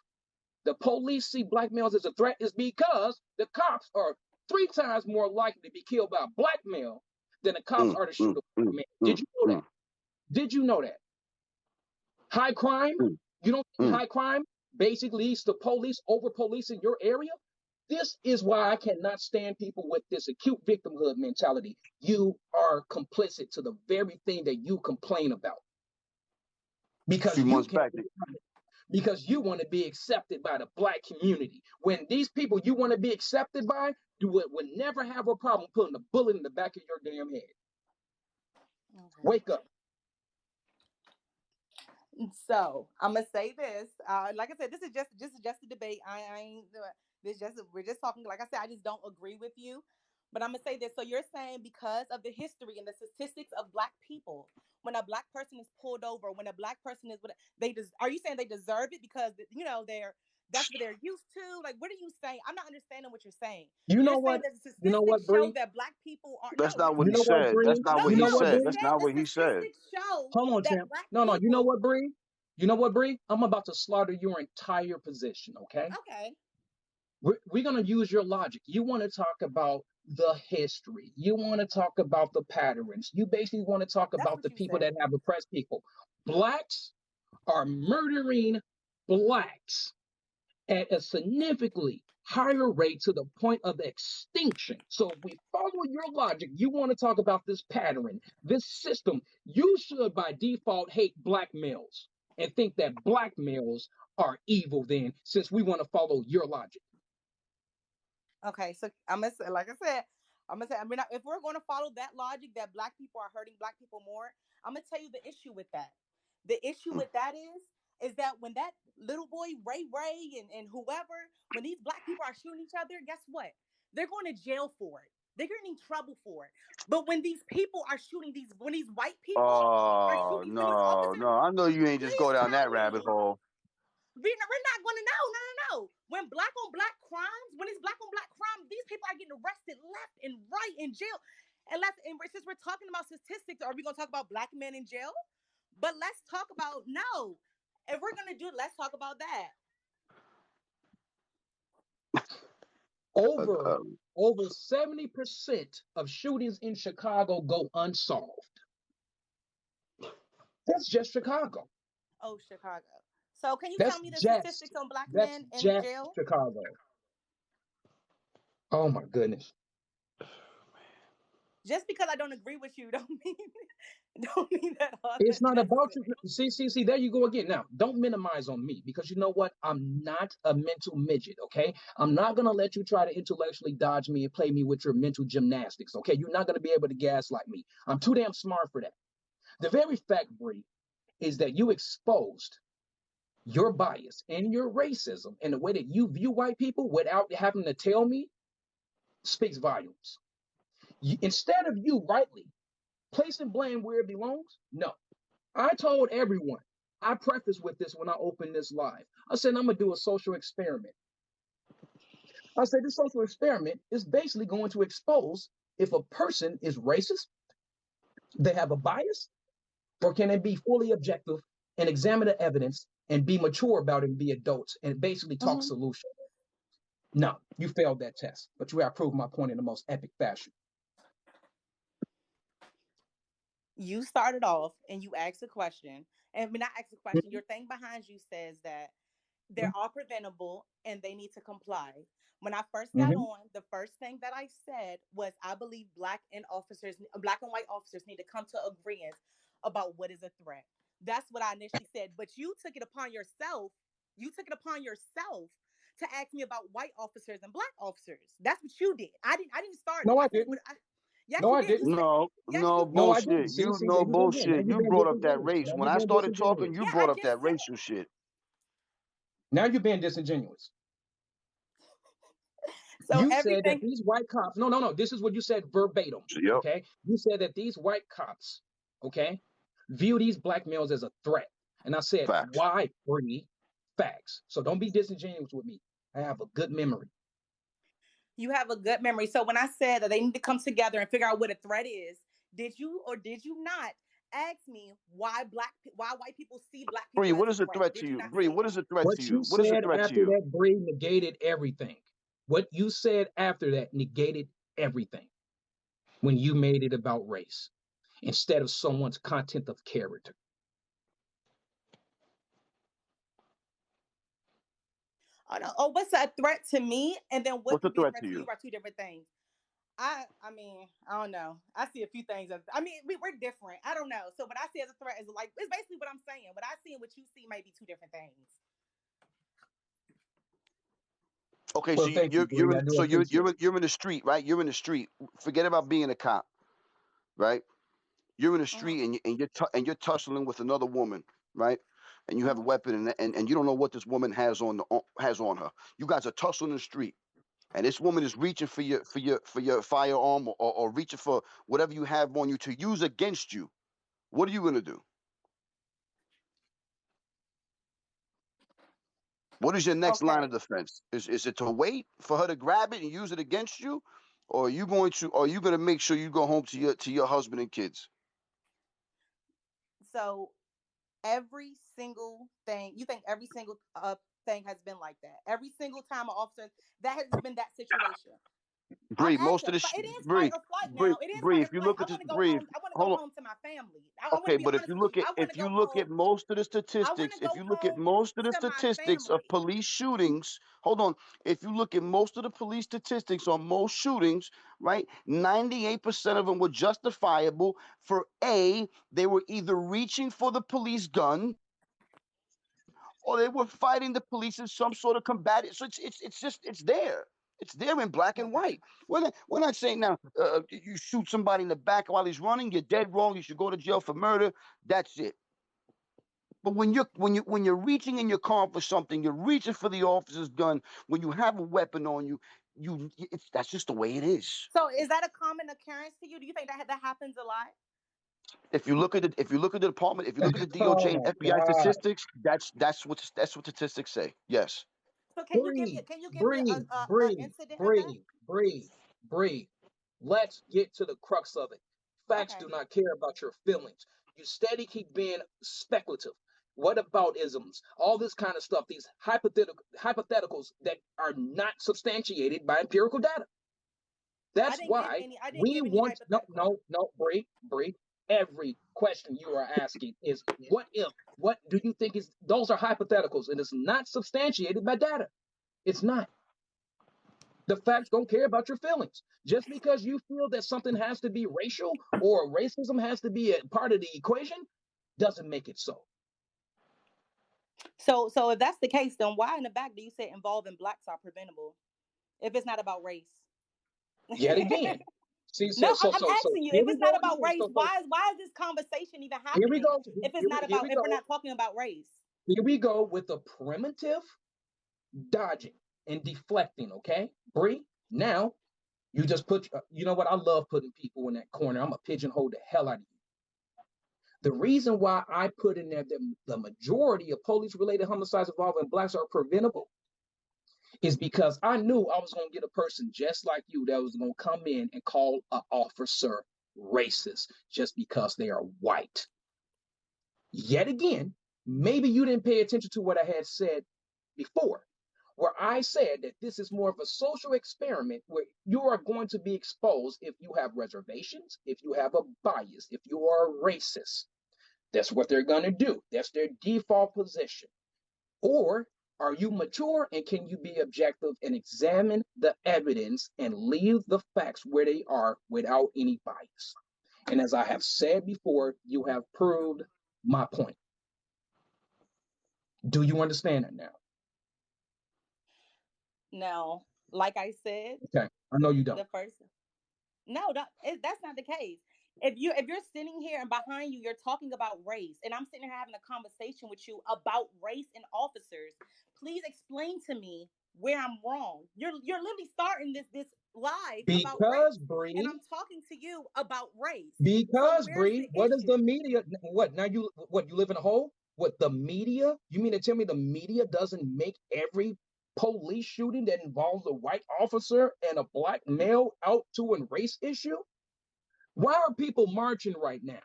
the police see black males as a threat, is because the cops are 3 times more likely to be killed by a black male than the cops are to shoot a black man. Did you know that? Did you know that? High crime? You don't think high crime basically leads to police over policing your area? This is why I cannot stand people with this acute victimhood mentality. You are complicit to the very thing that you complain about. Because you want to be accepted by the black community. When these people you want to be accepted by, you would never have a problem putting a bullet in the back of your damn head. Wake up. So I'm gonna say this. Like I said, this is just a debate. We're just talking. Like I said, I just don't agree with you. But I'm gonna say this. So you're saying because of the history and the statistics of black people, when a black person is pulled over, when a black person is are you saying they deserve it because that's what they're used to? Like, what are you saying? I'm not understanding what you're saying. You know what? You know what, Bree? Show that black people are. That's not what he said. That's not what he said. That's not what he said. Hold on, champ. No. You know what, Bree? You know what, Bree? I'm about to slaughter your entire position. Okay. Okay. We're going to use your logic. You want to talk about the history. You want to talk about the patterns. You basically want to talk about the people that have oppressed people. Blacks are murdering blacks at a significantly higher rate to the point of extinction. So if we follow your logic, you want to talk about this pattern, this system. You should by default hate black males and think that black males are evil then, since we want to follow your logic. Okay, so I'm gonna say, like I said, if we're going to follow that logic that black people are hurting black people more, I'm gonna tell you the issue with that. The issue with that is that when that little boy Ray and whoever, when these black people are shooting each other, guess what? They're going to jail for it. They're getting in trouble for it. But when these people are shooting when these white people are shooting no, police officers, no. I know you ain't just go down that rabbit hole. We're not going to know. No. When black on black crimes, when it's black on black crime, these people are getting arrested left and right in jail. And since we're talking about statistics, are we going to talk about black men in jail? But let's talk about If we're going to do it, let's talk about that. Over 70% of shootings in Chicago go unsolved. That's just Chicago. Oh, Chicago. So can you That's tell me the just statistics on black that's men in just jail? Chicago. Oh my goodness. Just because I don't agree with you don't mean that all It's that's not about necessary. you. See, there you go again. Now, don't minimize on me because you know what? I'm not a mental midget, okay? I'm not going to let you try to intellectually dodge me and play me with your mental gymnastics, okay? You're not going to be able to gaslight me. I'm too damn smart for that. The very fact, Bree, is that you exposed your bias and your racism and the way that you view white people without having to tell me speaks volumes. Instead of you rightly placing blame where it belongs, no. I told everyone, I prefaced with this when I opened this live. I said, I'm going to do a social experiment. I said, this social experiment is basically going to expose if a person is racist, they have a bias, or can they be fully objective and examine the evidence and be mature about it and be adults and basically talk solution. No, you failed that test, but you have proved my point in the most epic fashion. You started off and you asked a question, and when I asked a question, your thing behind you says that they're all preventable and they need to comply. When I first got on, the first thing that I said was I believe black and white officers need to come to agreement about what is a threat. That's what I initially said. But you took it upon yourself. You took it upon yourself to ask me about white officers and black officers. That's what you did. I didn't start No, it. I didn't. Yes, No, you I did. didn't. No No, I didn't. bullshit. See, You there know you go again. Now bullshit. you're You being brought up that disingenuous. race. Now When you're I being started talking, disingenuous. you Yeah, brought I up just that said. racial shit. Now you're being disingenuous. So You said that everything. these white cops, no, this is what you said verbatim, Yep. okay? You said that these white cops, okay, view these black males as a threat. And I said, Facts. why, Bree? Facts. So don't be disingenuous with me. I have a good memory. You have a good memory. So when I said that they need to come together and figure out what a threat is, did you or did you not ask me why white people see black people Bree, as what a is a threat? threat Did to you you? not Bree, say what that? is a threat What to you you? What is a said threat to after you? that, Bree, negated everything. What you said after that negated everything when you made it about race instead of someone's content of character. Oh, no. Oh, what's a threat to me? And then what What's a could be a threat threat to to you you? are two different things. I mean, I don't know. I see a few things. We're different. I don't know. So what I see as a threat is like, it's basically what I'm saying. What I see and what you see might be two different things. Okay, Well, so thank you, Bree. I do appreciate it. you're in the street, right? You're in the street. Forget about being a cop, right? You're in the street and you're tussling with another woman, right? And you have a weapon and you don't know what this woman has on her. You guys are tussling in the street, and this woman is reaching for your firearm or reaching for whatever you have on you to use against you. What are you gonna do? What is your next line of defense? Is it to wait for her to grab it and use it against you, or are you gonna make sure you go home to your husband and kids? So every single thing, you think every single thing has been like that? Every single time an officer, that has been that situation. Bree, I'm most of asking, this, it is Bree, fight or flight Bree, now. It is Bree. fight or If you flight. look I at this, want to go Bree, home. I want to go hold on. home to my family. I want to Okay, be but if honest you with you. look at I want if to you go look at home. most of the I want statistics, to go if you look at home most of the to my statistics of family. police shootings, hold on. If you look at most of the police statistics on most shootings, right, 98% of them were justifiable for they were either reaching for the police gun or they were fighting the police in some sort of combative. So it's there. It's there in black and white. We're not saying now you shoot somebody in the back while he's running, you're dead wrong. You should go to jail for murder. That's it. But when you're reaching in your car for something, you're reaching for the officer's gun. When you have a weapon on you, that's just the way it is. So is that a common occurrence to you? Do you think that happens a lot? If you look at the department, if you look at the Oh DOJ and my FBI God. statistics, that's what statistics say. Yes. So can you give me incident of that? Bree. Let's get to the crux of it. Facts Okay. do not care about your feelings. You steady keep being speculative. What about isms? All this kind of stuff, these hypotheticals that are not substantiated by empirical data. That's why I didn't we give any want hypothetical. no, Bree. every question you are asking is what if, what do you think is, those are hypotheticals and it's not substantiated by data. It's not. The facts don't care about your feelings. Just because you feel that something has to be racial or racism has to be a part of the equation doesn't make it so. So if that's the case, then why in the back do you say involving blacks are preventable if it's not about race? Yet again, see, No, so I'm asking you, here if we it's go not about again. race, why is this conversation even Here we happening go. if it's Here not we, here about, we if we're go. not talking about race? Here we go with the primitive dodging and deflecting. Okay, Bree. Now you just put. You know what? I love putting people in that corner. I'm a pigeonhole the hell out of you. The reason why I put in there that the majority of police-related homicides involving blacks are preventable is because I knew I was going to get a person just like you that was going to come in and call an officer racist just because they are white. Yet again, maybe you didn't pay attention to what I had said before, where I said that this is more of a social experiment where you are going to be exposed if you have reservations, if you have a bias, if you are a racist. That's what they're going to do. That's their default position. Or are you mature and can you be objective and examine the evidence and leave the facts where they are without any bias? And as I have said before, you have proved my point. Do you understand that now? No, like I said, Okay, I know you don't. the first, no, that's not the case. If you're sitting here and behind you, you're talking about race, and I'm sitting here having a conversation with you about race and officers, please explain to me where I'm wrong. You're literally starting this live about race, Because and Bree, I'm talking to you about race. So because where's Bree, the what is the issue? media? What now? You live in a hole? What the media? You mean to tell me the media doesn't make every police shooting that involves a white officer and a black male out to a race issue? Why are people marching right now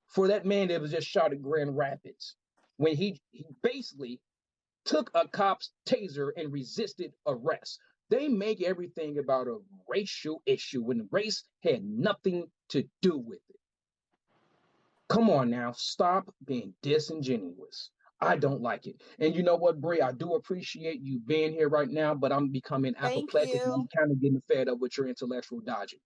for that man that was just shot at Grand Rapids when he basically took a cop's taser and resisted arrest? They make everything about a racial issue when race had nothing to do with it. Come on now, stop being disingenuous. I don't like it. And you know what, Brie? I do appreciate you being here right now, but I'm becoming Thank apoplectic and I'm you. kind of getting fed up with your intellectual dodging.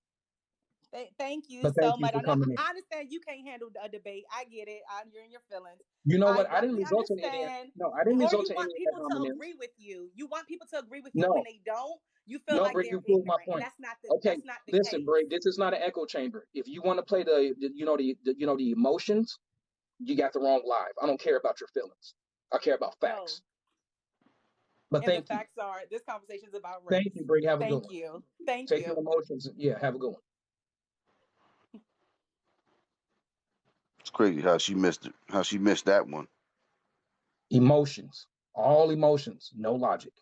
Thank you But so thank you much. for I know, coming in. I understand you can't handle a debate. I get it. You're in your feelings. You know I what? I didn't definitely result in any. understand. No, I didn't Or result you in any want people ad to hominems. agree with you. You want people to agree with you when No, they don't. You feel no, like Brie, you they're proved my ignorant, and point. Okay, that's not the listen, case. Brie, this is not an echo chamber. If you want to play the emotions, you got the wrong live. I don't care about your feelings. I care about No, facts. But and the thank you. facts are this conversation is about Thank race. you, Brie. Have a good Thank one. you. Thank Take your you. emotions. Yeah, have a good one. It's crazy how she missed it. How she missed that one. Emotions. All emotions. No logic.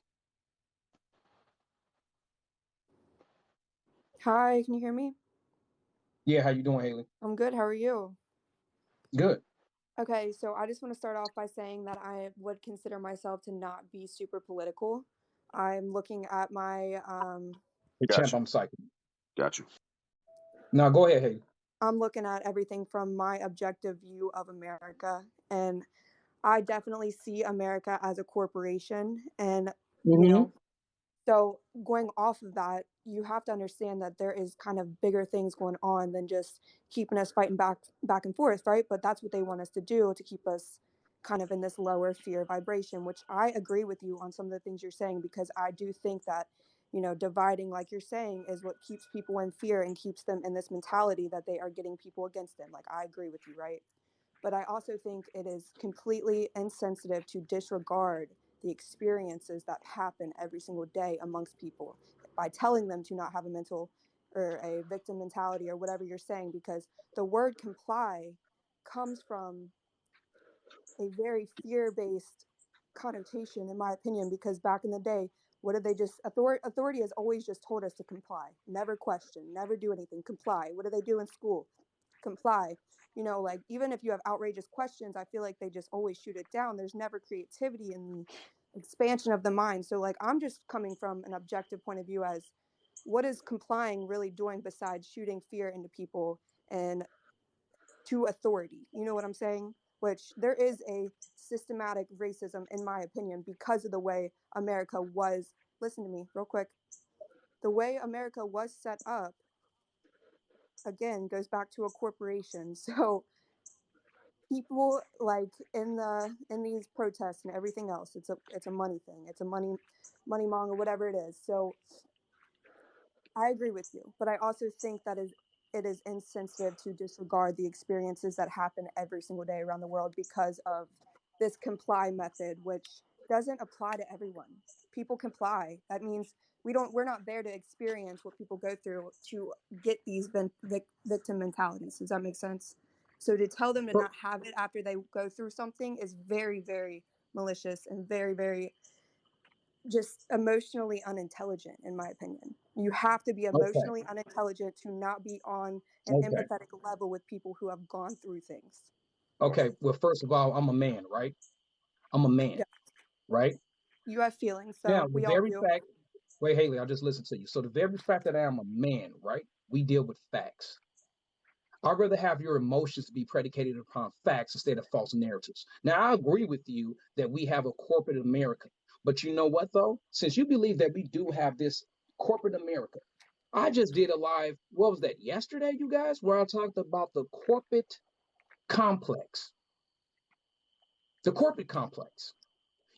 Hi, can you hear me? Yeah, how you doing, Haley? I'm good. How are you? Good. Okay, so I just want to start off by saying that I would consider myself to not be super political. I'm looking at my Hey, Got champ, you. I'm psychic. Got you. Now go ahead, Haley. I'm looking at everything from my objective view of America, and I definitely see America as a corporation, and Mm-hmm. so going off of that, you have to understand that there is kind of bigger things going on than just keeping us fighting back and forth, right? But that's what they want us to do, to keep us kind of in this lower fear vibration, which I agree with you on some of the things you're saying, because I do think that, dividing, like you're saying, is what keeps people in fear and keeps them in this mentality that they are getting people against them. Like, I agree with you, right? But I also think it is completely insensitive to disregard the experiences that happen every single day amongst people by telling them to not have a mental or a victim mentality or whatever you're saying, because the word comply comes from a very fear-based connotation, in my opinion, because back in the day, what did they just authority has always just told us to comply, never question, never do anything, comply. What do they do in school? Comply. Like, even if you have outrageous questions, I feel like they just always shoot it down. There's never creativity in the expansion of the mind. So, like, I'm just coming from an objective point of view as what is complying really doing besides shooting fear into people and to authority. You know what I'm saying? Which there is a systematic racism, in my opinion, because of the way America was. Listen to me real quick. The way America was set up, again, goes back to a corporation. So people like in these protests and everything else, it's a money thing. It's a money mong or whatever it is. So I agree with you, but I also think that it is insensitive to disregard the experiences that happen every single day around the world because of this comply method, which doesn't apply to everyone. People comply. That means we're not there to experience what people go through to get these victim mentalities. Does that make sense? So to tell them to not have it after they go through something is very, very malicious and very, very just emotionally unintelligent, in my opinion. You have to be emotionally unintelligent to not be on an empathetic level with people who have gone through things. Okay. Well, first of all, I'm a man, right? I'm a man, Yeah. right? You have feelings, so Now, the we all very do. fact, wait, Haley, I'll just listen to you. So the very fact that I am a man, right? We deal with facts. I'd rather have your emotions be predicated upon facts instead of false narratives. Now, I agree with you that we have a corporate America. But you know what, though? Since you believe that we do have this corporate America, I just did a live, what was that, yesterday, you guys, where I talked about the corporate complex. The corporate complex.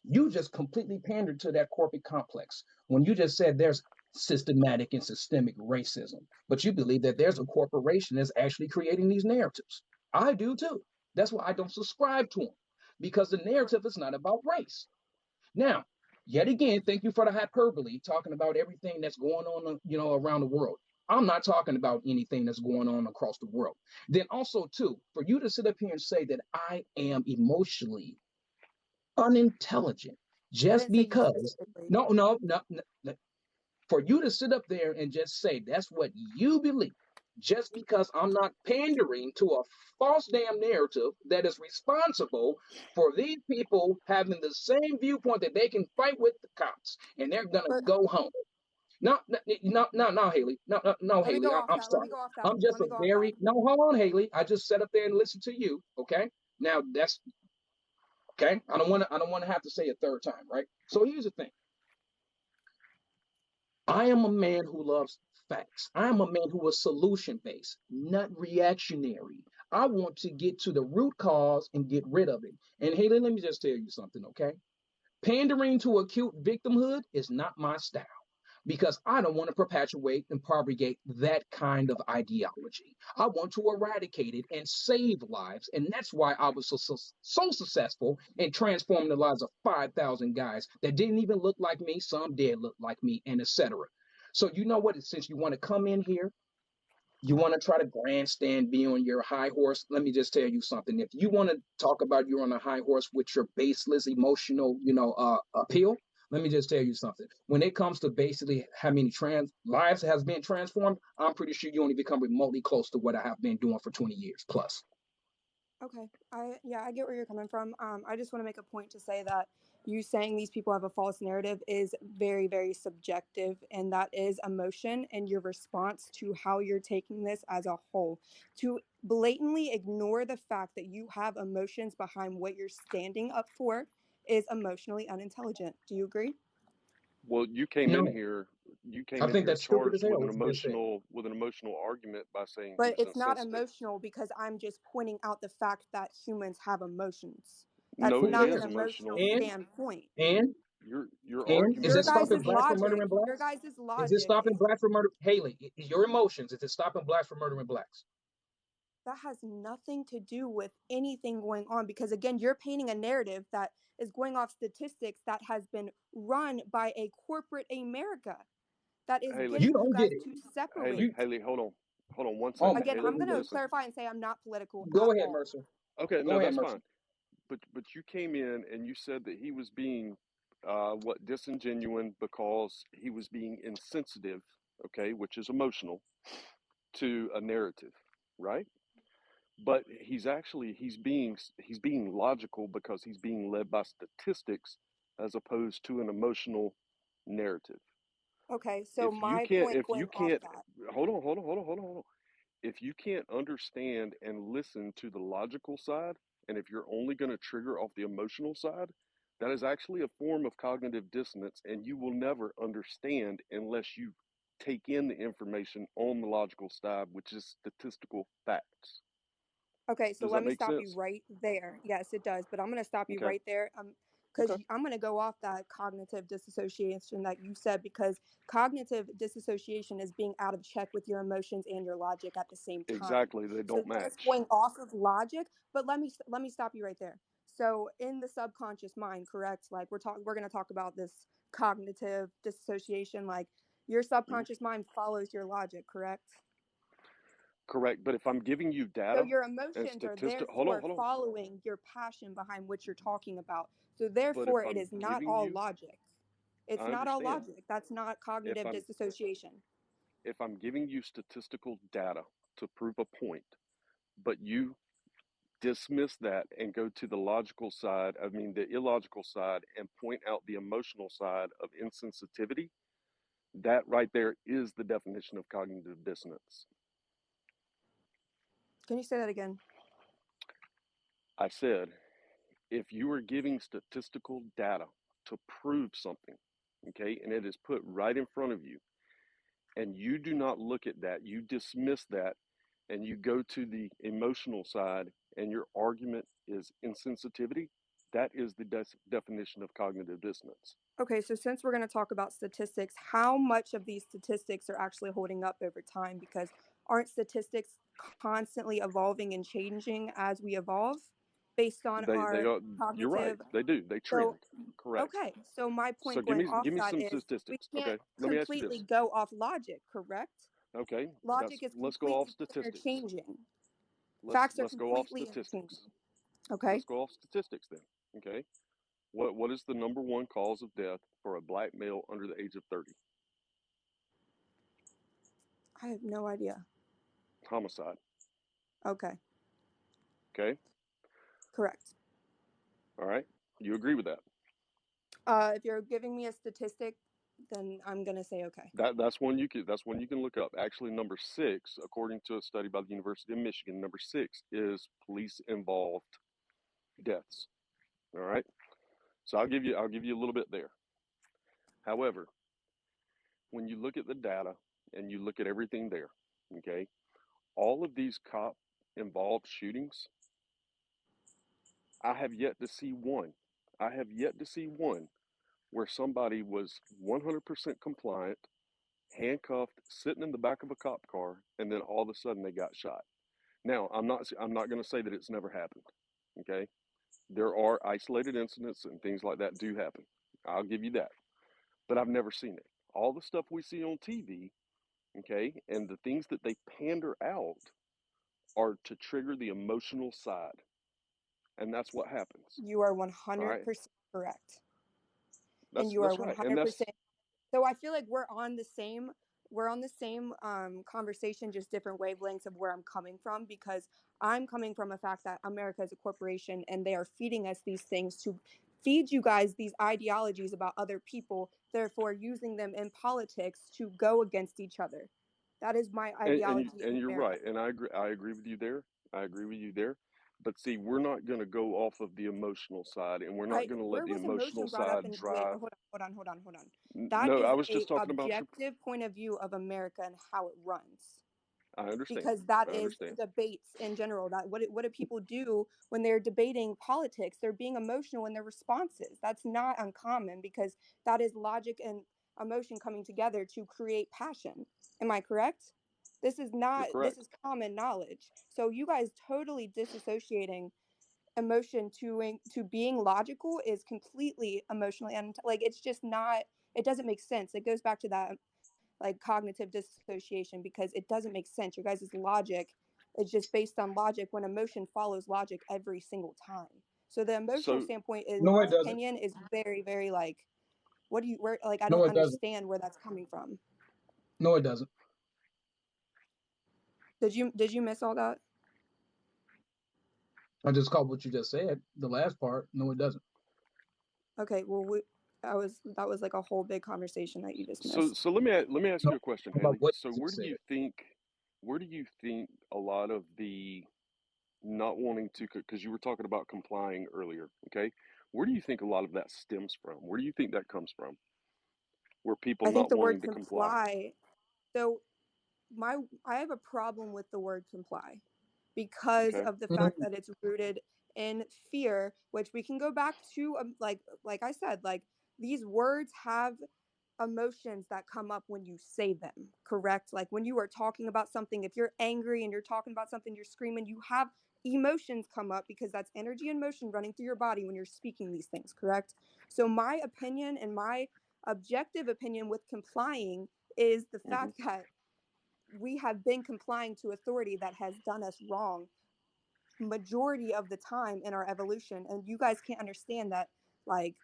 You just completely pandered to that corporate complex when you just said there's systematic and systemic racism, but you believe that there's a corporation that's actually creating these narratives. I do too. That's why I don't subscribe to them, because the narrative is not about race. Now, yet again, thank you for the hyperbole, talking about everything that's going on, around the world. I'm not talking about anything that's going on across the world. Then also, too, for you to sit up here and say that I am emotionally unintelligent I just didn't say you because specifically. no, for you to sit up there and just say that's what you believe just because I'm not pandering to a false damn narrative that is responsible for these people having the same viewpoint that they can fight with the cops and they're gonna But go home. No, Haley. No, let me Haley. go off I'm that. Let me sorry. go off that. I'm just Let me a go off that. very no. Hold on, Haley. I just sat up there and listened to you. Okay. Now that's okay. I don't want to have to say a third time, right? So here's the thing. I am a man who loves facts. I am a man who is solution based, not reactionary. I want to get to the root cause and get rid of it. And Haley, let me just tell you something, okay? Pandering to acute victimhood is not my style because I don't want to perpetuate and propagate that kind of ideology. I want to eradicate it and save lives. And that's why I was so successful in transforming the lives of 5,000 guys that didn't even look like me. Some did look like me, and etc. So, you know what? Since you want to come in here, you want to try to grandstand, be on your high horse. Let me just tell you something. If you want to talk about you're on a high horse with your baseless emotional, appeal, let me just tell you something. When it comes to basically how many trans lives has been transformed, I'm pretty sure you only become remotely close to what I have been doing for 20 years plus. Okay. I get where you're coming from. I just want to make a point to say that you saying these people have a false narrative is very, very subjective, and that is emotion and your response to how you're taking this as a whole. To blatantly ignore the fact that you have emotions behind what you're standing up for is emotionally unintelligent. Do you agree? Well, you came in No, here. You I came in think here that's stupid as charged hell with what you just said. an emotional argument by saying he But was it's not insensitive. emotional because I'm just pointing out the fact that humans have emotions. That's No, it not And an is emotional emotional. and standpoint. and Your and is argument Your it is guys' stopping blacks from logic, insensitive. murdering your blacks? guys' Is it logic stopping is blacks from murder? Haley, your emotions, is it stopping blacks from murdering blacks? that has nothing to do with anything going on because again, you're painting a narrative that is going off statistics that has been run by a corporate America that is Haley, You getting you don't guys get it. to separate. You Haley, hold on one oh second. man, Again, Haley, I'm here we going go. to listen. clarify and say I'm not political Go at ahead, all. Mercer. Okay, Go no, ahead, that's Mercer. fine. But you came in and you said that he was being disingenuine because he was being insensitive, okay, which is emotional, to a narrative, right? But he's being logical because he's being led by statistics as opposed to an emotional narrative. Okay, so If you my can't point if going you off can't that. hold on. if you can't understand and listen to the logical side, and if you're only going to trigger off the emotional side, that is actually a form of cognitive dissonance, and you will never understand unless you take in the information on the logical side, which is statistical facts. Okay, so Does let that me make stop you sense? right there. Yes, it does, but I'm going to stop you Okay. right there because Okay. I'm going to go off that cognitive disassociation that you said, because cognitive disassociation is being out of check with your emotions and your logic at the same time. Exactly. They So don't just match. going off of logic, but let me stop you right there. So in the subconscious mind, correct? Like we're going to talk about this cognitive disassociation, like your Mhm. subconscious mind follows your logic, correct? Correct. But if I'm giving you So data your and emotions are statistics, hold therefore on. following your passion behind what you're talking about. So But if therefore, it I'm is not giving all you, logic. It's I not all understand. logic. That's not If cognitive I'm disassociation. if I'm giving you statistical data to prove a point, but you dismiss that and go to the logical side, I mean the illogical side, and point out the emotional side of insensitivity, that right there is the definition of cognitive dissonance. Can you say that again? I said, if you are giving statistical data to prove something, okay, and it is put right in front of you, and you do not look at that, you dismiss that, and you go to the emotional side, and your argument is insensitivity, that is the definition of cognitive dissonance. Okay, so since we're going to talk about statistics, how much of these statistics are actually holding up over time? Because aren't statistics constantly evolving and changing as we evolve based on They our are. You're right. cognitive? They do. They So, trend. Correct. okay, so my So point going off give me that some is we statistics. can't Okay. Let me ask you completely this. go off logic, correct? Okay. Logic is Let's go off completely statistics. interchanging. Facts are Let's go off completely statistics. interchanging. Okay. Let's go off statistics then. Okay. What is the number one cause of death for a black male under the age of 30? I have no idea. Homicide. Okay. Okay. Correct. All right. You agree with that? If you're giving me a statistic, then I'm gonna say okay. That's one you can look up. Actually, number 6, according to a study by the University of Michigan, number 6 is police involved deaths. All right. So I'll give you a little bit there. However, when you look at the data and you look at everything there, okay, all of these cop involved shootings, I have yet to see one. I have yet to see one where somebody was 100% compliant, handcuffed, sitting in the back of a cop car, and then all of a sudden they got shot. Now, I'm not going to say that it's never happened. Okay? There are isolated incidents and things like that do happen. I'll give you that. But I've never seen it. All the stuff we see on TV, okay, and the things that they pander out are to trigger the emotional side. And that's what happens. You are All right? 100% correct. And you are That's right. And 100%. So I feel like we're on the same conversation, just different wavelengths of where I'm coming from, because I'm coming from a fact that America is a corporation and they are feeding us these things to feed you guys these ideologies about other people, therefore using them in politics to go against each other. That is my ideology in you're America. right. And I agree with you there. I agree with you there. But see, we're not going to go off of the emotional side, and we're not going to let Where the was emotional emotion brought up side in? Wait, drive. hold on. That No, I is was a just talking about your. objective point of view of America and how it runs. I understand. Because that I is understand. debates in general. That what do people do when they're debating politics? They're being emotional in their responses. That's not uncommon, because that is logic and emotion coming together to create passion. Am I correct? This is common knowledge. So you guys totally disassociating emotion to being logical is completely emotionally like it's just not, it doesn't make sense. It goes back to that like cognitive dissociation, because it doesn't make sense. Your guys' logic is just based on logic when emotion follows logic every single time. So the emotional So standpoint, in No, my it doesn't. opinion, is very, very like, I No, don't it doesn't. understand where that's coming from. No, it doesn't. Did you miss all that? I just caught what you just said. The last part. No, it doesn't. Okay, well, that was like a whole big conversation that you just missed. let me ask No, you a question, about Haley. what So you just said. where do you think a lot of the not wanting to, because you were talking about complying earlier, okay? Where do you think a lot of that stems from? Where do you think that comes from? Where people I think not the word wanting to comply? comply. So I have a problem with the word comply because Okay. of the Mhm. fact that it's rooted in fear, which we can go back to like I said, like these words have emotions that come up when you say them, correct? Like when you are talking about something, if you're angry and you're talking about something, you're screaming, you have emotions come up because that's energy and motion running through your body when you're speaking these things, correct? So my opinion and my objective opinion with complying is the Mm-hmm. fact that we have been complying to authority that has done us wrong majority of the time in our evolution, and you guys can't understand that. Like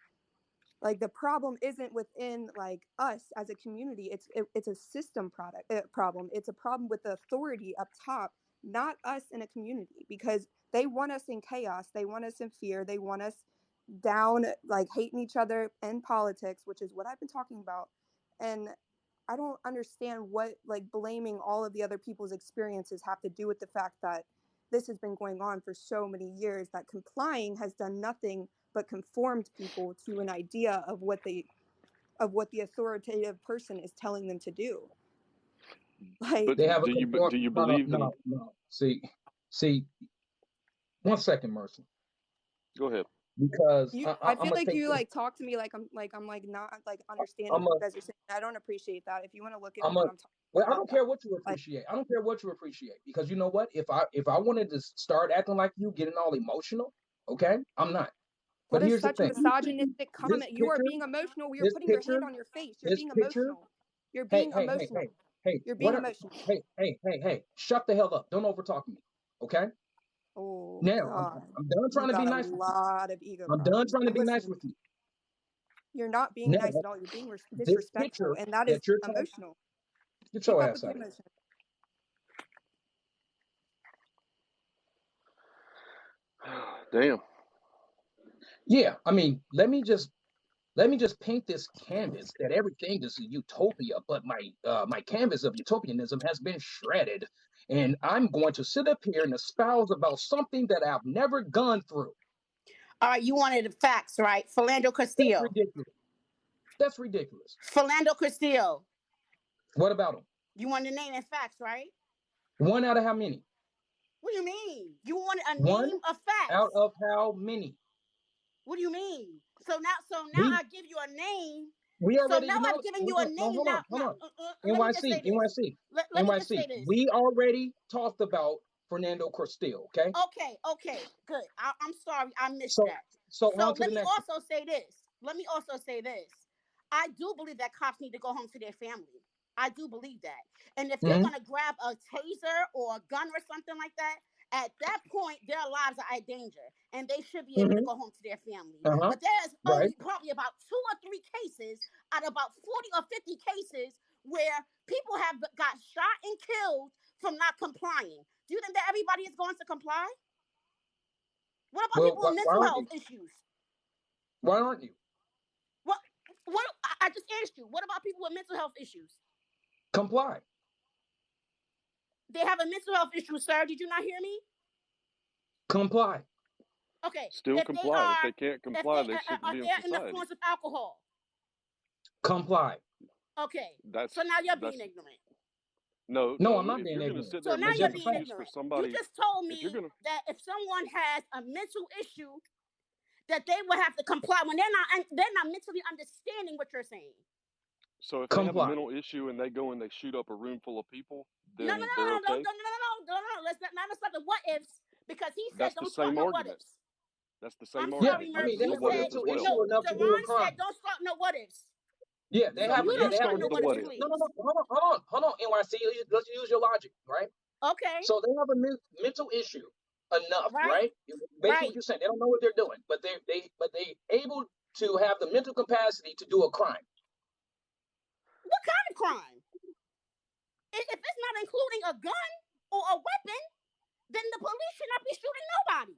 the problem isn't within like us as a community. It's a system problem. It's a problem with the authority up top, not us in a community, because they want us in chaos, they want us in fear, they want us down, like hating each other in politics, which is what I've been talking about. And I don't understand what like blaming all of the other people's experiences have to do with the fact that this has been going on for so many years, that complying has done nothing but conformed people to an idea of what the authoritative person is telling them to do. Like But They have a do you conform. do you No, no, believe in? no. See. 1 second, Mercy, Go ahead. because I I'm feel gonna like take you this. like talk to me like I'm like not like understanding I'm what a. you guys are saying. I don't appreciate that. If you want to look at I'm me a. when I'm talking Well, I about don't that, care what you like appreciate. I don't care what you appreciate, because you know what? If I wanted to start acting like you, getting all emotional, okay, I'm not. what But is here's the such a thing. misogynistic This comment? You are picture, being emotional. You're this putting your picture, hand on your face. You're this being picture. emotional. You're Hey, being hey, hey, hey, emotional. hey. You're being What? emotional. Hey. Shut the hell up. Don't overtalk me. Okay. Oh Now God, I'm done you trying to be got a nice with you. lot of ego I'm done problems. trying to But be nice listen, with you. you're not being Now, nice at all. You're being this disrespectful, picture and that is that you're talking, emotional. get Keep your up with ass the out of here. emotion. Damn. Yeah, I mean, let me just paint this canvas that everything is a utopia, but my canvas of utopianism has been shredded, and I'm going to sit up here and espouse about something that I've never gone through. All right, you wanted the facts, right? Philando That's Castillo. ridiculous. That's ridiculous. Philando Castillo. What about him? You wanted the name and facts, right? One out of how many? What do you mean? You wanted a One name of out facts. of how many? What do you mean? So now We I give you a name. we So already now I've acknowledged. given No, you a no, no, name. hold on, hold on. Let me just say this. NYC, Let me just NYC. say this. We already talked about Fernando Castillo. Okay. Okay, good. I'm sorry, I missed So that. so So on to let the me next one. also say this. I do believe that cops need to go home to their family. I do believe that. And if you're Mm-hmm. gonna grab a taser or a gun or something like that, at that point their lives are in danger, and they should be able to Mm-hmm. go home to their family. Uh-huh. But there's Right. only probably about 2 or 3 cases out of about 40 or 50 cases where people have got shot and killed from not complying. Do you think that everybody is going to comply? What about Well, people why with mental aren't health you? issues? Why aren't you? What? I just asked you. What about people with mental health issues? Comply. They have a mental health issue, sir. Did you not hear me? Comply. Okay. Still comply. If they can't comply, they shouldn't be in They're in the society. influence of alcohol. Comply. Okay. That's So now you're that's being ignorant. no, No, no. I'm not If being you're gonna ignorant. sit So there and now It's make you're an just a being fact. excuse for ignorant. somebody, You just told if you're me gonna, that if someone has a mental issue, that they will have to comply when they're not mentally understanding what you're saying. so if they have a Comply. mental issue and they go and they shoot up a room full of people, No. then they're okay. Let's not start the what ifs, because he said That's the don't start same no what argument. ifs. That's the I'm same Yeah, sorry, argument. I You mean Murphy. they do You the have a what said if as mental well. issue no. enough to do a Deron said crime. don't start no what ifs. Yeah, they So have. you Yeah, You don't they have. start A started no the what mental what ifs, issue. if. No, please. hold on, NYC. Let's use your logic, right? Okay. So they have a mental issue enough, Right. right? Basically, what you're saying, they don't know what they're doing, but they able to have the mental capacity to do a crime. What kind of crime? If it's not including a gun or a weapon, then the police should not be shooting nobody.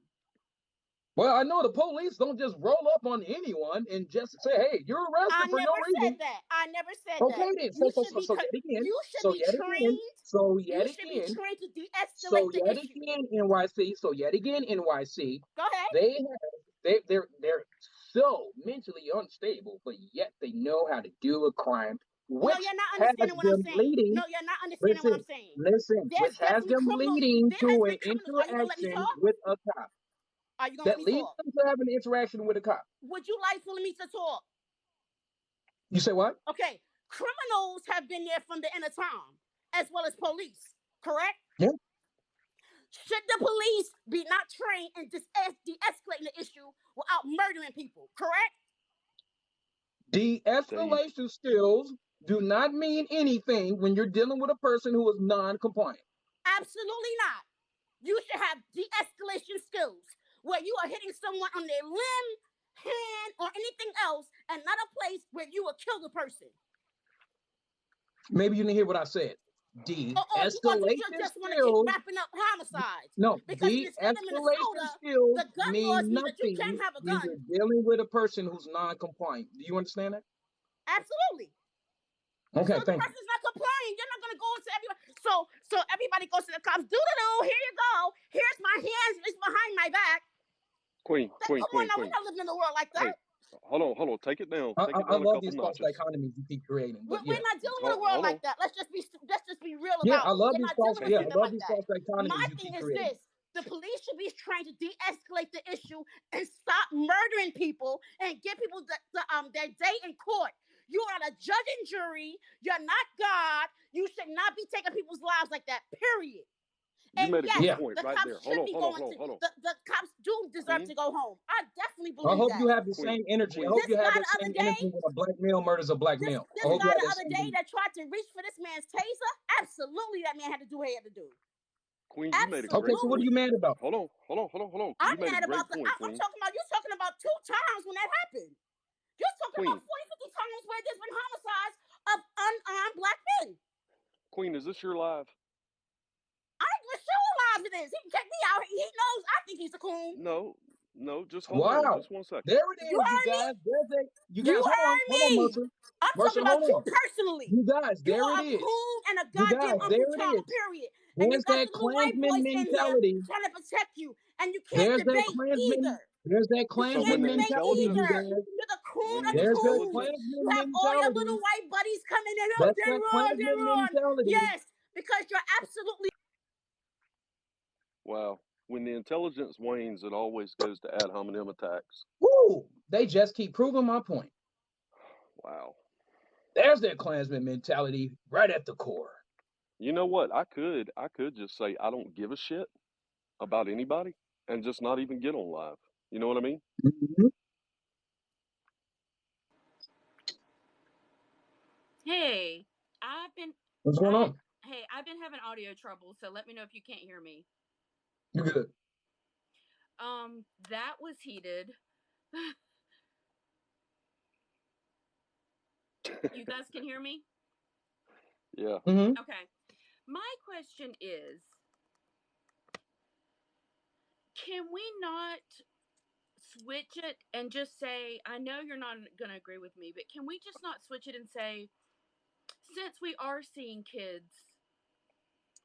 Well, I know the police don't just roll up on anyone and just say, "Hey, you're I arrested for no never reason." said that. I never said Okay, that. then. You should be So yet again. you should So be yet again. trained. So You yet should be again. trained to So de-escalate the yet issue. again, NYC. So yet again, NYC. Go ahead. They have they're so mentally unstable, but yet they know how to do a crime, No, which you're not has understanding what I'm them saying. leading. No, you're not understanding what I'm Listen, saying. listen, There's which has definitely them criminals. leading There to has an been criminals. Are you gonna let me interaction talk? with a cop. Are you gonna let That me leads talk? them to have an interaction with a cop. Would you like for me to talk? You say what? Okay, criminals have been there from the end of time, as well as police. Correct? Yeah. Should the police be not trained in de-escalating the issue without murdering people? Correct? De-escalation skills do not mean anything when you're dealing with a person who is non-compliant. Absolutely not. You should have de-escalation skills where you are hitting someone on their limb, hand, or anything else, and not a place where you will kill the person. Maybe you didn't hear what I said. Or you De-escalation just want to keep skills. wrapping up homicides. No, Because in the state of de-escalation Minnesota, skills the gun mean laws mean that you nothing can't have a when gun. you're dealing with a person who's non-compliant. Do you understand that? Absolutely. Okay, So the thank you. person's not complying. You're not gonna go to everybody. So everybody goes to the cops. Doodle-doo, here you go. Here's my hands. It's behind my back. Queen. Come on now, we're not living in a world like that. Hey, hold on. Take it down. Take it I down a love couple these false notches. dichotomies you keep creating, but We're not dealing with a world like that. Let's just be real Yeah, about I it. love We're these not false. dealing with Yeah, I something love like these that. false dichotomies My you thing keep is creating. this: the police should be trying to de-escalate the issue and stop murdering people and give people their day in court. You are not a judge and jury. You're not God. You should not be taking people's lives like that. Period. You And made a yes, good point the right cops there. should be Hold going on. to the cops do deserve to go home. I definitely I believe hope that. you have the same energy. I hope This you have guy that the same other day, energy when a black male murders a black male. I this hope you guy have the that other same day energy. that tried to reach for this man's taser, absolutely that man had to do what he had to do. Queen, you made a Okay, great so what are point. you mad about? Hold on. I'm You made mad a great about point, I'm Queen. talking about 2 times when that happened. You're talking Queen. about 40, 50 times where there's been homicides of unarmed black men. Queen, is this your live? I ain't even sure what live it is. He can check me out. He knows I think he's a coon. No, just hold on. Wow, Just 1 second. there it You is, you heard me? guys. You Hold heard on, me. Mercer. I'm talking about you personally. You guys, You there are it a is. coon and a You goddamn guys, there Uncle it Tom, is. period. And you There's got that the little white Klansman boys in here mentality. trying to protect you. And you There's can't that debate Klansman. either. There's that You So can't when Klansman the debate mentality, you either. guys. You're the coon when of the the There's that coons. intelligence, You Klansman have all your mentality. little white buddies coming in. Oh, That's they're that wrong, they're Klansman wrong. mentality. Yes, because you're absolutely. wow. When the intelligence wanes, it always goes to ad hominem attacks. Woo! They just keep proving my point. Wow. There's that Klansman mentality right at the core. You know what? I could just say I don't give a shit about anybody and just not even get on live. You know what I mean? Mm-hmm. Hey, I've been What's going on? Hey, I've been having audio trouble, so let me know if you can't hear me. You good? That was heated. You guys can hear me? Yeah. Mm-hmm. Okay. My question is, can we not switch it and just say, I know you're not going to agree with me, but can we just not switch it and say, since we are seeing kids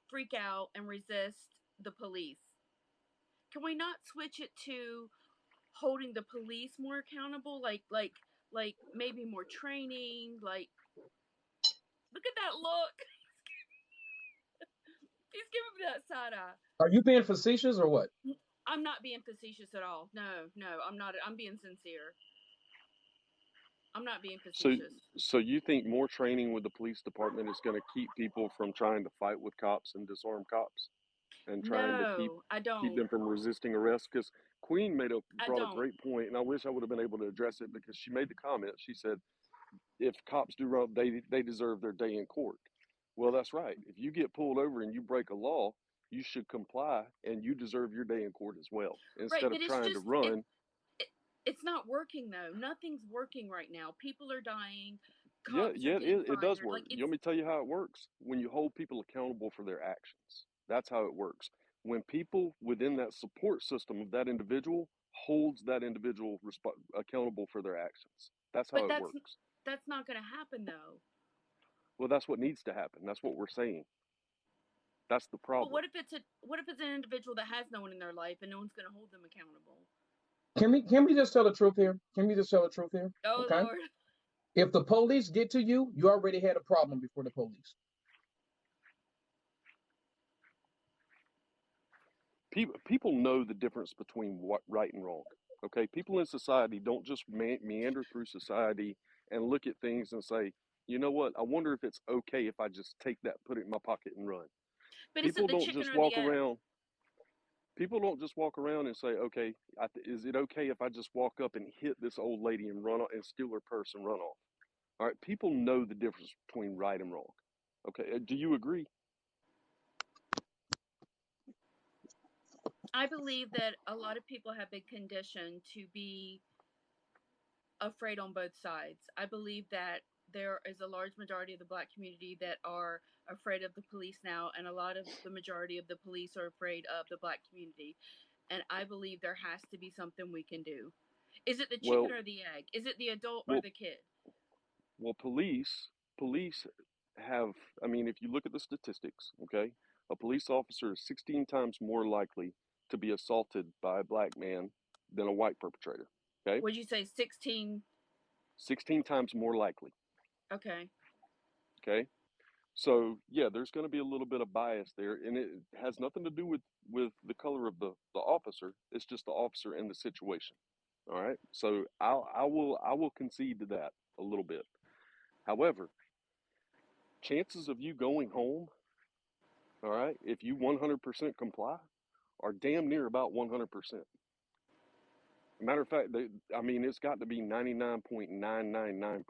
freak out and resist the police, can we not switch it to holding the police more accountable? Like maybe more training, like, look at that look. He's giving me that side eye. Are you being facetious or what? I'm not being facetious at all. No, I'm not. I'm being sincere. I'm not being facetious. So you think more training with the police department is going to keep people from trying to fight with cops and disarm cops and trying to keep I don't. them from resisting arrest? Because Queen brought a don't. great point, and I wish I would have been able to address it because she made the comment. She said, if cops do wrong, they deserve their day in court. Well, that's right. If you get pulled over and you break a law, you should comply, and you deserve your day in court as well. Instead of trying to run. It's not working though. Nothing's working right now. People are dying. Yeah, Cops are getting it does fired. work. You want me to tell you how it works? When you hold people accountable for their actions. That's how it works. When people within that support system of that individual holds that individual accountable for their actions. That's how it works. That's not going to happen though. Well, that's what needs to happen. That's what we're saying. That's the But problem. what if it's an individual that has no one in their life and no one's going to hold them accountable? Can we just tell the truth here? Can we just tell the truth here? Oh Okay. Lord. If the police get to you, you already had a problem before the police. People know the difference between what right and wrong. Okay, people in society don't just meander through society and look at things and say, you know what? I wonder if it's okay if I just take that, put it in my pocket, and run. But is People it the don't chicken just or the walk egg? around. People don't just walk around and say, okay, is it okay if I just walk up and hit this old lady and run and steal her purse and run off? All right, people know the difference between right and wrong. Okay, do you agree? I believe that a lot of people have been conditioned to be afraid on both sides. I believe that there is a large majority of the black community that are afraid of the police now, and a lot of the majority of the police are afraid of the black community. And I believe there has to be something we can do. Is it the chicken Well, or the egg? Is it the adult or well, the kid? well, police have. I mean, if you look at the statistics, okay, a police officer is 16 times more likely to be assaulted by a black man than a white perpetrator. Okay, Would you say 16? 16 times more likely. Okay. Okay, so yeah, there's going to be a little bit of bias there, and it has nothing to do with the color of the officer. It's just the officer and the situation. All right, so I will concede to that a little bit. However, chances of you going home, all right, if you 100% comply, are damn near about 100%. Matter of fact, I mean, it's got to be 99.999%.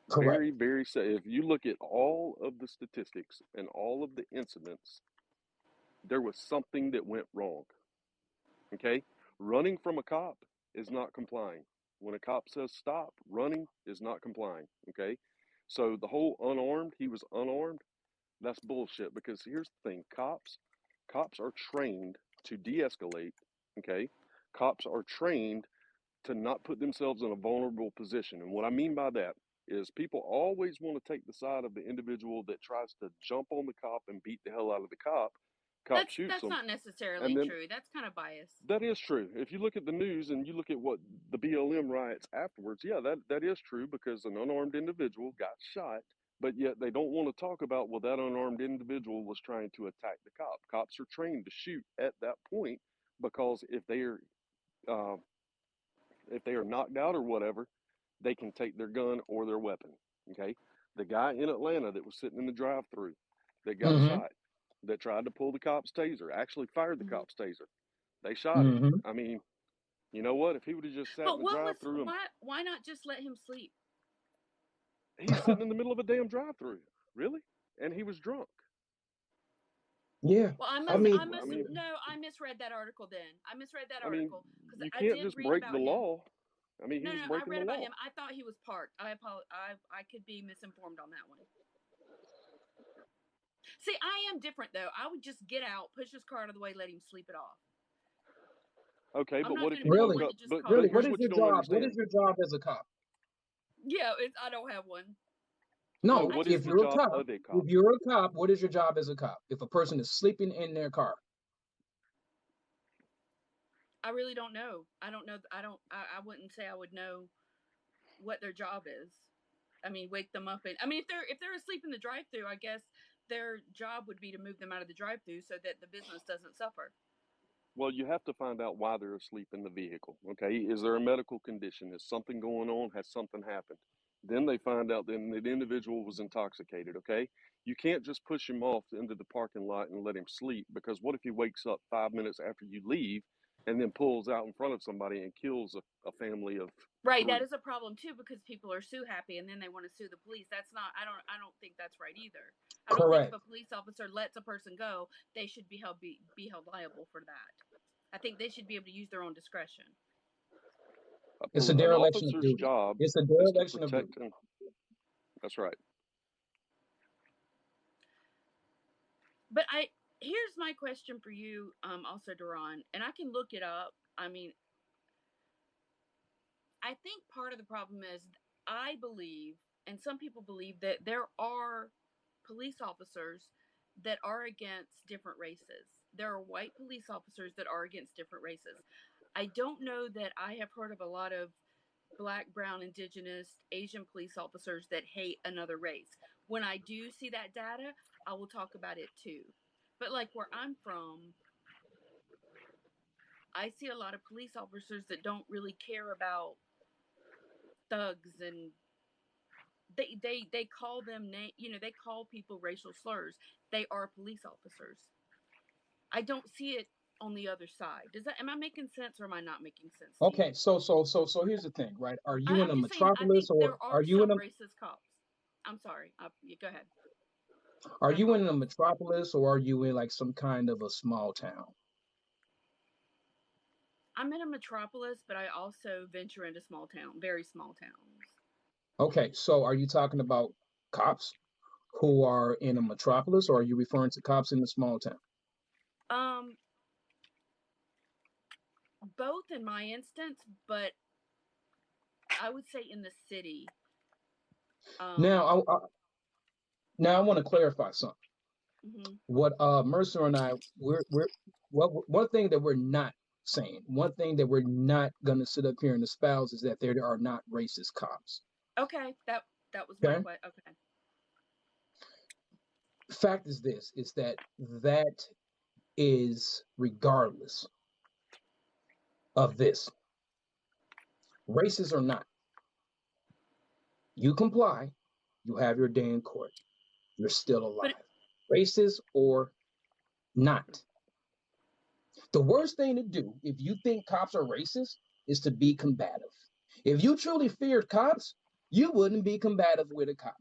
Correct. Very, very safe. If you look at all of the statistics and all of the incidents, there was something that went wrong. Okay? Running from a cop is not complying. When a cop says stop, running is not complying. Okay? So the whole unarmed, he was unarmed, that's bullshit, because here's the thing, cops are trained to de-escalate. Okay? Cops are trained to not put themselves in a vulnerable position. And what I mean by that is people always want to take the side of the individual that tries to jump on the cop and beat the hell out of the cop. Cop shoots That's them, not necessarily and then true. That's kind of biased. that is true. If you look at the news and you look at what the BLM riots afterwards, yeah, that is true, because an unarmed individual got shot, but yet they don't want to talk about, well, that unarmed individual was trying to attack the cop. Cops are trained to shoot at that point, because if they are knocked out or whatever, they can take their gun or their weapon. Okay, the guy in Atlanta that was sitting in the drive-through that got Mm-hmm. shot, that tried to pull the cop's taser, actually fired the Mhm. cop's taser. They shot him. Mm-hmm. I mean, you know what? If he would have just sat But in the drive-through and why not just let him sleep? he's sitting in the middle of a damn drive-through, really, and he was drunk. Yeah. Well, I I mean, misread that article then. I misread that I mean, article because you I can't did just read break about the him. law. I mean, he No, was I breaking read the about law. him. I thought he was parked. I could be misinformed on that one. See, I am different though. I would just get out, push his car out of the way, let him sleep it off. Okay, I'm but not what if going to you be the woke one up? to just But cause really, here's what is what your you don't job? What is understand. your job as a cop? Yeah, I don't have one. No, No, what if is the you're a job cop, of a if cop? you're a cop, what is your job as a cop? If a person is sleeping in their car, I really don't know. I don't know. I wouldn't say I would know what their job is. I mean, wake them up and I mean, if they're asleep in the drive-through, I guess their job would be to move them out of the drive-through so that the business doesn't suffer. Well, you have to find out why they're asleep in the vehicle. Okay, is there a medical condition? Is something going on? Has something happened? Then they find out that the individual was intoxicated. Okay, you can't just push him off into the parking lot and let him sleep, because what if he wakes up 5 minutes after you leave and then pulls out in front of somebody and kills a family of Right, that 3? is a problem too because people are sue happy and then they want to sue the police. That's not. I don't think that's right either. I don't think if correct. a police officer lets a person go, they should be held liable for that. I think they should be able to use their own discretion. It's a An dereliction of officer's duty. job It's a is to dereliction of duty. protect. And that's right. But here's my question for you, also Duran, and I can look it up. I mean, I think part of the problem is I believe, and some people believe, that there are police officers that are against different races. There are white police officers that are against different races. I don't know that I have heard of a lot of Black, brown, indigenous, Asian police officers that hate another race. When I do see that data, I will talk about it too. But like where I'm from, I see a lot of police officers that don't really care about thugs, and they call them they call people racial slurs. They are police officers. I don't see it on the other side. Am I making sense, or am I not making sense to you? Okay, so here's the thing, right? Are you in I'm a just saying, I think metropolis, or there are are you in some a racist cops. I'm sorry. Go ahead. are I you in a apologize. metropolis, or are you in like some kind of a small town? I'm in a metropolis, but I also venture into small town, very small towns. Okay, so are you talking about cops who are in a metropolis, or are you referring to cops in a small town? Um, both in my instance, but I would say in the city. Now, I want to clarify something. Mm-hmm. What Mercer and I, one thing that we're not saying, one thing that we're not going to sit up here and espouse is that there are not racist cops. Okay, that was my Okay. question. Okay. Fact is this: is that is regardless of this, racist or not, you comply, you have your day in court, you're still alive, racist or not. The worst thing to do if you think cops are racist is to be combative. If you truly feared cops, you wouldn't be combative with a cop.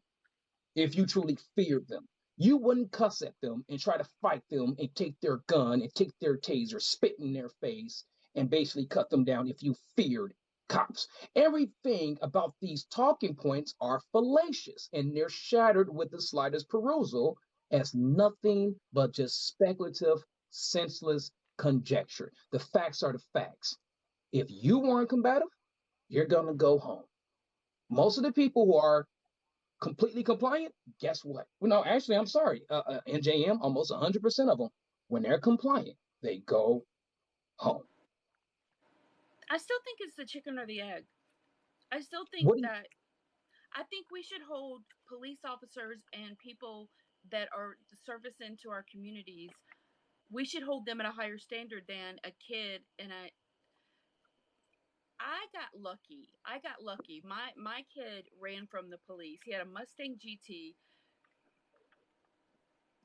If you truly feared them, you wouldn't cuss at them and try to fight them and take their gun and take their taser, spit in their face, and basically cut them down if you feared cops. Everything about these talking points are fallacious, and they're shattered with the slightest perusal as nothing but just speculative, senseless conjecture. The facts are the facts. If you weren't combative, you're going to go home. Most of the people who are completely compliant, guess what? Well, no, actually, I'm sorry. NJM, almost 100% of them, when they're compliant, they go home. I still think it's the chicken or the egg. I still think I think we should hold police officers and people that are service into our communities. We should hold them at a higher standard than a kid in a. I got lucky. My kid ran from the police. He had a Mustang GT,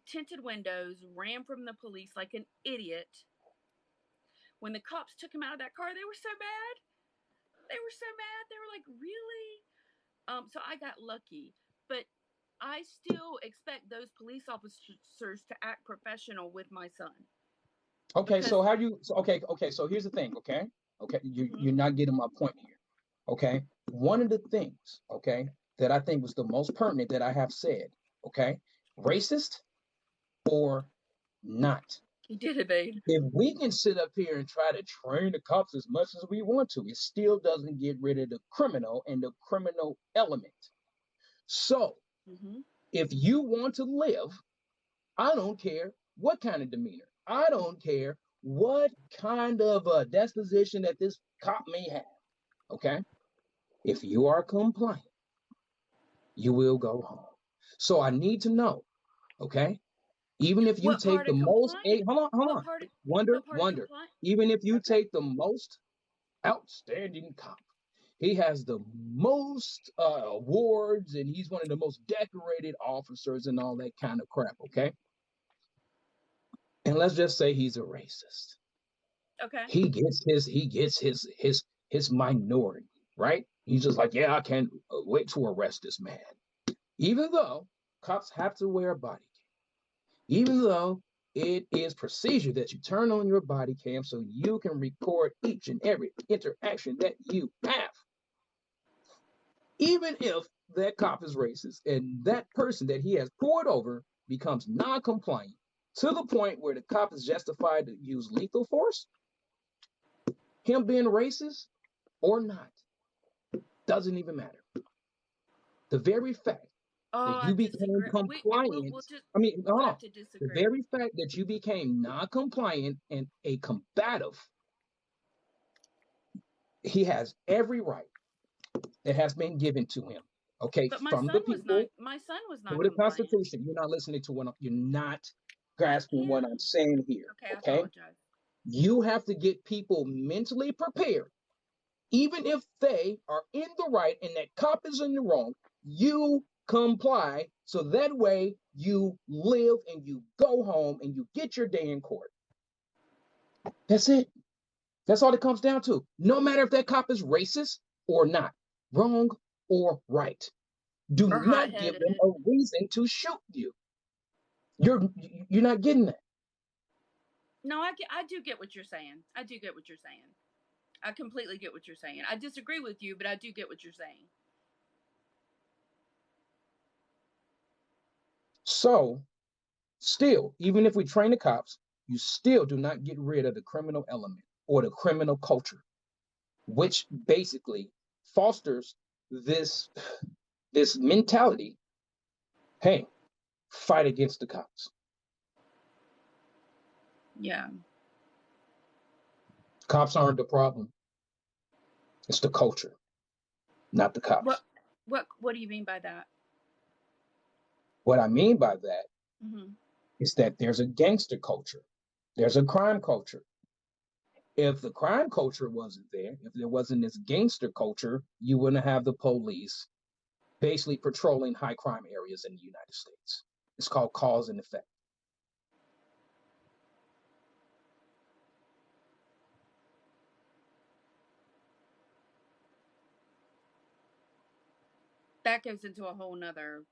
tinted windows, ran from the police like an idiot. When the cops took him out of that car, they were so mad. They were like, really? So I got lucky. But I still expect those police officers to act professional with my son. Okay, so how do you? So here's the thing. Okay, you're not getting my point here. Okay, one of the things, okay, that I think was the most pertinent that I have said. Okay, racist or not. You did it, babe. If we can sit up here and try to train the cops as much as we want to, it still doesn't get rid of the criminal and the criminal element. So, if you want to live, I don't care what kind of demeanor. I don't care what kind of disposition that this cop may have. Okay? If you are compliant, you will go home. So I need to know, okay? Even if you take the most, hold on. Wonder. Even if you take the most outstanding cop, he has the most awards, and he's one of the most decorated officers and all that kind of crap, okay? And let's just say he's a racist. Okay. He gets his minority, right? He's just like, yeah, I can't wait to arrest this man. Even though cops have to wear a body cam, even though it is procedure that you turn on your body cam so you can record each and every interaction that you have. Even if that cop is racist and that person that he has poured over becomes non-compliant to the point where the cop is justified to use lethal force, him being racist or not, doesn't even matter. The very fact Oh, that I you became disagree. We'll compliant, just I mean, we'll hold have on. to The disagree. very fact that you became non-compliant and a combative, he has every right that has been given to him. Okay, But my from son the was not. people, My son was for not the compliant. Constitution. You're not listening to what you're not I grasping what I'm am. saying here. Okay, I Okay, apologize. you have to get people mentally prepared, even if they are in the right and that cop is in the wrong. You comply so that way you live and you go home and you get your day in court. That's it. That's all it comes down to. No matter if that cop is racist or not, wrong or right. Do Or not give them hot-headed. a reason to shoot you. You're not getting that. No, I do get what you're saying. I do get what you're saying. I completely get what you're saying. I disagree with you, but I do get what you're saying. So, still, even if we train the cops, you still do not get rid of the criminal element or the criminal culture, which basically fosters this mentality. Hey, fight against the cops. Yeah. Cops aren't the problem. It's the culture, not the cops. What do you mean by that? What I mean by that Mm-hmm. is that there's a gangster culture. There's a crime culture. If the crime culture wasn't there, if there wasn't this gangster culture, you wouldn't have the police basically patrolling high crime areas in the United States. It's called cause and effect. That goes into a whole nother.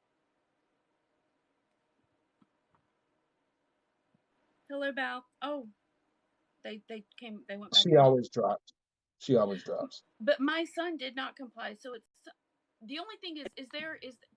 Hello, Bal. Oh, they went back She out. always drops. She always drops. But my son did not comply, so it's the only thing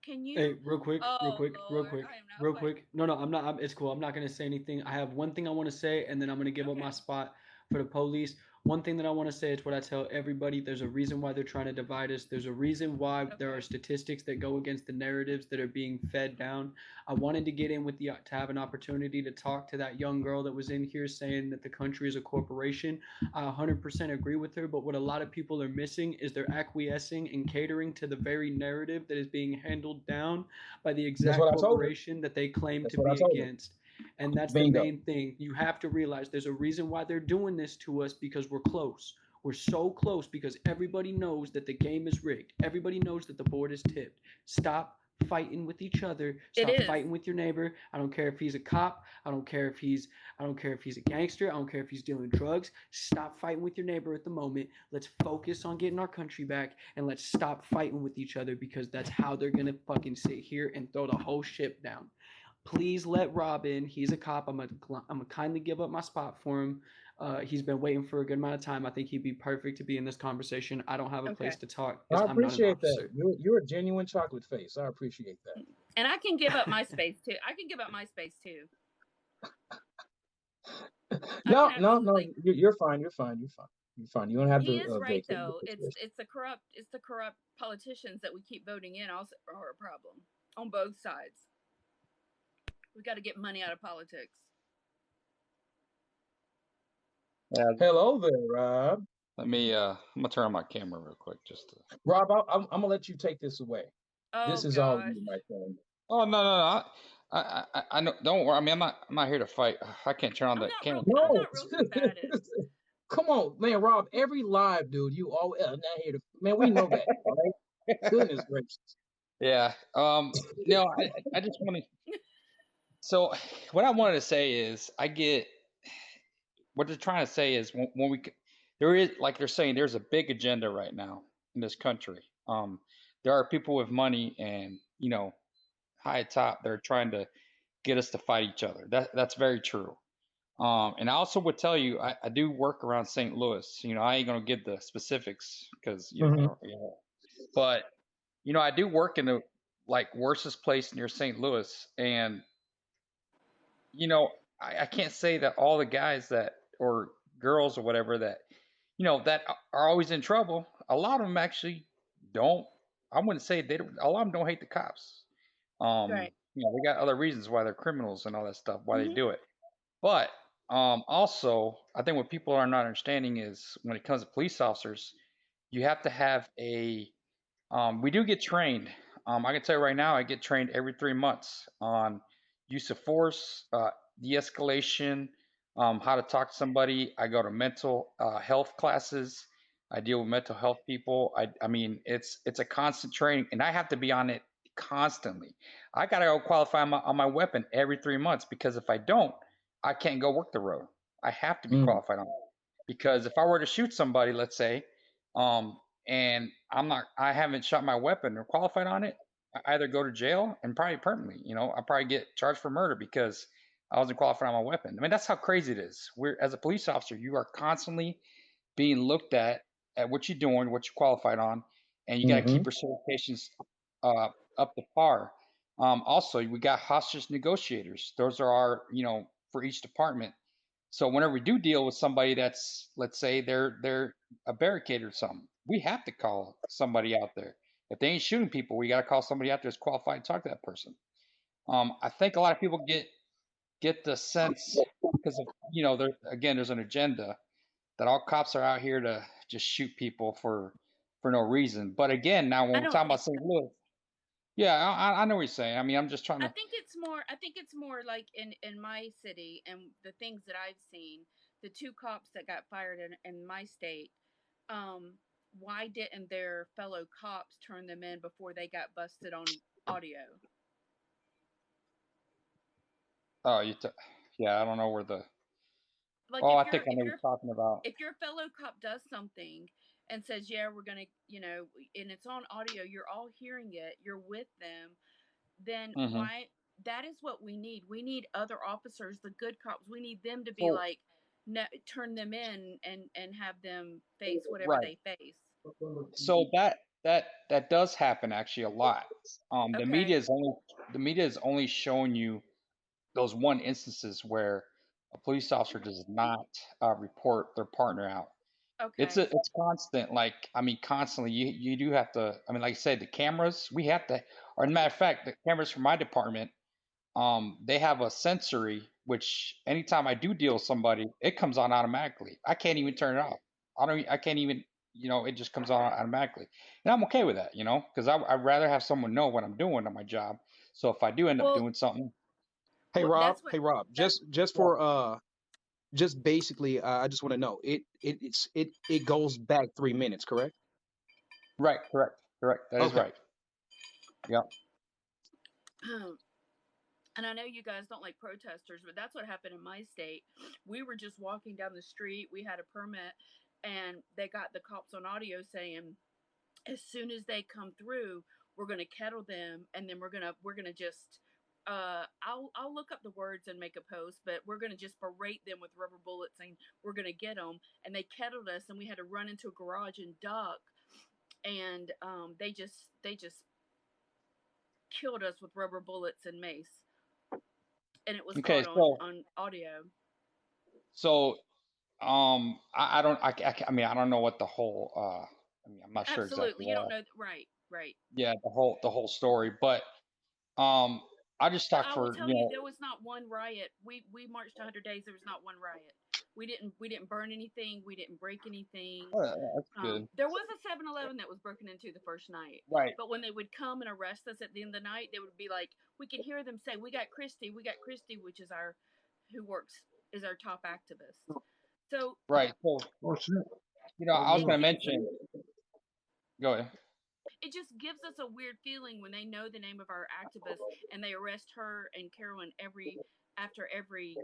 can you? Hey, real quick, Oh real quick, real Lord, quick, I am not real playing. quick. No, I'm not. It's cool. I'm not gonna say anything. I have one thing I want to say, and then I'm gonna give up my spot for the police. One thing that I want to say is what I tell everybody. There's a reason why they're trying to divide us. There's a reason why there are statistics that go against the narratives that are being fed down. I wanted to get in with to have an opportunity to talk to that young girl that was in here saying that the country is a corporation. I 100% agree with her, but what a lot of people are missing is they're acquiescing and catering to the very narrative that is being handled down by the exact corporation that they claim to be against. And that's the main thing. You have to realize there's a reason why they're doing this to us, because we're close. We're so close because everybody knows that the game is rigged. Everybody knows that the board is tipped. Stop fighting with each other. Stop fighting with your neighbor. I don't care if he's a cop. I don't care if he's a gangster. I don't care if he's dealing drugs. Stop fighting with your neighbor at the moment. Let's focus on getting our country back, and let's stop fighting with each other, because that's how they're gonna fucking sit here and throw the whole ship down. Please let Rob in. He's a cop. I'm gonna kindly give up my spot for him. He's been waiting for a good amount of time. I think he'd be perfect to be in this conversation. I don't have a place to talk. I appreciate that. You're a genuine chocolate face. I appreciate that. And I can give up my space too. I can give up my space too. No. You're fine. You're fine. You're fine. You don't have to. He is right though. It's the corrupt politicians that we keep voting in also are a problem on both sides. We got to get money out of politics. Hello there, Rob. I'm gonna turn on my camera real quick, just to... Rob, I'm gonna let you take this away. Oh, this is all you, my friend. Oh no! I know. Don't worry. I mean, I'm not here to fight. I can't turn on the camera. No. Come on, man, Rob. Every live, dude, you always not here to. Man, we know that. All right? Goodness gracious. Yeah. No, I just want to. So what I wanted to say is, I get what they're trying to say is when there is, like they're saying, there's a big agenda right now in this country. There are people with money and high top. They're trying to get us to fight each other. That's very true. And I also would tell you, I do work around St. Louis. I ain't gonna give the specifics because but I do work in the worstest place near St. Louis, and I can't say that all the guys that or girls or whatever that that are always in trouble. A lot of them actually don't I wouldn't say they don't, a lot of them don't hate the cops. Right. You know, they got other reasons why they're criminals and all that stuff, why they Mhm. do it. But also, I think what people are not understanding is when it comes to police officers, you have to have a. We do get trained. I can tell you right now, I get trained every 3 months on use of force, de-escalation, how to talk to somebody. I go to mental health classes. I deal with mental health people. I mean, it's a constant training, and I have to be on it constantly. I gotta go qualify on my weapon every 3 months because if I don't, I can't go work the road. I have to be Mm. qualified on it because if I were to shoot somebody, let's say, um, and I haven't shot my weapon or qualified on it, I either go to jail and probably permanently. You know, I probably get charged for murder because I wasn't qualified on my weapon. I mean, that's how crazy it is. We're as a police officer, you are constantly being looked at what you're doing, what you're qualified on, and you got to keep Mm-hmm. your certifications up to par. Also, we got hostage negotiators. Those are our, you know, for each department. So whenever we do deal with somebody that's, let's say they're a barricade or something, we have to call somebody out there. If they ain't shooting people, we got to call somebody out there that's qualified to talk to that person. I think a lot of people get the sense because of, you know, there's an agenda that all cops are out here to just shoot people for no reason. But again, now when I we're don't talking think about St. Louis, yeah, I know what you're saying. I mean, I'm just trying I to. think it's more. I think it's more like in my city and the things that I've seen. The two cops that got fired in my state. Um, why didn't their fellow cops turn them in before they got busted on audio? Oh, yeah, I don't know where the. Like Oh, if I you're think I know what you're talking about. if your fellow cop does something and says, "Yeah, we're gonna," and it's on audio, you're all hearing it. You're with them. Then Hmm. why? That is what we need. We need other officers, the good cops. We need them to be So like, no, turn them in and have them face whatever right. they face. So that does happen actually a lot. The Okay. media is only showing you those one instances where a police officer does not report their partner out. Okay. It's constant. Like I mean, constantly. You do have to. I mean, like I said, the cameras we have to. Or, as a matter of fact, the cameras from my department, they have a sensory which anytime I do deal with somebody, it comes on automatically. I can't even turn it off. I can't even. You know, it just comes on automatically, and I'm okay with that. You know, because I'd rather have someone know what I'm doing on my job. So if I do end up Well, doing something, Hey Rob, that's what hey Rob, that. just yeah, for just basically, I just want to know it goes back 3 minutes, correct? right, correct. That is Okay. right. Yeah. And I know you guys don't like protesters, but that's what happened in my state. We were just walking down the street. We had a permit, and they got the cops on audio saying, as soon as they come through, we're gonna kettle them, and then we're gonna just. I'll look up the words and make a post, but we're gonna just berate them with rubber bullets, and we're gonna get them. And they kettled us, and we had to run into a garage and duck, and they just killed us with rubber bullets and mace, and it was Okay. caught on So on audio. so I don't I mean I don't know what the whole I mean I'm not sure exactly Absolutely, you don't what. know. Right, right. Yeah, the whole story, but um I just But talk I will for tell you, there was not one riot. We marched 100 days. There was not one riot. We didn't burn anything. We didn't break anything. that's good. There was a 7-Eleven that was broken into the first night. Right. But when they would come and arrest us at the end of the night, they would be like, we could hear them say, we got Christy, which is who works, is our top activist. So Right. So I was it gonna gives, mention. Go ahead. it just gives us a weird feeling when they know the name of our activist and they arrest her and Carolyn after every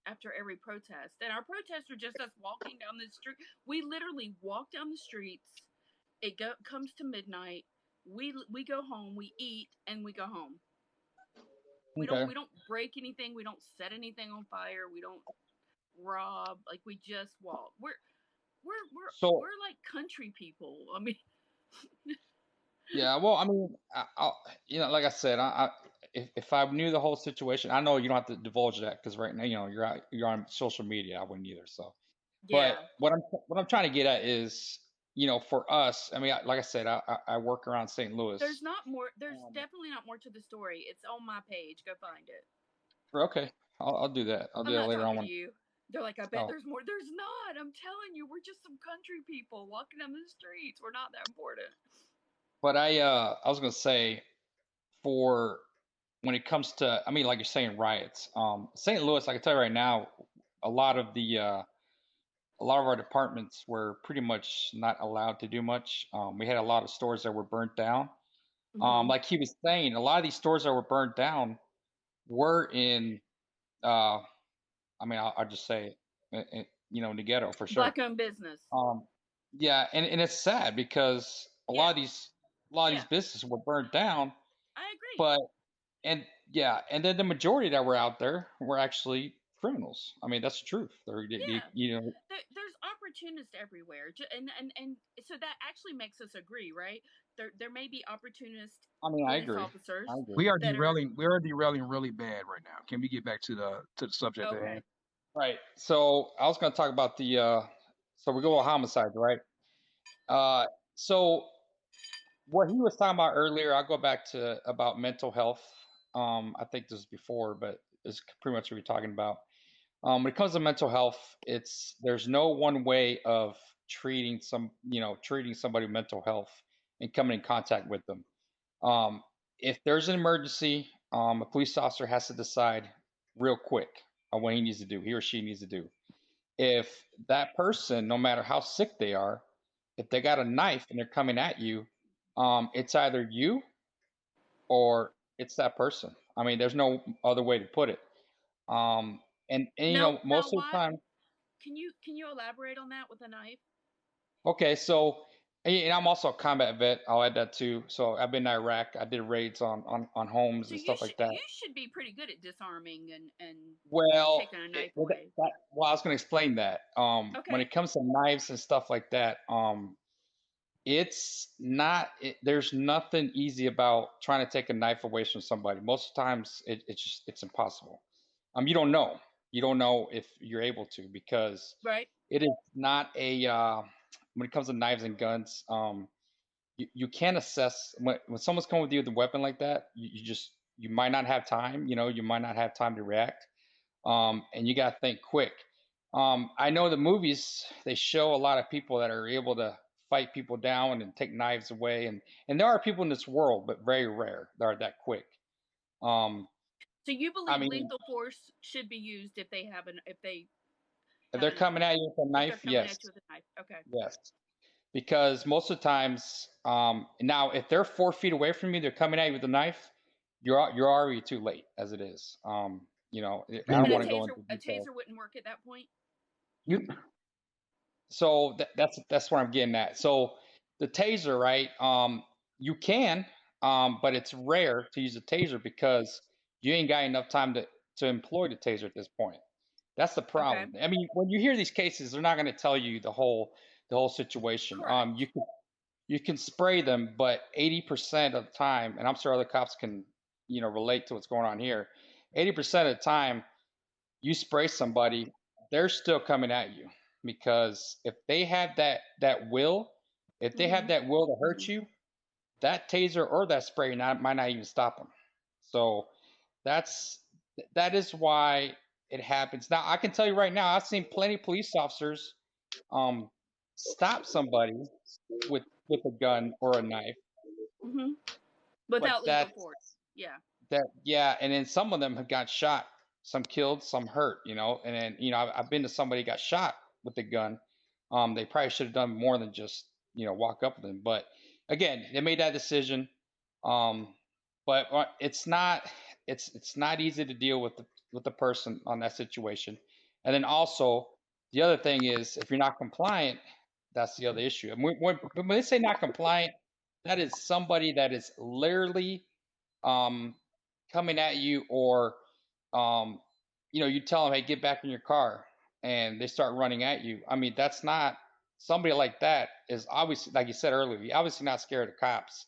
after every protest. And our protests are just us walking down the street. We literally walk down the streets. Comes to midnight. We go home. We eat and we go home. We don't Okay. we don't break anything. We don't set anything on fire. We don't rob. Like we just walk. So We're like country people. I mean, yeah, well, I mean, like I said, if I knew the whole situation, I know you don't have to divulge that because right now, you're on social media. I wouldn't either. So, but yeah. what I'm trying to get at is, for us, I mean, like I said, I work around St. Louis. There's not more. There's definitely not more to the story. It's on my page. Go find it. Okay, I'll do that. I'll do I'm that not later talking on. to you. They're like, I bet Oh, there's more. There's not. I'm telling you, we're just some country people walking down the streets. We're not that important. but I was gonna say, for when it comes to, I mean, like you're saying, riots. St. Louis, I can tell you right now, a lot of the a lot of our departments were pretty much not allowed to do much. We had a lot of stores that were burnt down. Hmm. Like he was saying, a lot of these stores that were burnt down were in, uh, I mean, I'll just say, in the ghetto for sure. Black-owned business. Um, yeah, and it's sad because Yeah. a lot of Yeah. these businesses were burnt down, I agree. but and yeah, and then the majority that were out there were actually criminals. I mean, that's the truth. Yeah. You know, There's opportunists everywhere, and so that actually makes us agree, right? There may be opportunist I mean, I police agree. officers I agree. We are that are derailing. We are derailing really bad right now. Can we get back to the subject at okay. hand? Right. So I was going to talk about so we go with homicides, right? Uh, so what he was talking about earlier, I'll go back to about mental health. I think this was before, but it's pretty much what we're talking about. When it comes to mental health, there's no one way of treating somebody with mental health and coming in contact with them. If there's an emergency, a police officer has to decide real quick on what he or she needs to do. If that person, no matter how sick they are, if they got a knife and they're coming at you, it's either you or it's that person. I mean, there's no other way to put it. Um, and Now, most of the why? time, Can you elaborate on that with a knife? okay, so and I'm also a combat vet. I'll add that too. So I've been in Iraq. I did raids on homes So and stuff like that. you should be pretty good at disarming and Well, taking a knife away. I was going to explain that. When Okay. it comes to knives and stuff like that, it's not. There's nothing easy about trying to take a knife away from somebody. Most of the times, it's impossible. You don't know. You don't know if you're able to because Right. it is not a. When it comes to knives and guns, you can't assess when someone's coming with you with a weapon like that. You might not have time. You might not have time to react. And you got to think quick. I know the movies, they show a lot of people that are able to fight people down and take knives away, and there are people in this world, but very rare that are that quick. Um, So you I believe mean, lethal force should be used if they have if they're coming at you with a if they're knife, coming yes, at you with a knife. Okay. yes, because most of the times, now if they're 4 feet away from you, they're coming at you with a knife, you're already too late as it is. I don't And want to go into a detail. taser wouldn't work at that point. You So that's what I'm getting at. So the taser, right? You can, but it's rare to use a taser because you ain't got enough time to employ the taser at this point. That's the Okay. problem. I mean, when you hear these cases, they're not going to tell you the whole situation. Correct. You can spray them, but 80% of the time, and I'm sure other cops can relate to what's going on here. 80% of the time, you spray somebody, they're still coming at you because if they have that will, if they have Mhm. that will to hurt you, that taser or that spray might not even stop them. So that's that is why it happens. Now I can tell you right now, I've seen plenty of police officers um, stop somebody with a gun or a knife, Mhm. but Without lethal force. Yeah. yeah, and then some of them have got shot, some killed, some hurt, and then I've been to somebody got shot with a gun. They probably should have done more than just walk up with them, but again, they made that decision. um but it's not easy to deal with the person on that situation. And then also the other thing is, if you're not compliant, that's the other issue. And when they say not compliant, that is somebody that is literally um, coming at you, or um, you tell them, hey, get back in your car, and they start running at you. I mean, that's not somebody like that is obviously, like you said earlier, you're obviously not scared of cops.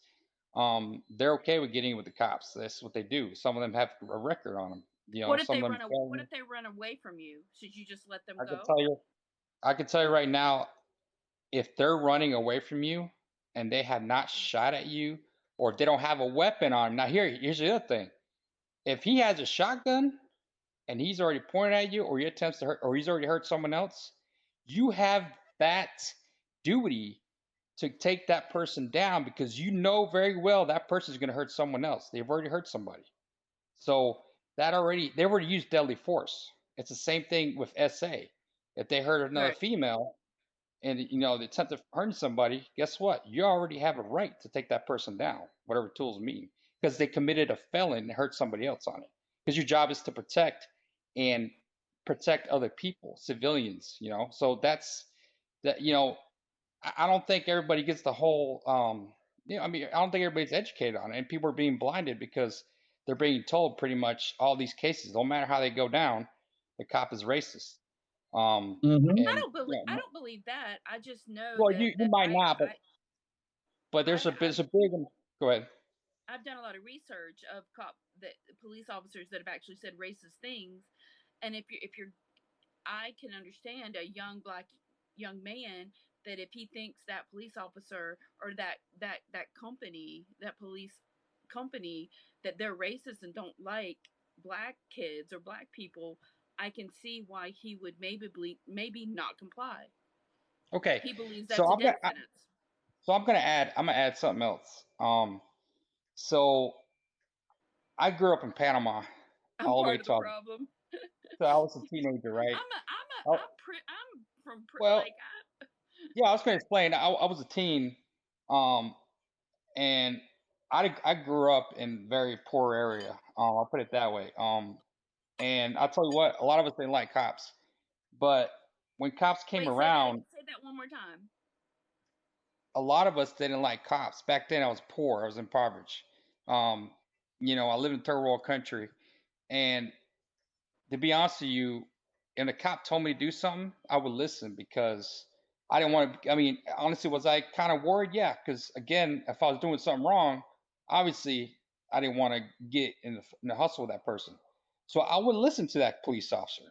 They're okay with getting with the cops. That's what they do. Some of them have a record on them. What if Some they of them. what if they run away from you? Should you just let them I can go? tell you, I can tell you right now, if they're running away from you and they have not shot at you, or if they don't have a weapon on them. Now here's the other thing. If he has a shotgun and he's already pointed at you, or he attempts to hurt, or he's already hurt someone else, you have that duty to take that person down, because you know very well that person is going to hurt someone else. They've already hurt somebody. So they've already used deadly force. It's the same thing with SA. If they hurt another Right. female and they attempt to hurt somebody, guess what? You already have a right to take that person down, whatever tools mean, because they committed a felon and hurt somebody else on it. Because your job is to protect other people, civilians, So that's that. I don't think everybody gets the whole. I don't think everybody's educated on it, and people are being blinded because they're being told pretty much all these cases, no matter how they go down, the cop is racist. Mhm. And I don't believe that. I just know well, that, you might not, but there's a I've big. Go ahead. I've done a lot of research of police officers that have actually said racist things, and if you're, I can understand a young man that if he thinks that police officer or that company, that police company, that they're racist and don't like black kids or black people, I can see why he would maybe not comply. Okay. He believes that's So a I'm death gonna sentence. I'm gonna add something else. So I grew up in Panama I'm all the way part of the to problem. so I was a teenager, right? I'm from Well, like yeah, I was gonna explain. I was a teen, and I grew up in a very poor area. I'll put it that way. And I'll tell you what, a lot of us didn't like cops, but when cops came Wait, around, say that one more time. a lot of us didn't like cops. Back then, I was poor. I was impoverished. I live in third world country, and to be honest with you, and a cop told me to do something, I would listen because I didn't want to. I mean, honestly, was I kind of worried? Yeah, because again, if I was doing something wrong, obviously I didn't want to get in the hustle with that person. So I would listen to that police officer.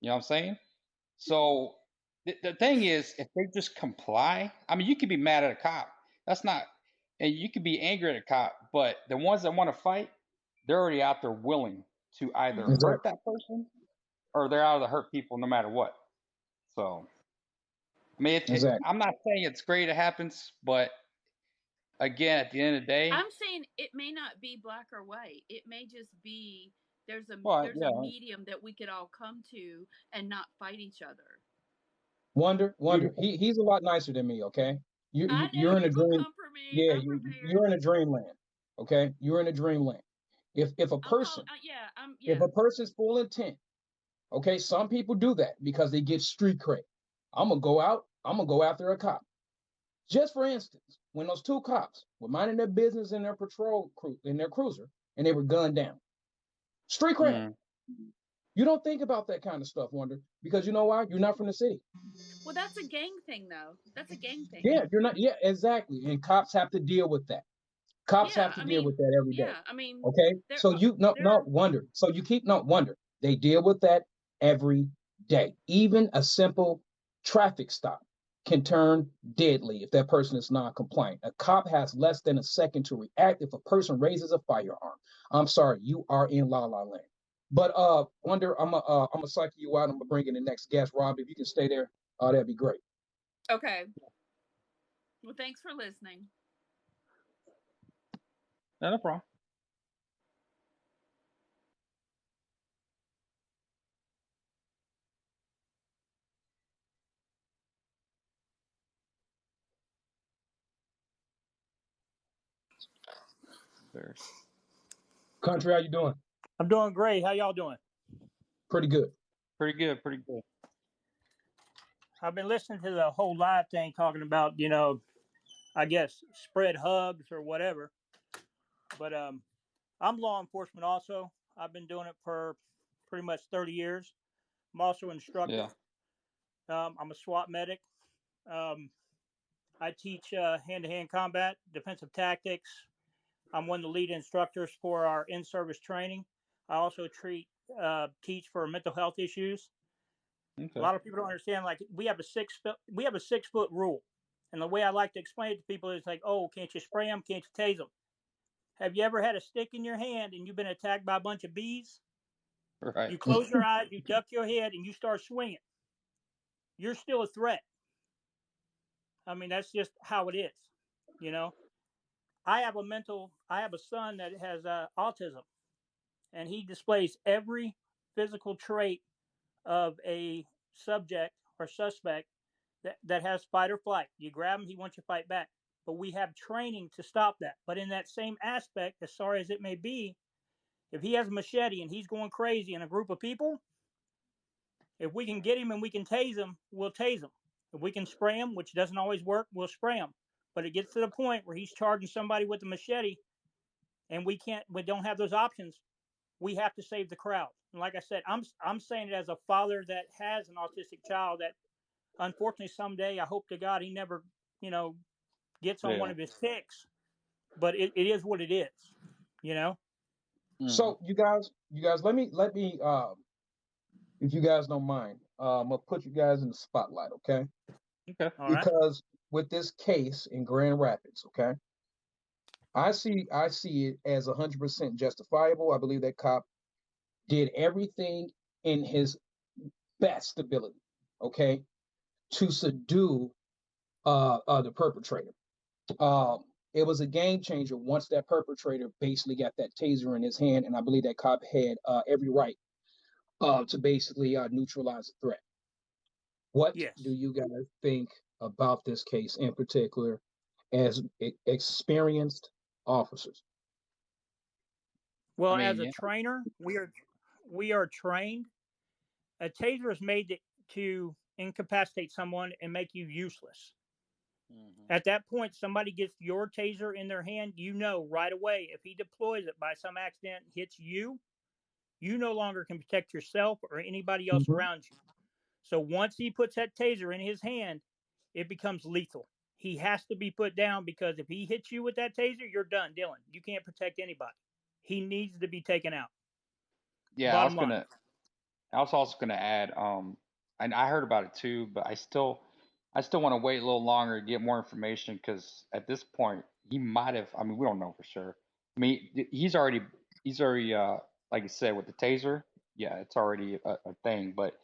You know what I'm saying? So the thing is, if they just comply, I mean, you could be mad at a cop. That's not, and you could be angry at a cop, but the ones that want to fight, they're already out there willing to either hurt Exactly. that person or they're out to hurt people no matter what. So, I mean, Exactly. I'm not saying it's great it happens, but again, at the end of the day, I'm saying it may not be black or white. It may just be there's a yeah, medium that we could all come to and not fight each other. Wonder. you, He's a lot nicer than me. Okay, I know you're in a you're gonna dream. come for me. Yeah, I'm prepared. you're in a dreamland. Okay, you're in a dreamland. If a person if a person's full intent, okay, some people do that because they get street cred. I'm gonna go out. I'm gonna go after a cop. Just for instance, when those two cops were minding their business in their in their cruiser, and they were gunned down, street cred. mm, You don't think about that kind of stuff, Wonder, because you know why? You're not from the city. Well, that's a gang thing, though. That's a gang thing. Yeah, you're not. Yeah, exactly. And cops have to deal with that. Cops have to deal with that every day. Yeah, I mean, Okay, so you no Wonder. So you keep no Wonder. They deal with that every day. Even a simple traffic stop can turn deadly if that person is non-compliant. A cop has less than a second to react if a person raises a firearm. I'm sorry, you are in La La Land. But Wonder, I'm gonna cycle you out. I'm gonna bring in the next guest, Rob. If you can stay there, that'd be great. Okay. Well, thanks for listening. no problem. Country, how you doing? I'm doing great. How y'all doing? Pretty good. Pretty good. Pretty good. I've been listening to the whole live thing talking about, I guess spread hugs or whatever. But I'm law enforcement also. I've been doing it for pretty much 30 years. I'm also an instructor. Yeah. I'm a SWAT medic. I teach hand-to-hand combat, defensive tactics. I'm one of the lead instructors for our in-service training. I also teach for mental health issues. Okay. A lot of people don't understand. Like we have a 6 foot rule. And the way I like to explain it to people is like, oh, can't you spray them? Can't you tase them? Have you ever had a stick in your hand and you've been attacked by a bunch of bees? Right. You close your eyes, you duck your head, and you start swinging. You're still a threat. I mean, that's just how it is, you know. I have a son that has autism, and he displays every physical trait of a subject or suspect that has fight or flight. You grab him, he wants you to fight back. But we have training to stop that. But in that same aspect, as sorry as it may be, if he has a machete and he's going crazy in a group of people, if we can get him and we can tase him, we'll tase him. If we can spray him, which doesn't always work, we'll spray him. But it gets to the point where he's charging somebody with a machete and we don't have those options. We have to save the crowd. And like I said, I'm saying it as a father that has an autistic child that unfortunately someday, I hope to God he never, gets on one of his ticks. But it is what it is, you know? So you guys, let me, if you guys don't mind, I'm gonna put you guys in the spotlight, okay? Okay. All right. Because with this case in Grand Rapids, okay, I see it as 100% justifiable. I believe that cop did everything in his best ability, okay, to subdue the perpetrator. It was a game changer once that perpetrator basically got that taser in his hand, and I believe that cop had every right to basically neutralize the threat. What do you guys think about this case in particular as experienced officers? Well, as a trainer, we are trained. A taser is made to incapacitate someone and make you useless. At that point, somebody gets your taser in their hand, you know right away if he deploys it by some accident, hits you, you no longer can protect yourself or anybody else around you. So once he puts that taser in his hand, it becomes lethal. He has to be put down because if he hits you with that taser, you're done, Dylan. You can't protect anybody. He needs to be taken out. Yeah, Bottom line. I was also gonna add, and I heard about it too, but I still want to wait a little longer to get more information because at this point he might have. I mean, we don't know for sure. I mean, he's already like you said with the taser. Yeah, it's already a thing, but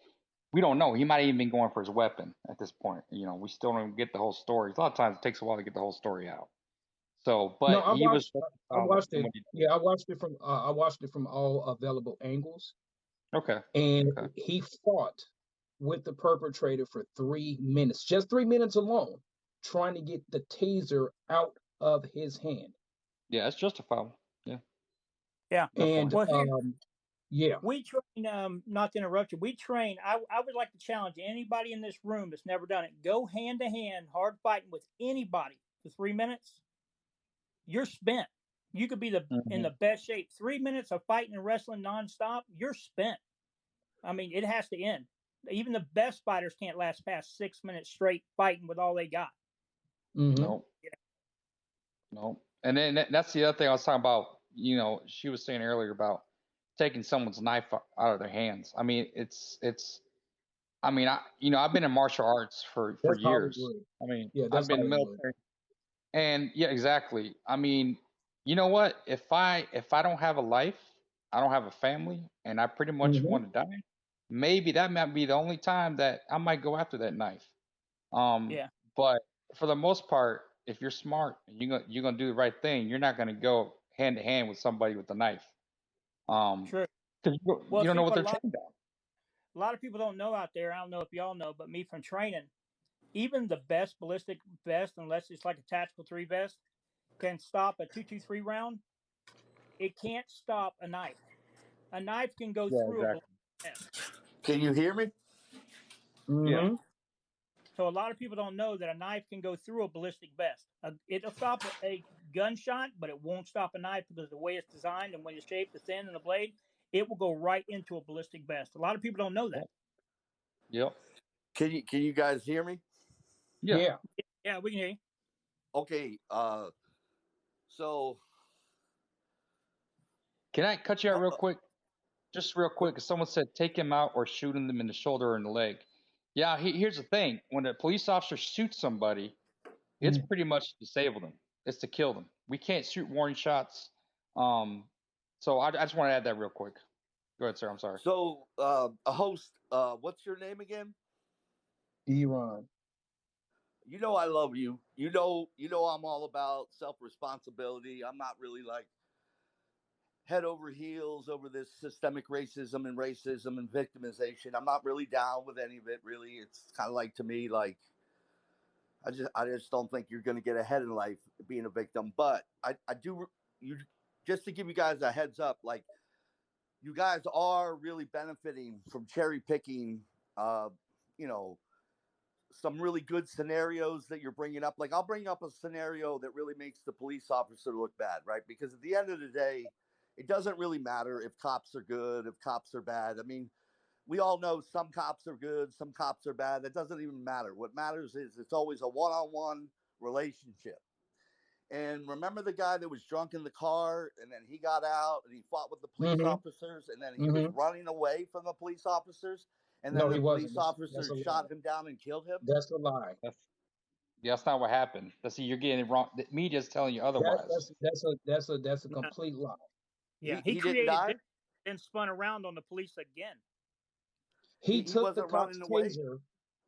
we don't know. He might have even been going for his weapon at this point. You know, we still don't get the whole story. A lot of times it takes a while to get the whole story out. So, but No, he was. I watched it. Yeah, I watched it from all available angles. Okay. And he fought with the perpetrator for 3 minutes, just 3 minutes alone, trying to get the taser out of his hand. Yeah, it's justifiable. Yeah. Yeah. And yeah, we train. Not to interrupt you. We train. I would like to challenge anybody in this room that's never done it. Go hand to hand, hard fighting with anybody for 3 minutes. You're spent. You could be in the best shape. 3 minutes of fighting and wrestling nonstop, you're spent. I mean, it has to end. Even the best fighters can't last past 6 minutes straight fighting with all they got. No. No. And then that's the other thing I was talking about. You know, she was saying earlier about taking someone's knife out of their hands. I mean, it's. I mean, I've been in martial arts for years. Hollywood. I mean, Yeah, I've been in the military. And yeah, exactly. I mean, you know what? If I don't have a life, I don't have a family, and I pretty much want to die, maybe that might be the only time that I might go after that knife. Yeah. But for the most part, if you're smart and you're gonna do the right thing, you're not gonna go hand to hand with somebody with a knife. True. Because you don't know what they're trained on. A lot of people don't know out there. I don't know if y'all know, but me from training, even the best ballistic vest, unless it's like a tactical 3 vest, can stop a 223 round. It can't stop a knife. A knife can go through a ballistic vest. Can you hear me? Yeah. So a lot of people don't know that a knife can go through a ballistic vest. It'll stop a gunshot, but it won't stop a knife because of the way it's designed and when it's shaped, the thin and the blade, it will go right into a ballistic vest. A lot of people don't know that. Yep. Can you guys hear me? Yeah, we can hear you. Okay. So Can I cut you out real quick? Just real quick, because someone said take him out or shooting them in the shoulder or in the leg. Yeah, here's the thing. When a police officer shoots somebody, It's pretty much to disable them. It's to kill them. We can't shoot warning shots. So I just want to add that real quick. Go ahead, sir. I'm sorry. So, a host, what's your name again? Eron. You know I love you. You know I'm all about self-responsibility. I'm not really like head over heels over this systemic racism and victimization. I'm not really down with any of it, really. It's kind of like, to me, like, I just don't think you're going to get ahead in life being a victim. But I do, just to give you guys a heads up, like, you guys are really benefiting from cherry picking, some really good scenarios that you're bringing up. Like, I'll bring up a scenario that really makes the police officer look bad, right? Because at the end of the day, it doesn't really matter if cops are good, if cops are bad. I mean, we all know some cops are good, some cops are bad. That doesn't even matter. What matters is it's always a one-on-one relationship. And remember the guy that was drunk in the car, and then he got out and he fought with the police officers, and then he was running away from the police officers, and then No, he the wasn't. police officers shot him down and killed him? That's a lie. That's not what happened. See, you're getting it wrong. The media's telling you otherwise. That's a complete lie. Yeah, He he didn't created die? this and spun around on the police again. He took the wasn't cop's running away. taser.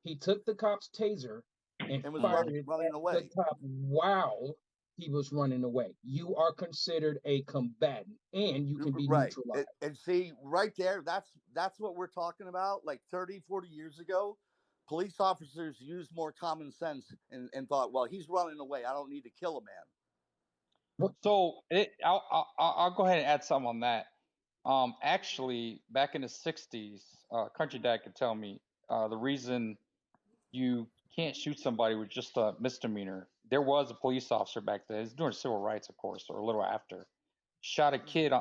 He took the cop's taser and was fired it running at away. the cop while he was running away. You are considered a combatant, and you can be Right. neutralized. And see, right there, that's what we're talking about. Like 30, 40 years ago, police officers used more common sense and thought, well, he's running away. I don't need to kill a man. So I'll go ahead and add something on that. Actually, back in the 60s, Country Dad could tell me the reason you can't shoot somebody with just a misdemeanor. There was a police officer back then. He was doing civil rights, of course, or a little after. Shot a kid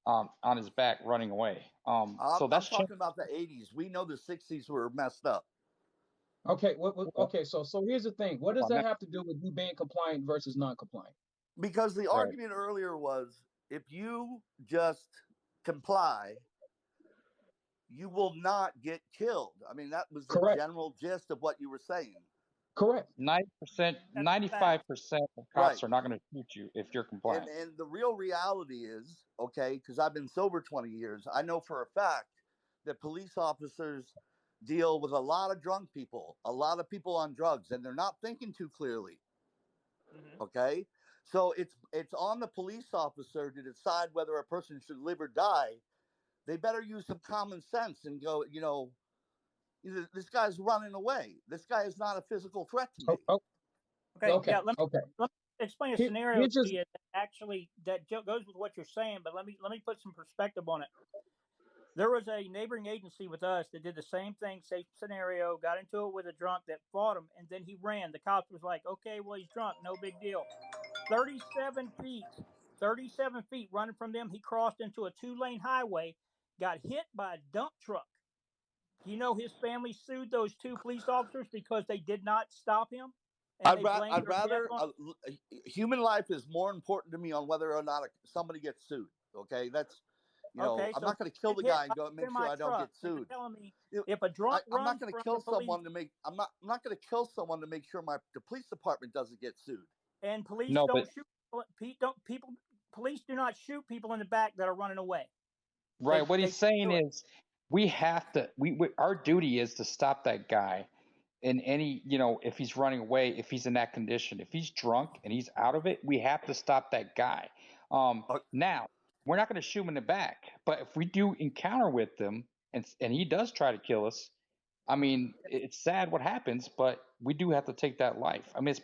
on his back running away. So that's I'm talking about the 80s. We know the 60s were messed up. Okay, okay. So here's the thing. What does that have to do with you being compliant versus non-compliant? Because the argument earlier was, if you just comply, you will not get killed. I mean, that was the general gist of what you were saying. Correct. 90%, 95% of cops are not going to shoot you if you're compliant. And the real reality is, okay, because I've been sober 20 years, I know for a fact that police officers deal with a lot of drunk people, a lot of people on drugs, and they're not thinking too clearly. Okay? So it's on the police officer to decide whether a person should live or die. They better use some common sense and go, this guy's running away. This guy is not a physical threat to me. Okay. Let me explain a scenario to you that goes with what you're saying, but let me put some perspective on it. There was a neighboring agency with us that did the same thing, same scenario, got into it with a drunk that fought him, and then he ran. The cops was like, okay, well, he's drunk, no big deal. 37 feet running from them, he crossed into a 2-lane highway, got hit by a dump truck. You know, his family sued those 2 police officers because they did not stop him. I'd rather human life is more important to me on whether or not somebody gets sued. Okay, that's I'm not going to kill the guy and go make sure I don't get sued. Telling me if a drunk I'm not going to kill someone to make I'm not going to kill someone to make sure the police department doesn't get sued. And police don't shoot people. Police do not shoot people in the back that are running away. Right. What he's saying is, we have to. Our duty is to stop that guy. In any, if he's running away, if he's in that condition, if he's drunk and he's out of it, we have to stop that guy. Now, we're not going to shoot him in the back, but if we do encounter with him and he does try to kill us, I mean, it's sad what happens, but we do have to take that life. I mean,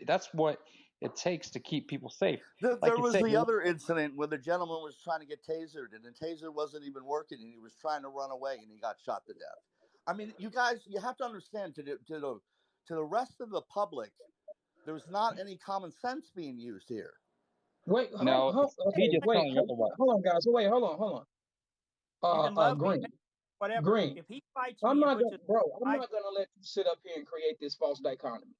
that's what it takes to keep people safe. There was the other incident where the gentleman was trying to get tasered, and the taser wasn't even working, and he was trying to run away, and he got shot to death. I mean, you guys, you have to understand, to the rest of the public, there's not any common sense being used here. Wait, hold on, guys. Wait, hold on. Green. Whatever. Green. If he fights I'm me, not gonna let you sit up here and create this false dichotomy.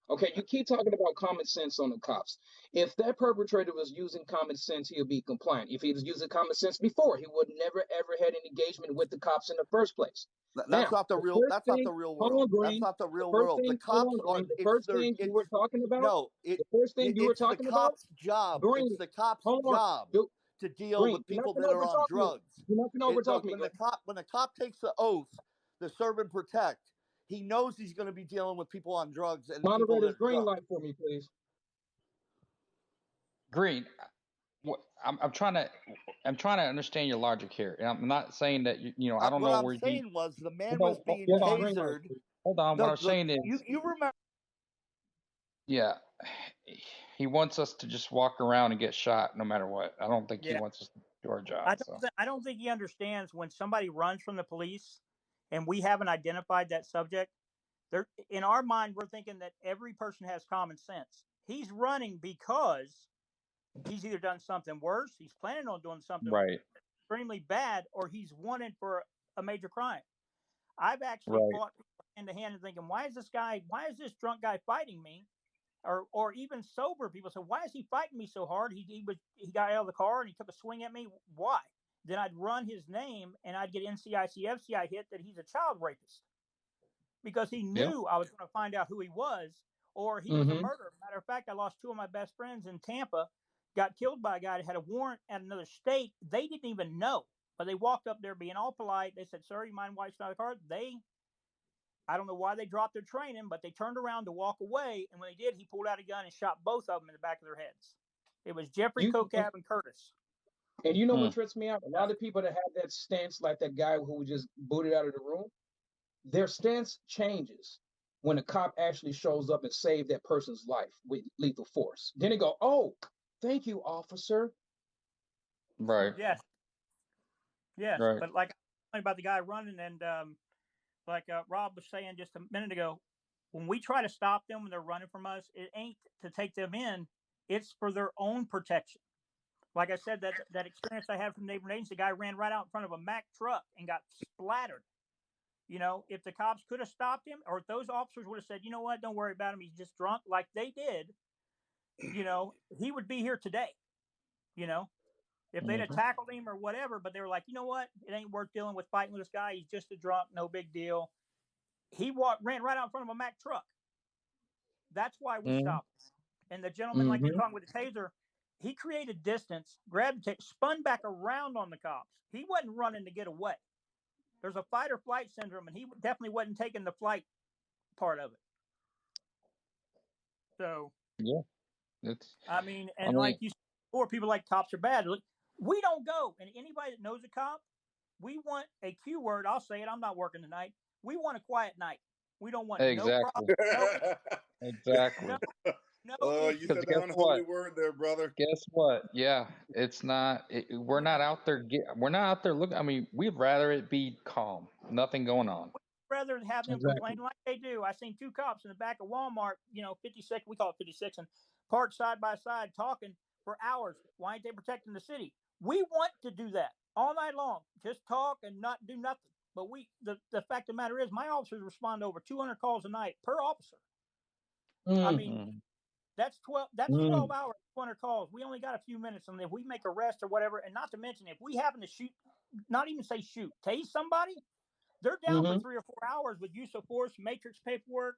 Okay, you keep talking about common sense on the cops. If that perpetrator was using common sense, he'll be compliant. If he was using common sense before, he would never ever had an engagement with the cops in the first place. That's Now, not the the real. first That's not thing, the real hold world. on, That's Green. not the The real first world. The thing, hold cops on, are. Green. The It's first their. thing you were It's talking about, no. the first thing you were It's the talking about, cop's job. It's Green. the cop's Hold on, job to deal Green. with You're not people gonna that are on overtalk me. drugs. You're not gonna overtalk me, When Green. the cop takes the oath to serve and protect, he knows he's going to be dealing with people on drugs and people that Moderators, are green drunk. light for me, please. Green, I'm trying to understand your logic here. And I'm not saying that I don't What know I'm where you. saying was the man No, was being hold on, green light, tasered. please. Hold on. What I'm saying is, You remember? yeah, he wants us to just walk around and get shot no matter what. I don't think he Yeah. wants us to do our job. So I don't think he understands when somebody runs from the police and we haven't identified that subject. There, in our mind, we're thinking that every person has common sense. He's running because he's either done something worse, he's planning on doing something right, extremely bad, or he's wanted for a major crime. I've actually right. fought hand to hand and thinking, why is this drunk guy fighting me? Or even sober people say, why is he fighting me so hard? He got out of the car and he took a swing at me. Why? Then I'd run his name and I'd get NCIC, FCI hit that he's a child rapist because he knew I was going to find out who he was, or he was a murderer. Matter of fact, I lost two of my best friends in Tampa, got killed by a guy that had a warrant at another state. They didn't even know, but they walked up there being all polite. They said, sir, you mind wiping out the car? I don't know why they dropped their training, but they turned around to walk away. And when they did, he pulled out a gun and shot both of them in the back of their heads. It was Jeffrey Cocab and Curtis. And you know what trips me out? A lot of people that have that stance, like that guy who just booted out of the room, their stance changes when a cop actually shows up and saves that person's life with lethal force. Then they go, oh, thank you, officer. Right. Yes. Yes. Right. But like about the guy running and like Rob was saying just a minute ago, when we try to stop them when they're running from us, it ain't to take them in. It's for their own protection. Like I said, that experience I had from neighbor agency, the guy ran right out in front of a Mack truck and got splattered. If the cops could have stopped him, or if those officers would have said, you know what, don't worry about him, he's just drunk, like they did, he would be here today. If they'd have tackled him or whatever, but they were like, you know what, it ain't worth dealing with fighting with this guy. He's just a drunk, no big deal. He ran right out in front of a Mack truck. That's why we stopped. And the gentleman, like you're talking with the taser, he created distance, grabbed the spun back around on the cops. He wasn't running to get away. There's a fight or flight syndrome, and he definitely wasn't taking the flight part of it. So, yeah, like you said before, people like cops are bad. Look, we don't go, and anybody that knows a cop, we want a Q word. I'll say it. I'm not working tonight. We want a quiet night. We don't want no problem. Exactly. No, you said the unholy word there, brother. Guess what? Yeah, it's not. We're not out there. We're not out there looking. I mean, we'd rather it be calm, nothing going on. Rather than have them complain like they do. I seen two cops in the back of Walmart, 56, we call it 56, and parked side by side talking for hours. Why ain't they protecting the city? We want to do that all night long. Just talk and not do nothing. But the fact of the matter is, my officers respond to over 200 calls a night per officer. I mean, that's 12 hours, 200 calls. We only got a few minutes, and if we make arrests or whatever, and not to mention, if we happen to shoot, not even say shoot, tase somebody, they're down for 3 or 4 hours with use of force, matrix paperwork,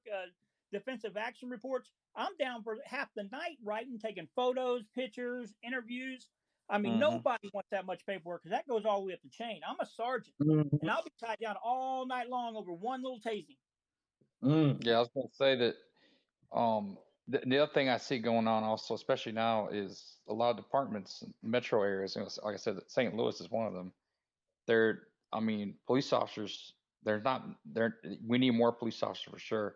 defensive action reports. I'm down for half the night writing, taking photos, pictures, interviews. I mean, nobody wants that much paperwork because that goes all the way up the chain. I'm a sergeant, and I'll be tied down all night long over one little tasing. Yeah, I was going to say that the other thing I see going on also, especially now, is a lot of departments, metro areas, like I said, St. Louis is one of them. Police officers, we need more police officers for sure.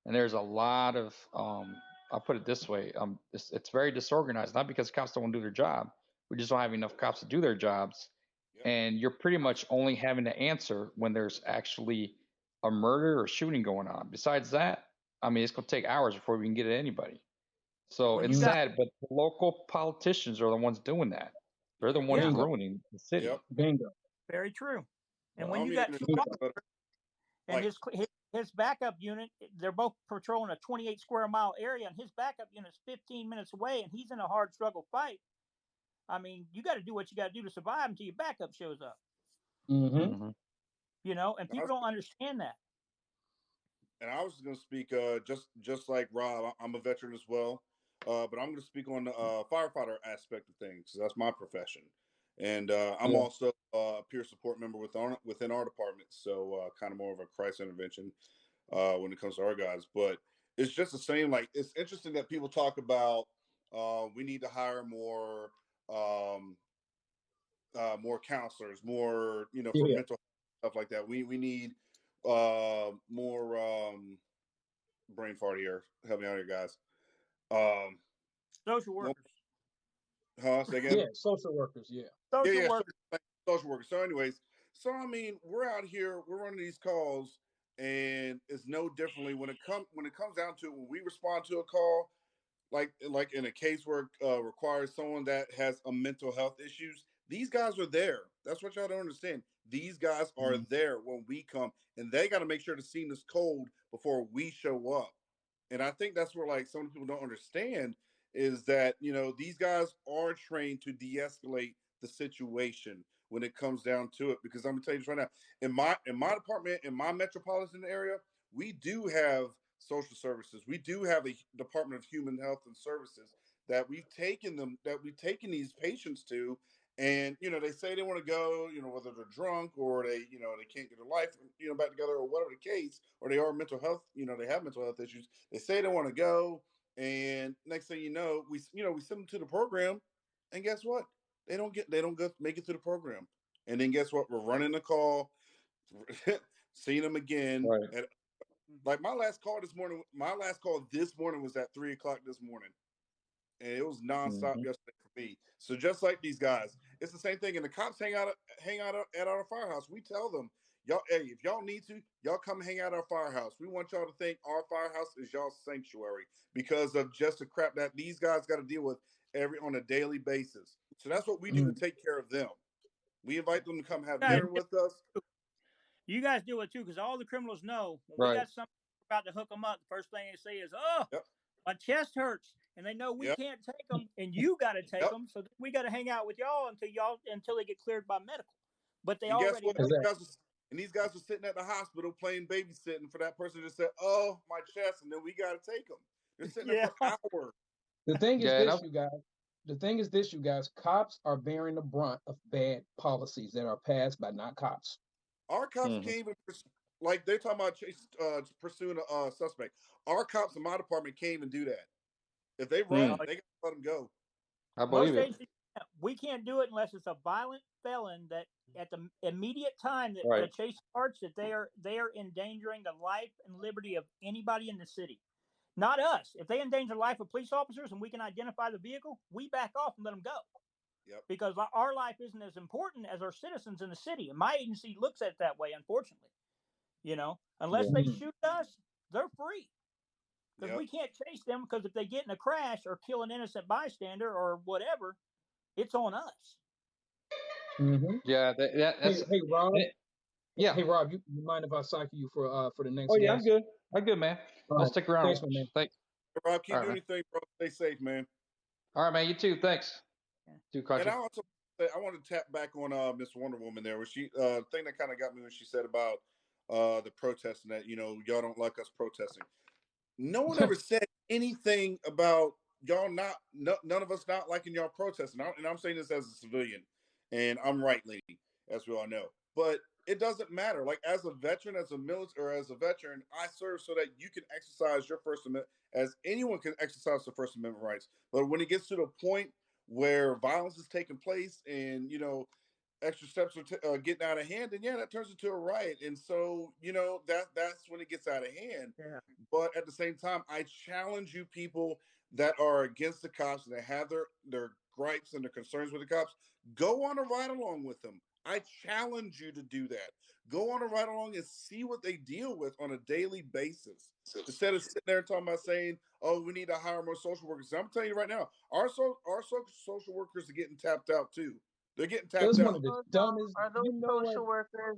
And there's a lot of, I'll put it this way, it's very disorganized, not because cops don't want to do their job. We just don't have enough cops to do their jobs. Yep. And you're pretty much only having to answer when there's actually a murder or shooting going on. Besides that, it's going to take hours before we can get at anybody. So it's sad, but the local politicians are the ones doing that. They're the ones ruining the city. Yep. Bingo. Very true. And when you got two officers, and his backup unit, they're both patrolling a 28 square mile area, and his backup unit's 15 minutes away, and he's in a hard struggle fight. I mean, you got to do what you got to do to survive until your backup shows up. Mm-hmm. You know, and people don't understand that. And I was going to speak just like Rob. I'm a veteran as well, but I'm going to speak on the firefighter aspect of things. So that's my profession, and I'm also a peer support member within our department. So kind of more of a crisis intervention when it comes to our guys. But it's just the same. Like, it's interesting that people talk about we need to hire more counselors, more for mental health, stuff like that. We need more brain fart here. Help me out here, guys. Social workers. Say again? Yeah, social workers. Yeah. Social workers. Social workers. So, anyways, I mean, we're out here, we're running these calls, and it's no differently when it comes down to it, when we respond to a call, like in a case where it requires someone that has a mental health issues. These guys are there. That's what y'all don't understand. These guys are there when we come, and they got to make sure the scene is cold before we show up. And I think that's where, like, some people don't understand is that, these guys are trained to de-escalate the situation when it comes down to it. Because I'm gonna tell you this right now, in my department, in my metropolitan area, we do have social services. We do have a Department of Human Health and Services that we've taken these patients to. And, they say they want to go, whether they're drunk or they can't get their life, back together or whatever the case, or they are mental health, they have mental health issues. They say they want to go. And next thing you know, we send them to the program, and guess what? They don't make it through the program. And then guess what? We're running the call, seeing them again. Right. And like my last call this morning was at 3:00 this morning. And it was nonstop yesterday for me. So just like these guys, it's the same thing. And the cops hang out at our firehouse. We tell them, y'all, hey, if y'all need to, y'all come hang out at our firehouse. We want y'all to think our firehouse is y'all's sanctuary because of just the crap that these guys got to deal with on a daily basis. So that's what we do to take care of them. We invite them to come have dinner with us. You guys do it too, because all the criminals know when we got something about to hook them up, the first thing they say is, my chest hurts. And they know we can't take them, and you got to take them. So we got to hang out with y'all until they get cleared by medical. But they already know. And these guys are sitting at the hospital playing babysitting for that person to say, "Oh, my chest," and then we got to take them. They're sitting there for hours. The thing is you guys. The thing is this, you guys. Cops are bearing the brunt of bad policies that are passed by not cops. Our cops can't even like they're talking about pursuing a suspect. Our cops in my department can't even do that. If they run, they got to let them go. I believe it. We can't do it unless it's a violent felon that at the immediate time that the chase starts, that they are endangering the life and liberty of anybody in the city. Not us. If they endanger the life of police officers and we can identify the vehicle, we back off and let them go. Yep. Because our life isn't as important as our citizens in the city. And my agency looks at it that way, unfortunately. Unless they shoot us, they're free. Because we can't chase them, because if they get in a crash or kill an innocent bystander or whatever, it's on us. Yeah, that's. Hey, Rob. Yeah. Hey, Rob, you mind if I cycle you for the next? Oh yeah, guest? I'm good, man. I'll stick around. Thanks, man. Hey, Rob, keep doing anything, bro. Stay safe, man. All right, man. You too. Thanks. And I want to tap back on Miss Wonder Woman there. Where she thing that kind of got me when she said about the protesting that y'all don't like us protesting. No one ever said anything about y'all none of us not liking y'all protesting. And I'm saying this as a civilian, and I'm right, lady, as we all know. But it doesn't matter. Like, as a veteran, as a military, or as a veteran, I serve so that you can exercise your First Amendment, as anyone can exercise their First Amendment rights. But when it gets to the point where violence is taking place and extra steps are getting out of hand, and that turns into a riot. And so that's when it gets out of hand. Yeah. But at the same time, I challenge you people that are against the cops and that have their gripes and their concerns with the cops, go on a ride along with them. I challenge you to do that. Go on a ride along and see what they deal with on a daily basis. Instead of sitting there and talking about saying, "Oh, we need to hire more social workers." I'm telling you right now, our social workers are getting tapped out too. They're getting tapped out. One of the dumbest. Are those social workers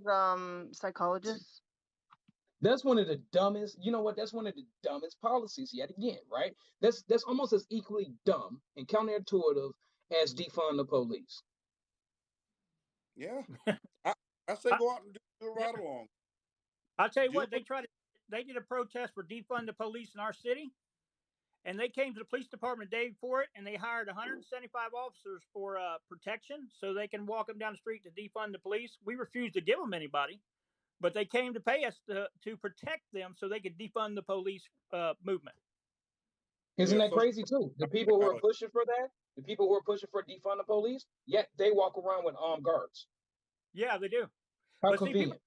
psychologists? That's one of the dumbest. You know what? That's one of the dumbest policies yet again, right? That's almost as equally dumb and counterintuitive as defund the police. Yeah, I say go out and do a ride along. I'll tell you what, they did a protest for defund the police in our city, and they came to the police department the day before it, and they hired 175 officers for protection so they can walk them down the street to defund the police. We refused to give them anybody, but they came to pay us to protect them so they could defund the police movement. Isn't that crazy too? The people who are pushing for that, the people who are pushing for defund the police, yet they walk around with armed guards. Yeah, they do. How But convenient. see,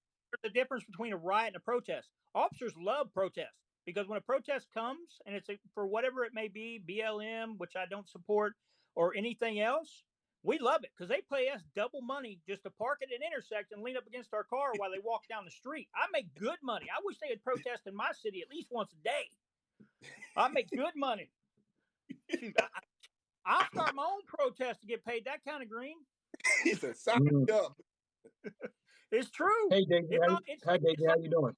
there's a difference between a riot and a protest. Officers love protests because when a protest comes and it's for whatever it may be, BLM, which I don't support, or anything else, we love it because they pay us double money just to park at an intersection, lean up against our car while they walk down the street. I make good money. I wish they had protest in my city at least once a day. I make good money. Shoot, I'll start my own protest to get paid that kind of green. He said, "Sign me up." It's true. Hey, Daisy, how you doing?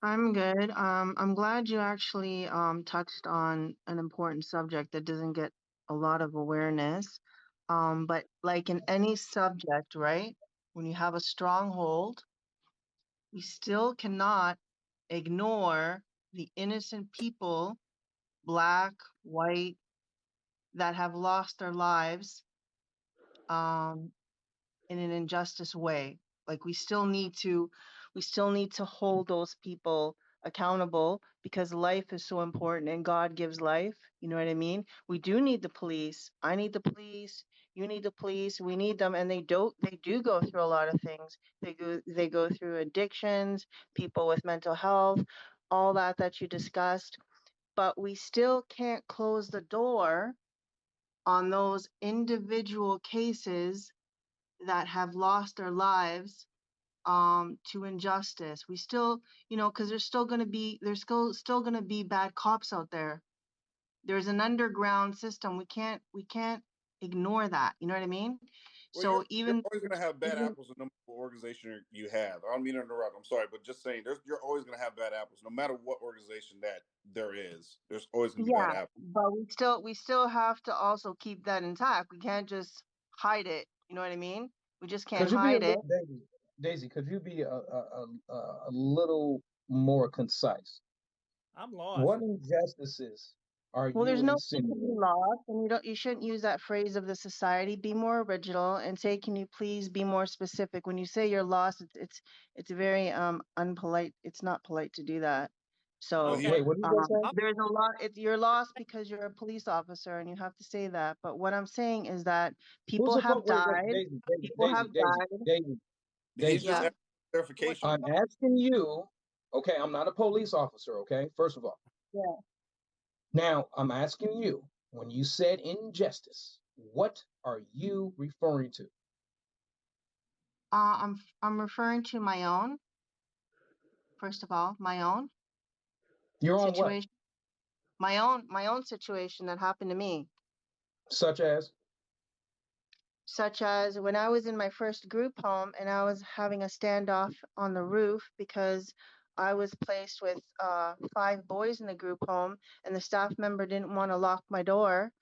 I'm good. I'm glad you actually touched on an important subject that doesn't get a lot of awareness. But like in any subject, right? When you have a stronghold, we still cannot ignore the innocent people, black, white, that have lost their lives in an injustice way. Like we still need to hold those people accountable because life is so important and God gives life. You know what I mean? We do need the police. I need the police. You need the police. We need them, and they do go through a lot of things. They go through addictions, people with mental health, all that you discussed. But we still can't close the door on those individual cases that have lost their lives to injustice. We still, because there's still going to be bad cops out there. There's an underground system. We can't ignore that. You know what I mean? Well, So you're always going to have bad apples no matter what organization you have. I don't mean to interrupt. I'm sorry, but just saying, you're always going to have bad apples no matter what organization that there is. There's always going to be bad apples. But we still have to also keep that intact. We can't just hide it. You know what I mean? We just can't hide it. Daisy, could you be a little more concise? I'm lost. What injustices are Well, there's you no insinuating? lost, and you shouldn't use that phrase of the society. Be more original and say, can you please be more specific? When you say you're lost, it's very unpolite. It's not polite to do that. So Wait, what did you say? there's a lot. You're lost because you're a police officer, and you have to say that. But what I'm saying is that people have died. People have died. Daisy, Yeah. Clarification. I'm asking you. Okay, I'm not a police officer. Okay, first of all. Yeah. Now I'm asking you. When you said injustice, what are you referring to? I'm referring to my own. First of all, my own. Your own situation. My own situation that happened to me. Such as when I was in my first group home and I was having a standoff on the roof because I was placed with 5 boys in the group home and the staff member didn't want to lock my door.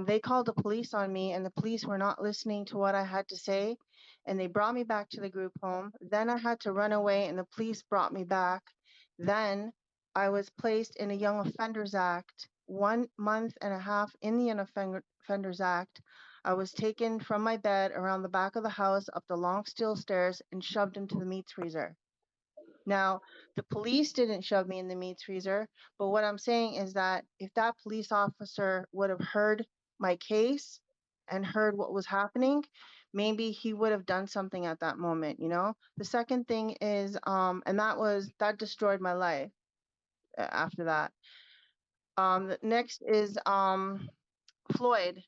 They called the police on me and the police were not listening to what I had to say and they brought me back to the group home. Then I had to run away and the police brought me back. Then I was placed in a Young Offenders Act, 1 month and a half in the Young Offenders Act. I was taken from my bed around the back of the house up the long steel stairs and shoved into the meat freezer. Now, the police didn't shove me in the meat freezer, but what I'm saying is that if that police officer would have heard my case and heard what was happening, maybe he would have done something at that moment, The second thing is, and that destroyed my life after that. The next is Floyd.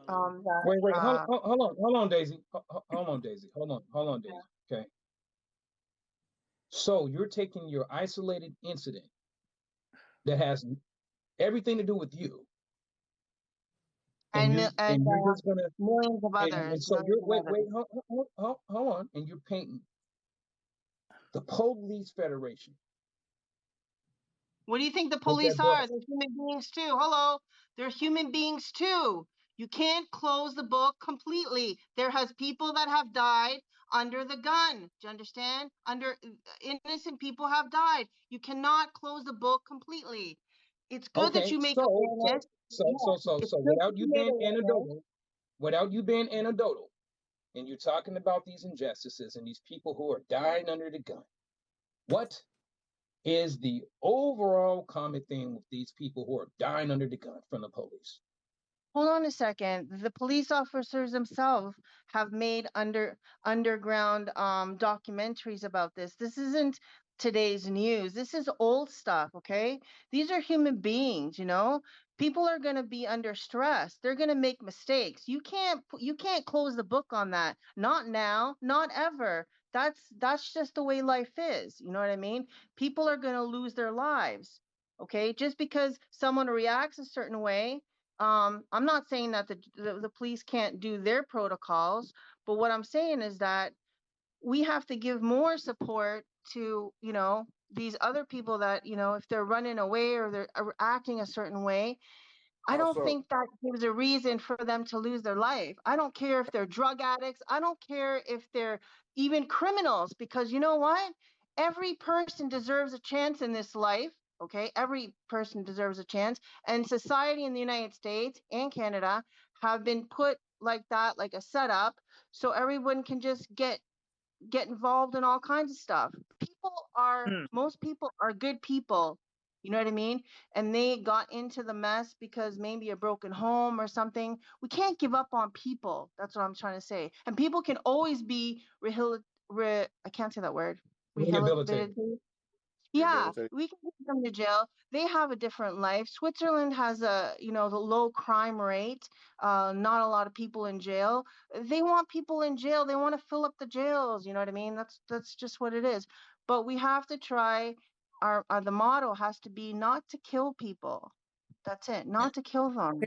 Wait, hold on, Daisy. Hold on, Daisy. Okay. So you're taking your isolated incident that has everything to do with you, and you're just gonna millions of others. And so hold on, and you're painting The Police Federation. What do you think the What's police that, brother? are? They're human beings too. Hello. They're human beings too. You can't close the book completely. There has people that have died under the gun. Do you understand? Innocent people have died. You cannot close the book completely. It's good that Okay, you make so awareness. Yeah, it's good that without you you make being awareness. anecdotal, and you're talking about these injustices and these people who are dying under the gun, what is the overall common thing with these people who are dying under the gun from the police? Hold on a second. The police officers themselves have made underground documentaries about this. This isn't today's news. This is old stuff, okay? These are human beings, you know? People are going to be under stress. They're going to make mistakes. You can't close the book on that. Not now, not ever. That's just the way life is. You know what I mean? People are going to lose their lives. Okay? Just because someone reacts a certain way, I'm not saying that the police can't do their protocols, but what I'm saying is that we have to give more support to, you know, these other people that, you know, if they're running away or they're acting a certain way, I don't Also, think that gives a reason for them to lose their life. I don't care if they're drug addicts. I don't care if they're even criminals, because you know what? Every person deserves a chance in this life. Okay, every person deserves a chance, and society in the United States and Canada have been put like that, like a setup, so everyone can just get involved in all kinds of stuff. Most people are good people. You know what I mean? And they got into the mess because maybe a broken home or something. We can't give up on people. That's what I'm trying to say. And people can always be I can't say that word. Rehabilitated. Yeah, rehabilitate. we can take them to jail. They have a different life. Switzerland has a, you know, the low crime rate, not a lot of people in jail. They want people in jail. They want to fill up the jails. You know what I mean? That's just what it is. But we have to try. The motto has to be not to kill people. That's it. Not to kill them.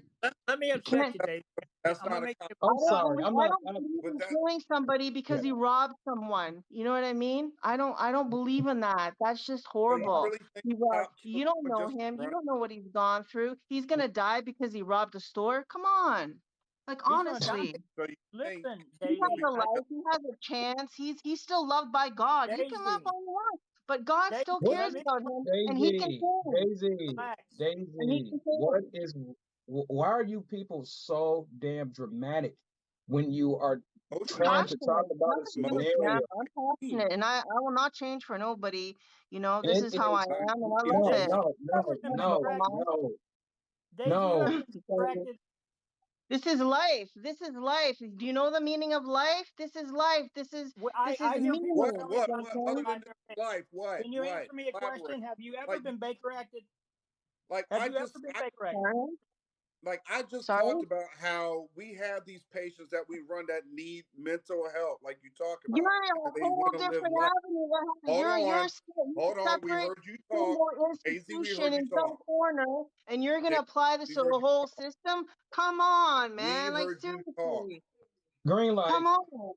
Let me You upset can't. you, Dave. That's I'm not gonna a make you. I'm sorry. I don't believe with in that. killing somebody because Yeah. he robbed someone. You know what I mean? I don't believe in that. That's just So you horrible. really think He robbed. about killing You don't someone know just him. You run? don't know what he's gone through. He's gonna die because he robbed a store. Come on. Like He's gonna die. honestly. So you think Listen, He Daisy. has a life. He has a chance. He's still loved by God. You can love Daisy. all you want, but God still Daisy, cares let me about him, and he can change. relax. And he can change. Why are you people so damn dramatic when you are emotional? trying to talk Passionate. about a Nothing to do with that. scenario? I'm passionate, and I will not change for nobody. You know, this It is how I is am, and I But love Daisy, it. you ever been distracted? Daisy, you ever been distracted? This is life. This is life. Do you know the meaning of life? This is life. This is I hear people meaning. tell me about Other life. than this life? What? Can you What? answer me a Elaborate. question? Have you ever Like, been Baker acted? like Have I you ever just, been I, Baker acted? I just Sorry? talked about how we have these patients that we run that need mental help, like you talk You're about, in a and they whole want to live different life. avenue. Hold You're on, hold on. We separate heard you talk, single Daisy. We institution heard you in some talk. corner, and you're gonna apply this We to heard the you whole talk. system. Come on, We man. Like heard you talk. seriously. Green light. Come on.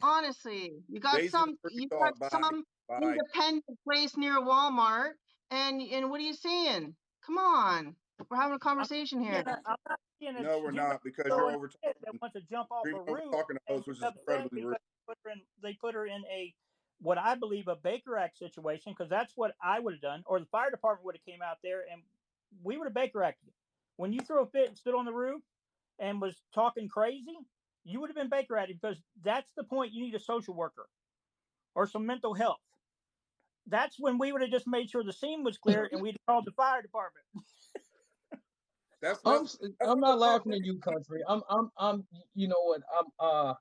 Honestly. You got Daisy, we heard you talk. Bye. some Bye. independent place near Walmart, and what are you saying? Come on. We're having a conversation here. I'm not seeing No, we're you're not, because so you're an over idiot that wants to jump off a over roof talking to and us, which get is upset incredibly rude. because they put her in a what I believe a Baker Act situation, because that's what I would have done, or the fire department would have came out there and we would have Baker acted. When you threw a fit and stood on the roof and was talking crazy, you would have been Baker acted, because that's the point. You need a social worker or some mental health. That's when we would have just made sure the scene was clear and we'd called the fire department. I'm not laughing at you, country. I'm you know what?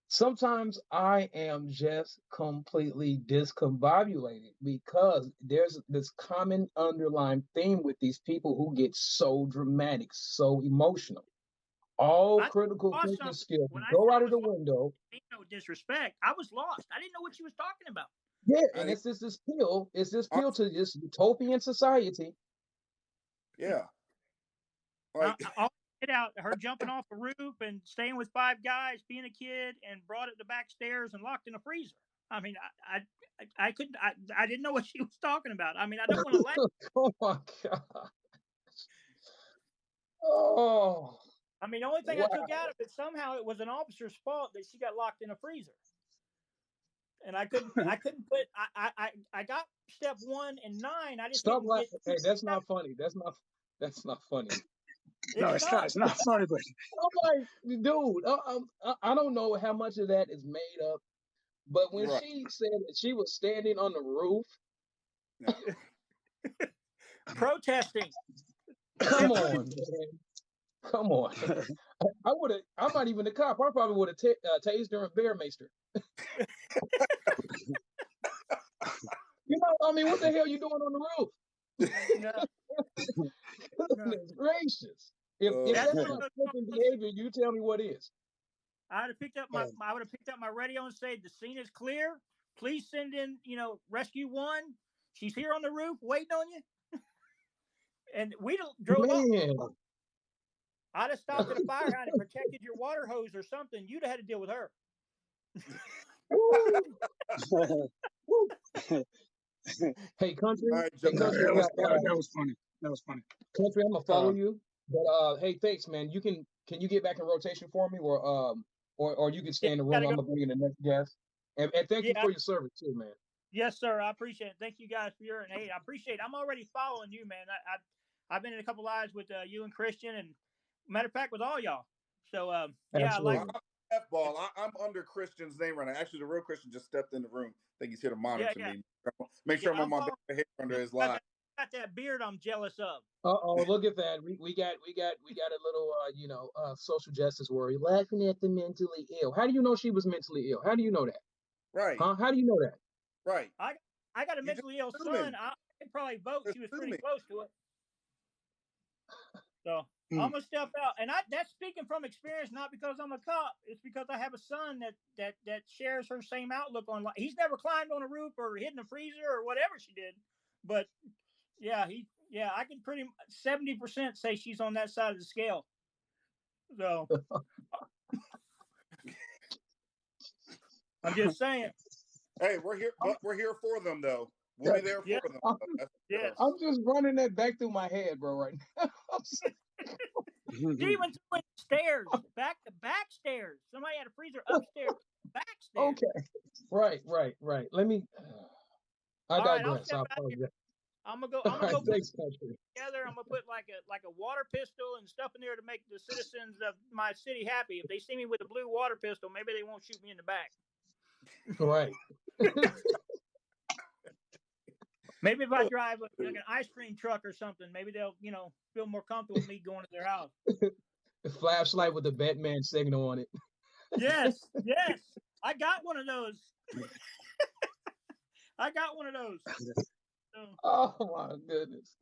Sometimes I am just completely discombobulated because there's this common underlying theme with these people who get so dramatic, so emotional. All critical thinking skills go out of the window. No disrespect. I was lost. I didn't know what she was talking about. Yeah, and it's this appeal to this utopian society. Yeah. I'll get out her jumping off a roof and staying with 5 guys, being a kid, and brought it to back stairs and locked in a freezer. I mean, I couldn't. I didn't know what she was talking about. I mean, I don't want to laugh. Oh my God. Oh, I mean, the only thing wow. I took out of it, somehow it was an officer's fault that she got locked in a freezer. And I couldn't put, I got step 1 and 9. I just Stop couldn't laughing. get. Hey, that's not funny. That's not funny. No, it's not. It's not funny, but I'm like, dude, I don't know how much of that is made up, but when Right. she said that she was standing on the roof, protesting. come on, man. Come on. I'm not even the cop. I probably would have tased her and bear maced her. You know, I mean, what the hell you doing on the roof? Goodness gracious. If that's not flipping behavior, you tell me what is. I would have picked up my radio and said, the scene is clear. Please send in, rescue 1. She's here on the roof waiting on you. And we drove up. I'd have stopped at a fire hydrant and protected your water hose or something. You'd have had to deal with her. Hey, country. Right, hey, country that was funny. That was funny. Country, I'm gonna follow you. But hey, thanks, man. Can you get back in rotation for me, or you can stay in the room? I'm gonna bring in the next guest. And thank you for your service too, man. Yes, sir. I appreciate it. Thank you guys for your aid. I appreciate it. I'm already following you, man. I've been in a couple lives with you and Christian, and matter of fact, with all y'all. So yeah, I'm F-ball. I'm under Christian's name right now. Actually, the real Christian just stepped in the room. I think he's here to monitor me. Make sure I'm on my hair under his live. Got that beard I'm jealous of. Look at that. We got a little social justice worry. Laughing at the mentally ill. How do you know she was mentally ill? How do you know that? Right. Huh? How do you know that? Right. I got a mentally ill son. I could probably vote. She was pretty close to it. So I'm gonna step out, and that's speaking from experience, not because I'm a cop. It's because I have a son that shares her same outlook on life. He's never climbed on a roof or hid in a freezer or whatever she did, but I can pretty 70% say she's on that side of the scale. So I'm just saying. Hey, we're here for them though. We'll be there for them. Yes. I'm just running that back through my head, bro, right now. Even went stairs, back stairs. Somebody had a freezer upstairs, backstairs. Okay. Right. Let me. I digress. I'm gonna go thanks, put together. I'm gonna put like a water pistol and stuff in there to make the citizens of my city happy. If they see me with a blue water pistol, maybe they won't shoot me in the back. Right. Maybe if I drive like an ice cream truck or something, maybe they'll feel more comfortable with me going to their house. A flashlight with a Batman signal on it. Yes. I got one of those. So, oh my goodness.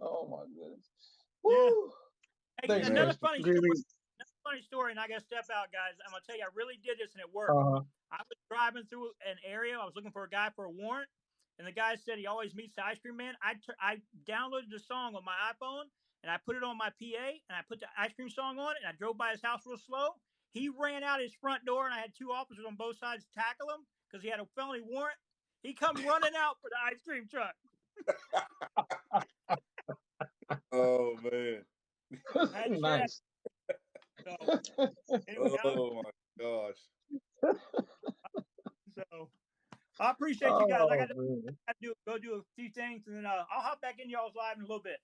Woo. Yeah. Hey, another funny story, and I gotta step out, guys. I'm gonna tell you, I really did this and it worked. I was driving through an area. I was looking for a guy for a warrant, and the guy said he always meets the ice cream man. I downloaded the song on my iPhone, and I put it on my PA, and I put the ice cream song on it, and I drove by his house real slow. He ran out his front door, and I had 2 officers on both sides to tackle him because he had a felony warrant. He come running out for the ice cream truck. Oh man. Nice. Anyway, oh my gosh. So I appreciate you guys. I got to go do a few things, and then I'll hop back in y'all's live in a little bit.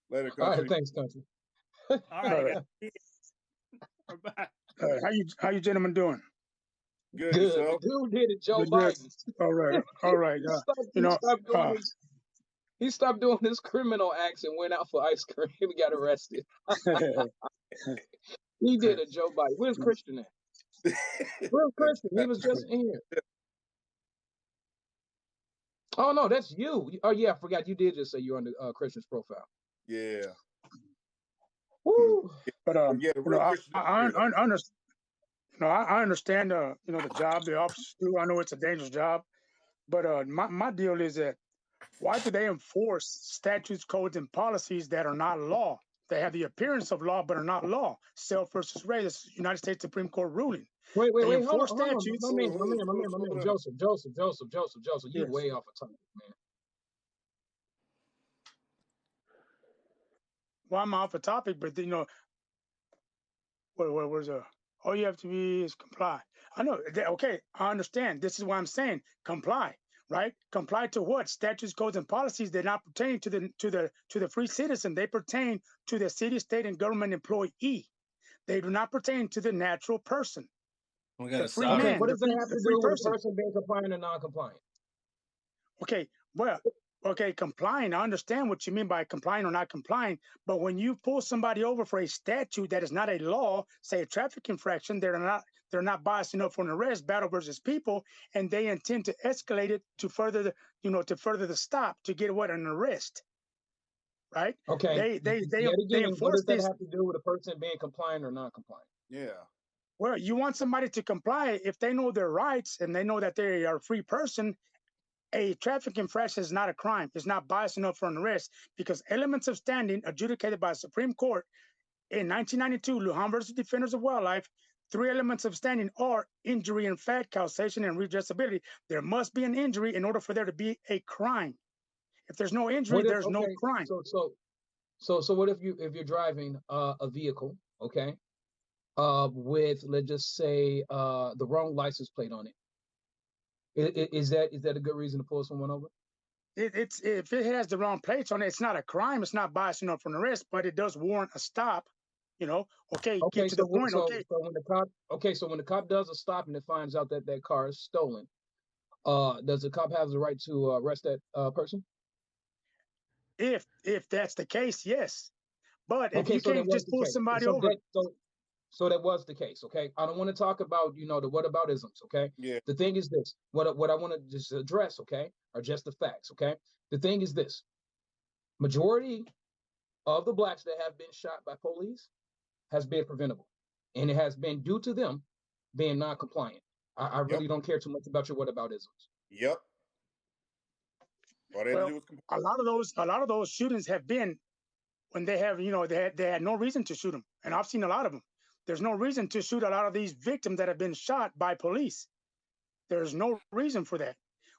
Later, country. All right, thanks, country. All right. Bye. How you gentlemen doing? Good. Dude did it, Joe Biden. All right. He stopped doing his criminal acts and went out for ice cream. He got arrested. He did it, Joe Biden. Where's Christian at? Where's Christian? He was just in here. Oh no, that's you. Oh yeah, I forgot. You did just say you're on the Christian's profile. Yeah. Woo. But I understand the job the officers do. I know it's a dangerous job, but my deal is that why do they enforce statutes, codes, and policies that are not law? They have the appearance of law, but are not law. Self versus Ray, this is United States Supreme Court ruling. Wait, They hold on, enforce hold on. statutes. My man, Joseph. You Yes. way off of topic, man. Well, I'm off the topic, but where's all you have to be is comply. I know. Okay, I understand. This is why I'm saying comply, right? Comply to what? Statutes, codes, and policies that not pertain to the free citizen. They pertain to the city, state, and government employee. They do not pertain to the natural person. We got The a free sovereign. man, What the does that have free to do with a person. person being compliant or non-compliant? Okay, well, okay, complying. I understand what you mean by complying or not complying, but when you pull somebody over for a statute that is not a law, say a traffic infraction, they're not biased enough for an arrest, battle versus people, and they intend to escalate it to further the stop to get what, an arrest, right? Okay. They Yet again, what enforce does that this. have to do with a person being compliant or non-compliant? Yeah. Well, you want somebody to comply if they know their rights and they know that they are a free person. A traffic infraction is not a crime. It's not biased enough for an arrest because elements of standing adjudicated by the Supreme Court in 1992, Lujan versus Defenders of Wildlife, 3 elements of standing are injury in fact, causation, and redressability. There must be an injury in order for there to be a crime. If there's no injury, there's no crime. So what if you're driving a vehicle, okay, with, let's just say, the wrong license plate on it? Is that a good reason to pull someone over? It's if it has the wrong plates on it, it's not a crime. It's not biased enough for an arrest, but it does warrant a stop. Okay, get to the point. So when the cop does a stop and it finds out that car is stolen, does the cop have the right to arrest that person? If that's the case, yes. But if you so can't just pull somebody over. So that was the case, okay? I don't want to talk about, the whataboutisms, okay? Yeah. The thing is this, what I want to just address, okay, are just the facts, okay? The thing is this, majority of the blacks that have been shot by police has been preventable. And it has been due to them being non-compliant. I really don't care too much about your whataboutisms. Yep. Well, a lot of those shootings have been when they have, they had no reason to shoot them. And I've seen a lot of them. There's no reason to shoot a lot of these victims that have been shot by police. There's no reason for that.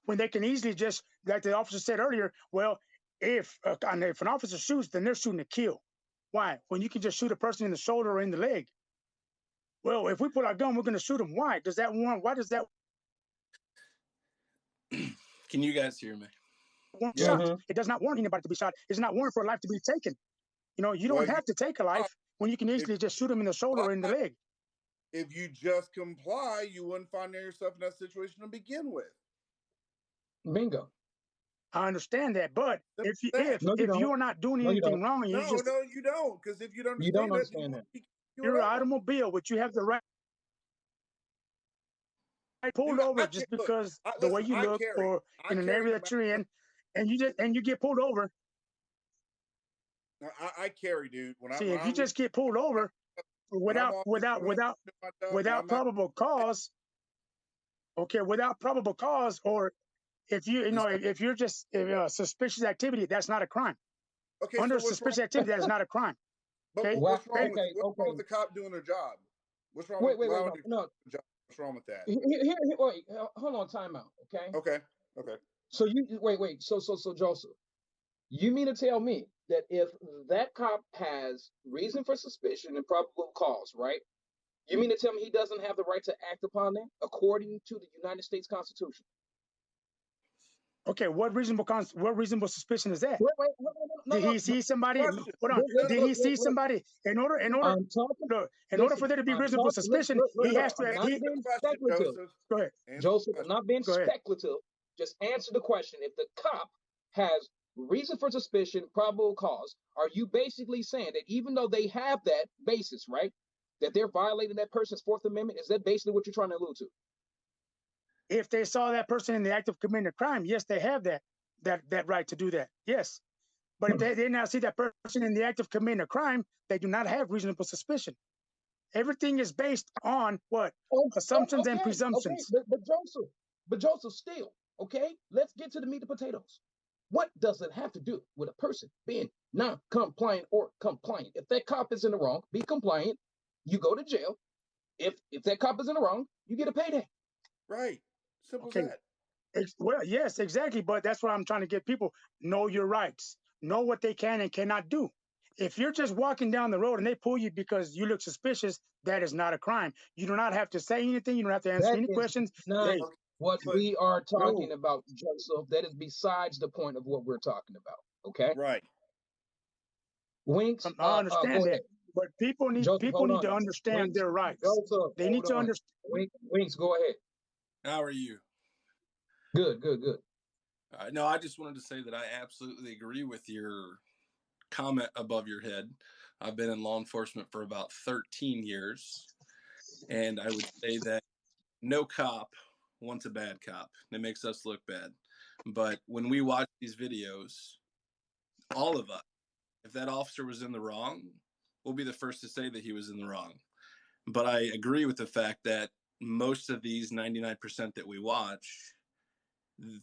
When they can easily just, like the officer said earlier, well, if an officer shoots, then they're shooting to kill. Why? When you can just shoot a person in the shoulder or in the leg. Well, if we pull our gun, we're going to shoot them. Why? Why does that? Can you guys hear me? Shot. It does not warrant anybody to be shot. It's not warrant for a life to be taken. You don't have to take a life when you can easily just shoot them in the shoulder or in the leg. If you just comply, you wouldn't find yourself in that situation to begin with. Bingo. I understand that, but if you're not doing anything wrong, and you don't, because if you don't understand that, you're an automobile, but you have the right pulled over just because the way you look or in an area that you're in, and you get pulled over. I carry, dude. If you just get pulled over without probable cause, okay, without probable cause, or if if you're just suspicious activity, that's not a crime. Okay, under suspicious activity, that is not a crime. Okay, what's wrong with the cop doing their job? What's wrong? What's wrong with that? Wait, hold on, time out. Okay. So wait. So Joseph, you mean to tell me that if that cop has reason for suspicion and probable cause, right? You mean to tell me he doesn't have the right to act upon that according to the United States Constitution? Okay, what reasonable suspicion is that? Did he see somebody? Hold on. Did he see somebody? In order for there to be reasonable suspicion, he has to. Go ahead, Joseph. I'm not being speculative. Just answer the question. If the cop has reason for suspicion, probable cause, are you basically saying that even though they have that basis, right, that they're violating that person's Fourth Amendment? Is that basically what you're trying to allude to? If they saw that person in the act of committing a crime, yes, they have that right to do that. Yes. But if they now see that person in the act of committing a crime, they do not have reasonable suspicion. Everything is based on what? Assumptions and presumptions. Okay. But Joseph, still, okay, let's get to the meat and potatoes. What does it have to do with a person being non-compliant or compliant? If that cop is in the wrong, be compliant. You go to jail. If that cop is in the wrong, you get a payday. Right. Simple Okay. as that. Well, yes, exactly. But that's what I'm trying to get people. Know your rights. Know what they can and cannot do. If you're just walking down the road and they pull you because you look suspicious, that is not a crime. You do not have to say anything. You don't have to answer That any is questions. not Hey, what But we are talking no. about, Joseph. That is besides the point of what we're talking about. Okay. right. Winks, I understand go that. ahead. But people need Joseph, hold on. to understand Winks, their rights. Joseph, They need hold to on. understand. Winks, go ahead. How are you? Good. No, I just wanted to say that I absolutely agree with your comment above your head. I've been in law enforcement for about 13 years, and I would say that no cop wants a bad cop. It makes us look bad. But when we watch these videos, all of us, if that officer was in the wrong, we'll be the first to say that he was in the wrong. But I agree with the fact that most of these 99% that we watch,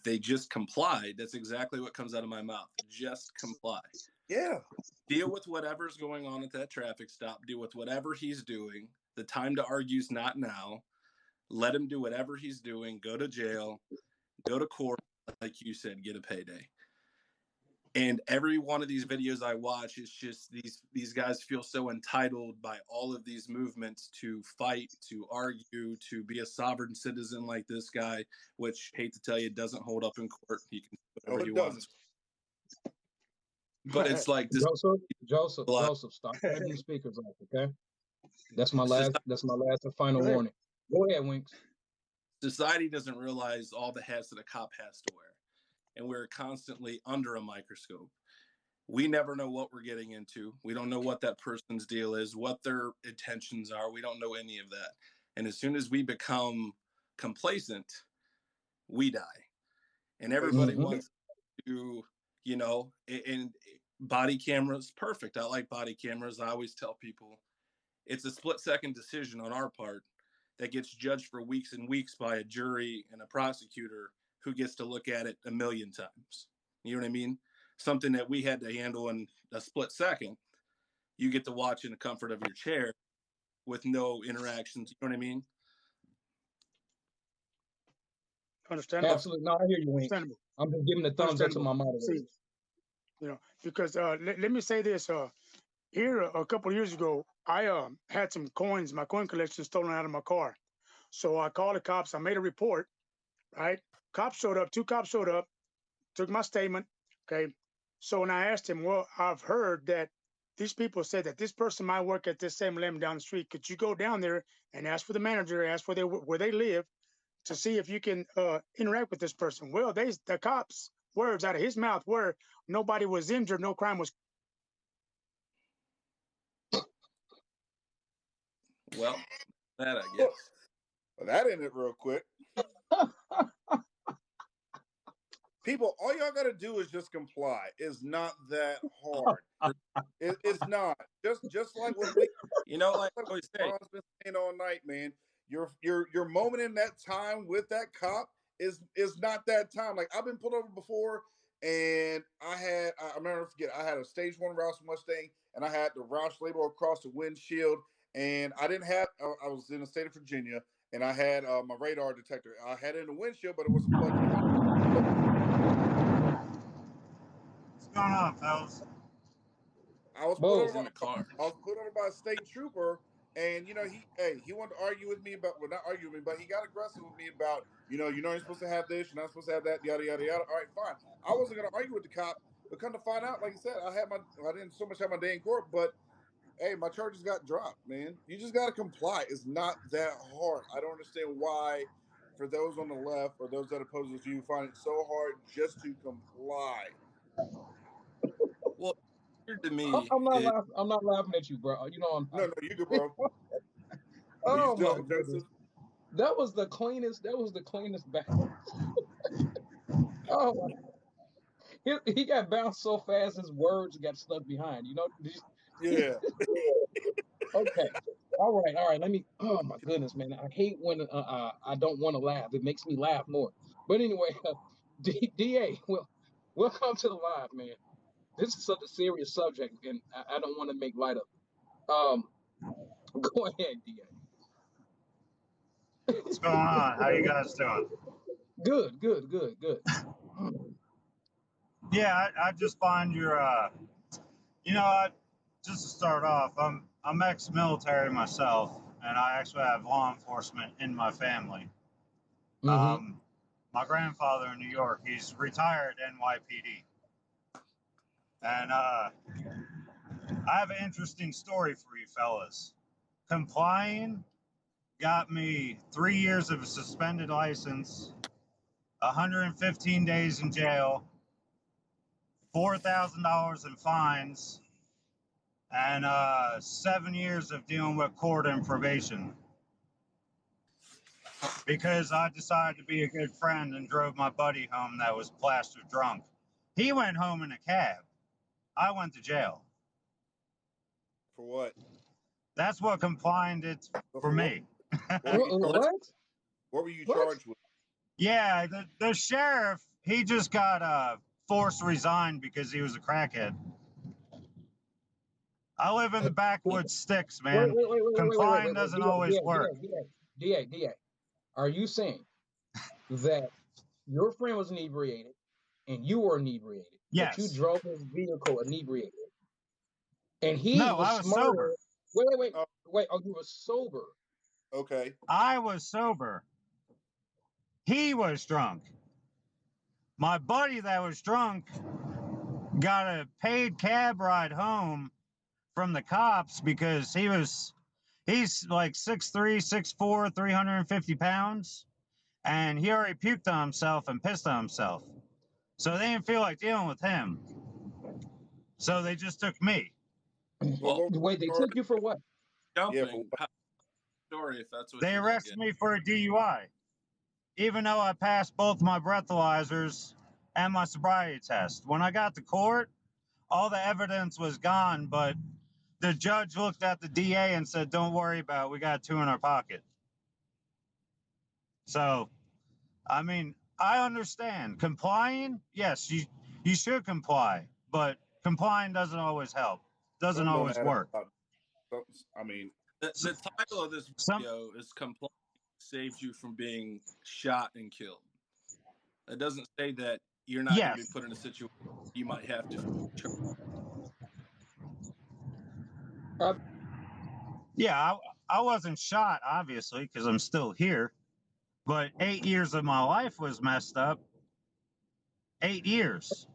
they just comply. That's exactly what comes out of my mouth. Just comply. Yeah. Deal with whatever's going on at that traffic stop. Deal with whatever he's doing. The time to argue is not now. Let him do whatever he's doing. Go to jail. Go to court. Like you said, get a payday. And every one of these videos I watch is just these guys feel so entitled by all of these movements to fight, to argue, to be a sovereign citizen like this guy, which, hate to tell you, doesn't hold up in court. He can do whatever he wants. But it's like this. Joseph, stop cutting your speakers off, okay? That's my last and final warning. Go ahead, Winks. Society doesn't realize all the hats that a cop has to wear. And we're constantly under a microscope. We never know what we're getting into. We don't know what that person's deal is, what their intentions are. We don't know any of that. And as soon as we become complacent, we die. And everybody wants to, and body cameras, perfect. I like body cameras. I always tell people it's a split-second decision on our part that gets judged for weeks and weeks by a jury and a prosecutor who gets to look at it a million times. You know what I mean? Something that we had to handle in a split second, you get to watch in the comfort of your chair with no interactions. You know what I mean? Understandable. Absolutely. No, I hear you, Winks. I'm just giving the thumbs up to my moderator. See, because let me say this. Here a couple of years ago, I had some coins, my coin collection stolen out of my car. So I called the cops. I made a report, right? Two cops showed up, took my statement. Okay. So when I asked him, well, I've heard that these people said that this person might work at this 7-Eleven down the street. Could you go down there and ask for the manager, ask where they live to see if you can interact with this person? Well, the cops' words out of his mouth were nobody was injured, no crime was. Well, that I guess. Well, that ended real quick. People, all y'all got to do is just comply. It's not that hard. It's not. Just like what we, like I always say, Ron's been saying all night, man. Your moment in that time with that cop is not that time. Like I've been pulled over before, and I'll never forget. I had a stage 1 Roush Mustang, and I had the Roush label across the windshield, and I didn't have. I was in the state of Virginia, and I had my radar detector. I had it in the windshield, but it wasn't plugged in. What's going on, fellas? I was put over by a state trooper, and he wanted to argue with me about, well, not argue with me, but he got aggressive with me about, you're not supposed to have this, you're not supposed to have that, yada yada yada. All right, fine. I wasn't gonna argue with the cop, but come to find out, like I said, I didn't so much have my day in court, but hey, my charges got dropped, man. You just gotta comply. It's not that hard. I don't understand why, for those on the left or those that oppose this view, find it so hard just to comply. Well, to me, I'm not laughing at you, bro. No, you good, bro. Oh my goodness. That was the cleanest bounce. Oh my. He got bounced so fast his words got stuck behind. Yeah. Okay. All right. Oh my goodness, man. I hate when I don't want to laugh. It makes me laugh more. But anyway, DA, well, Welcome to the live, man. This is such a serious subject, and I don't want to make light of it. Go ahead, DA. What's going on? How you guys doing? Good. Yeah, I just find your, just to start off, I'm ex-military myself, and I actually have law enforcement in my family. Mm-hmm. My grandfather in New York, he's retired NYPD, and I have an interesting story for you fellas. Complying got me 3 years of a suspended license, 115 days in jail, $4,000 in fines, and 7 years of dealing with court and probation. Because I decided to be a good friend and drove my buddy home that was plastered drunk. He went home in a cab. I went to jail. For what? That's what complying did for me. What were you charged with? Yeah, the sheriff, he just got forced resigned because he was a crackhead. I live in the backwoods sticks, man. Complying doesn't always work. DA, are you saying that your friend was inebriated and you were inebriated? Yes. But you drove his vehicle inebriated. And he No, was I was smarter. sober. Wait. Oh, you were sober. Okay. I was sober. He was drunk. My buddy that was drunk got a paid cab ride home from the cops because he's like 6'3", 6'4", 350 pounds, and he already puked on himself and pissed on himself. So they didn't feel like dealing with him. So they just took me. Well, wait, they took you for what? Jumping. Story, if that's what They arrested me for a DUI, even though I passed both my breathalyzers and my sobriety test. When I got to court, all the evidence was gone, but the judge looked at the DA and said, "Don't worry about it. We got 2 in our pocket." So, I mean, I understand. Complying, yes, you should comply, but complying doesn't always help. Doesn't always work. I mean, the title of this video is "Complying Saves You from Being Shot and Killed." It doesn't say that you're not going to be put in a situation you might have to. Yeah, I wasn't shot, obviously, because I'm still here. But 8 years of my life was messed up. 8 years.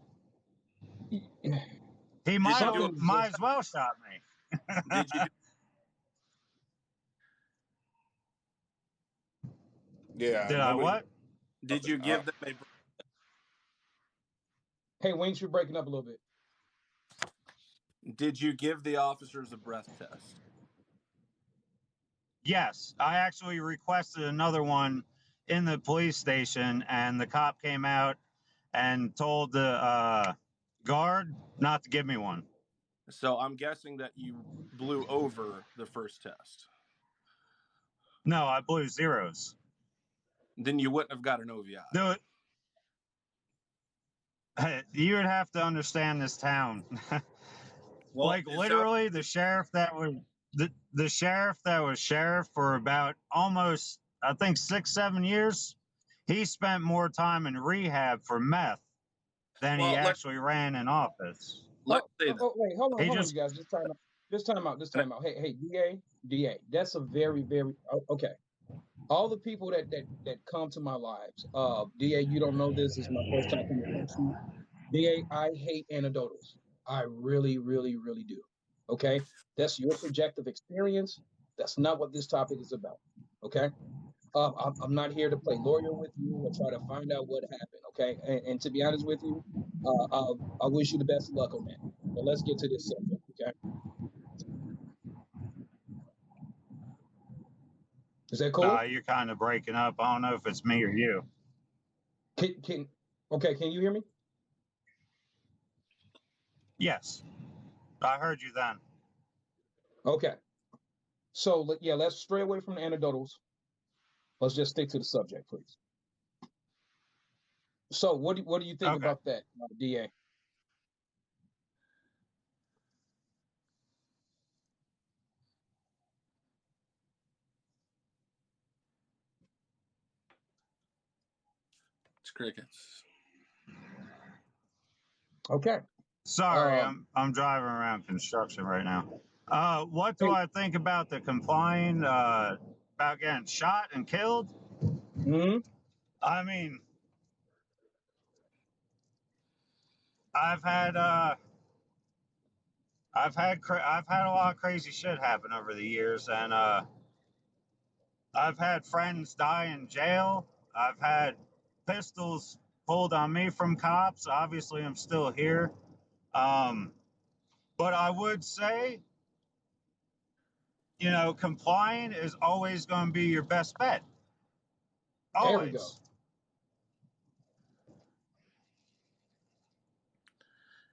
He might as well shot me. Did you? Yeah. Did I what? Did you give them a? Hey, Wings, you're breaking up a little bit. Did you give the officers a breath test? Yes, I actually requested another one in the police station, and the cop came out and told the guard not to give me one. So I'm guessing that you blew over the first test. No, I blew zeros. Then you wouldn't have got an OVI. You would have to understand this town. Well, like literally, the sheriff that was the sheriff that was sheriff for about almost, I think, 6-7 years. He spent more time in rehab for meth than he actually ran in office. Wait, hold on, you guys. Just time out. Hey, DA. That's a very, very okay. All the people that come to my lives, DA, you don't know this. This is my first time coming to you. DA, I hate anecdotals. I really, really, really do. Okay? That's your subjective experience. That's not what this topic is about. Okay? I'm not here to play lawyer with you or try to find out what happened. Okay? And to be honest with you, I wish you the best of luck on that. But let's get to this subject. Okay? Is that cool? You're kind of breaking up. I don't know if it's me or you. Can you hear me? Yes. I heard you then. Okay. So, let's stray away from the anecdotals. Let's just stick to the subject, please. So what do you think Okay. about that, DA? It's crickets. Okay. Sorry, I'm driving around construction right now. What do I think about the complying about getting shot and killed? Mm-hmm. I mean, I've had a lot of crazy shit happen over the years, and I've had friends die in jail. I've had pistols pulled on me from cops. Obviously, I'm still here. But I would say, you know, complying is always going to be your best bet. There we go. Always.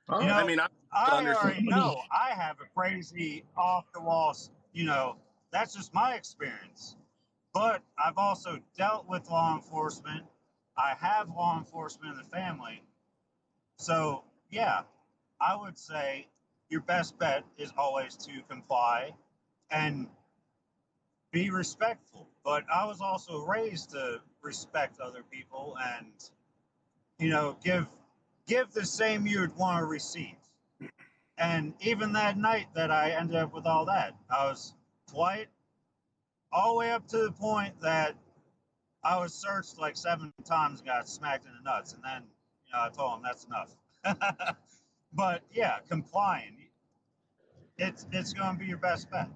All You know, right. I mean, I already know I have a crazy off the walls, you know, that's just my experience. But I've also dealt with law enforcement. I have law enforcement in the family. So, yeah, I would say your best bet is always to comply and be respectful. But I was also raised to respect other people and, you know, give the same you'd want to receive. And even that night that I ended up with all that, I was polite all the way up to the point that I was searched like 7 times, got smacked in the nuts, and then, you know, I told him that's enough. But yeah, complying, it's going to be your best bet.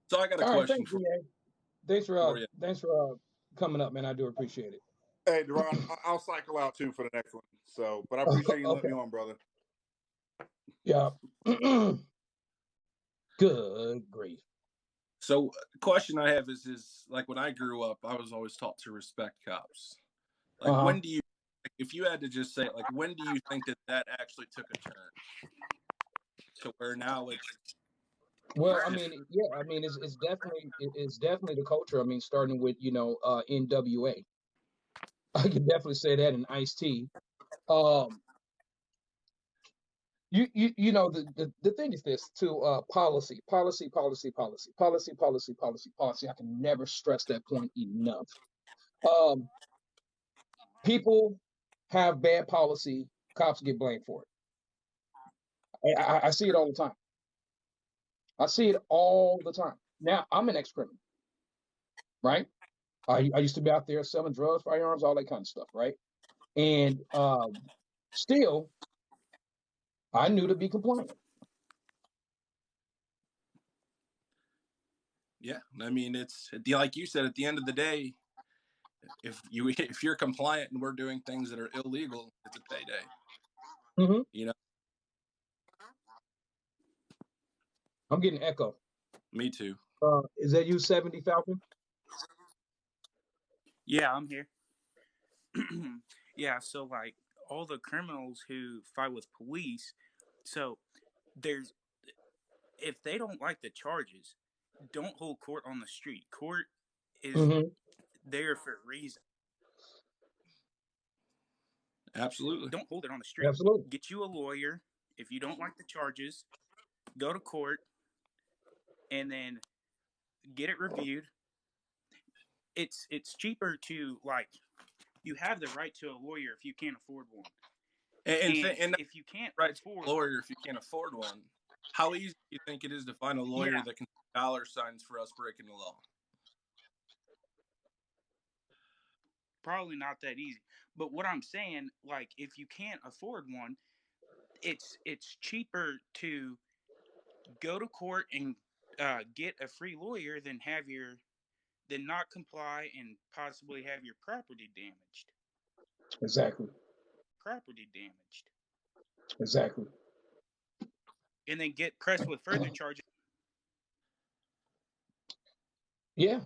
So I got a All right, question thanks, for DA. you. Thanks for coming up, man. I do appreciate it. Hey, Deron, I'll cycle out too for the next one. So, but I appreciate you letting Okay. me on, brother. Yeah. Good grief. So, question I have is like when I grew up, I was always taught to respect cops. Like, when do you, if you had to just say, like, when do you think that actually took a turn to where now it's? Well, I mean, yeah, I mean, it's definitely the culture. I mean, starting with NWA. I could definitely say that in Ice-T. You know the thing is this too, policy. I can never stress that point enough. People have bad policy, cops get blamed for it. I see it all the time. I see it all the time. Now I'm an ex-criminal, right? I used to be out there selling drugs, firearms, all that kind of stuff, right? And still, I knew to be compliant. Yeah, I mean, it's like you said. At the end of the day, if you're compliant and we're doing things that are illegal, it's a payday. Mm-hmm. You know. I'm getting echo. Me too. Is that you, 70 Falcon? Yeah, I'm here. Yeah, so like all the criminals who fight with police, so there's if they don't like the charges, don't hold court on the street. Court is there for a reason. Absolutely. Don't hold it on the street. Absolutely. Get you a lawyer. If you don't like the charges, go to court and then get it reviewed. It's cheaper to, like, you have the right to a lawyer if you can't afford one. And if you can't afford a lawyer, if you can't afford one, how easy do you think it is to find a lawyer that can dollar signs for us breaking the law? Probably not that easy. But what I'm saying, like, if you can't afford one, it's cheaper to go to court and get a free lawyer than not comply and possibly have your property damaged. Exactly. Property damaged. Exactly. And then get pressed with further charges. Yeah.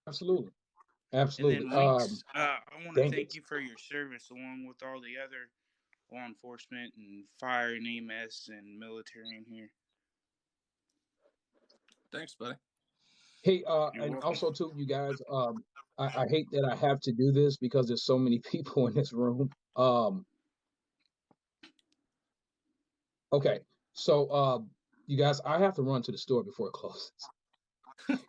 Absolutely. And then Links, I want to thank you for your service along with all the other law enforcement and fire and EMS and military in here. Thanks, buddy. Hey, You're and welcome. also too, you guys, I hate that I have to do this because there's so many people in this room. Okay, so you guys, I have to run to the store before it closes.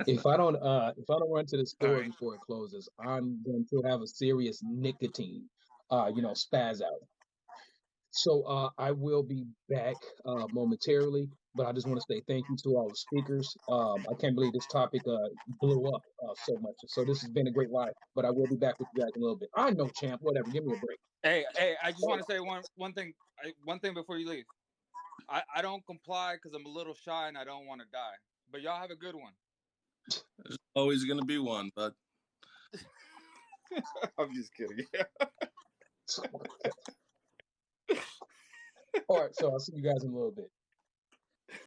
If I don't run to the All store right. before it closes, I'm going to have a serious nicotine, spaz out. So I will be back momentarily, but I just want to say thank you to all the speakers. I can't believe this topic blew up so much. So this has been a great live, but I will be back with you guys in a little bit. I know, champ. Whatever. Give me a break. Hey, I just want to say one thing before you leave. I don't comply because I'm a little shy and I don't want to die. But y'all have a good one. There's always going to be one, but I'm just kidding. All right, so I'll see you guys in a little bit.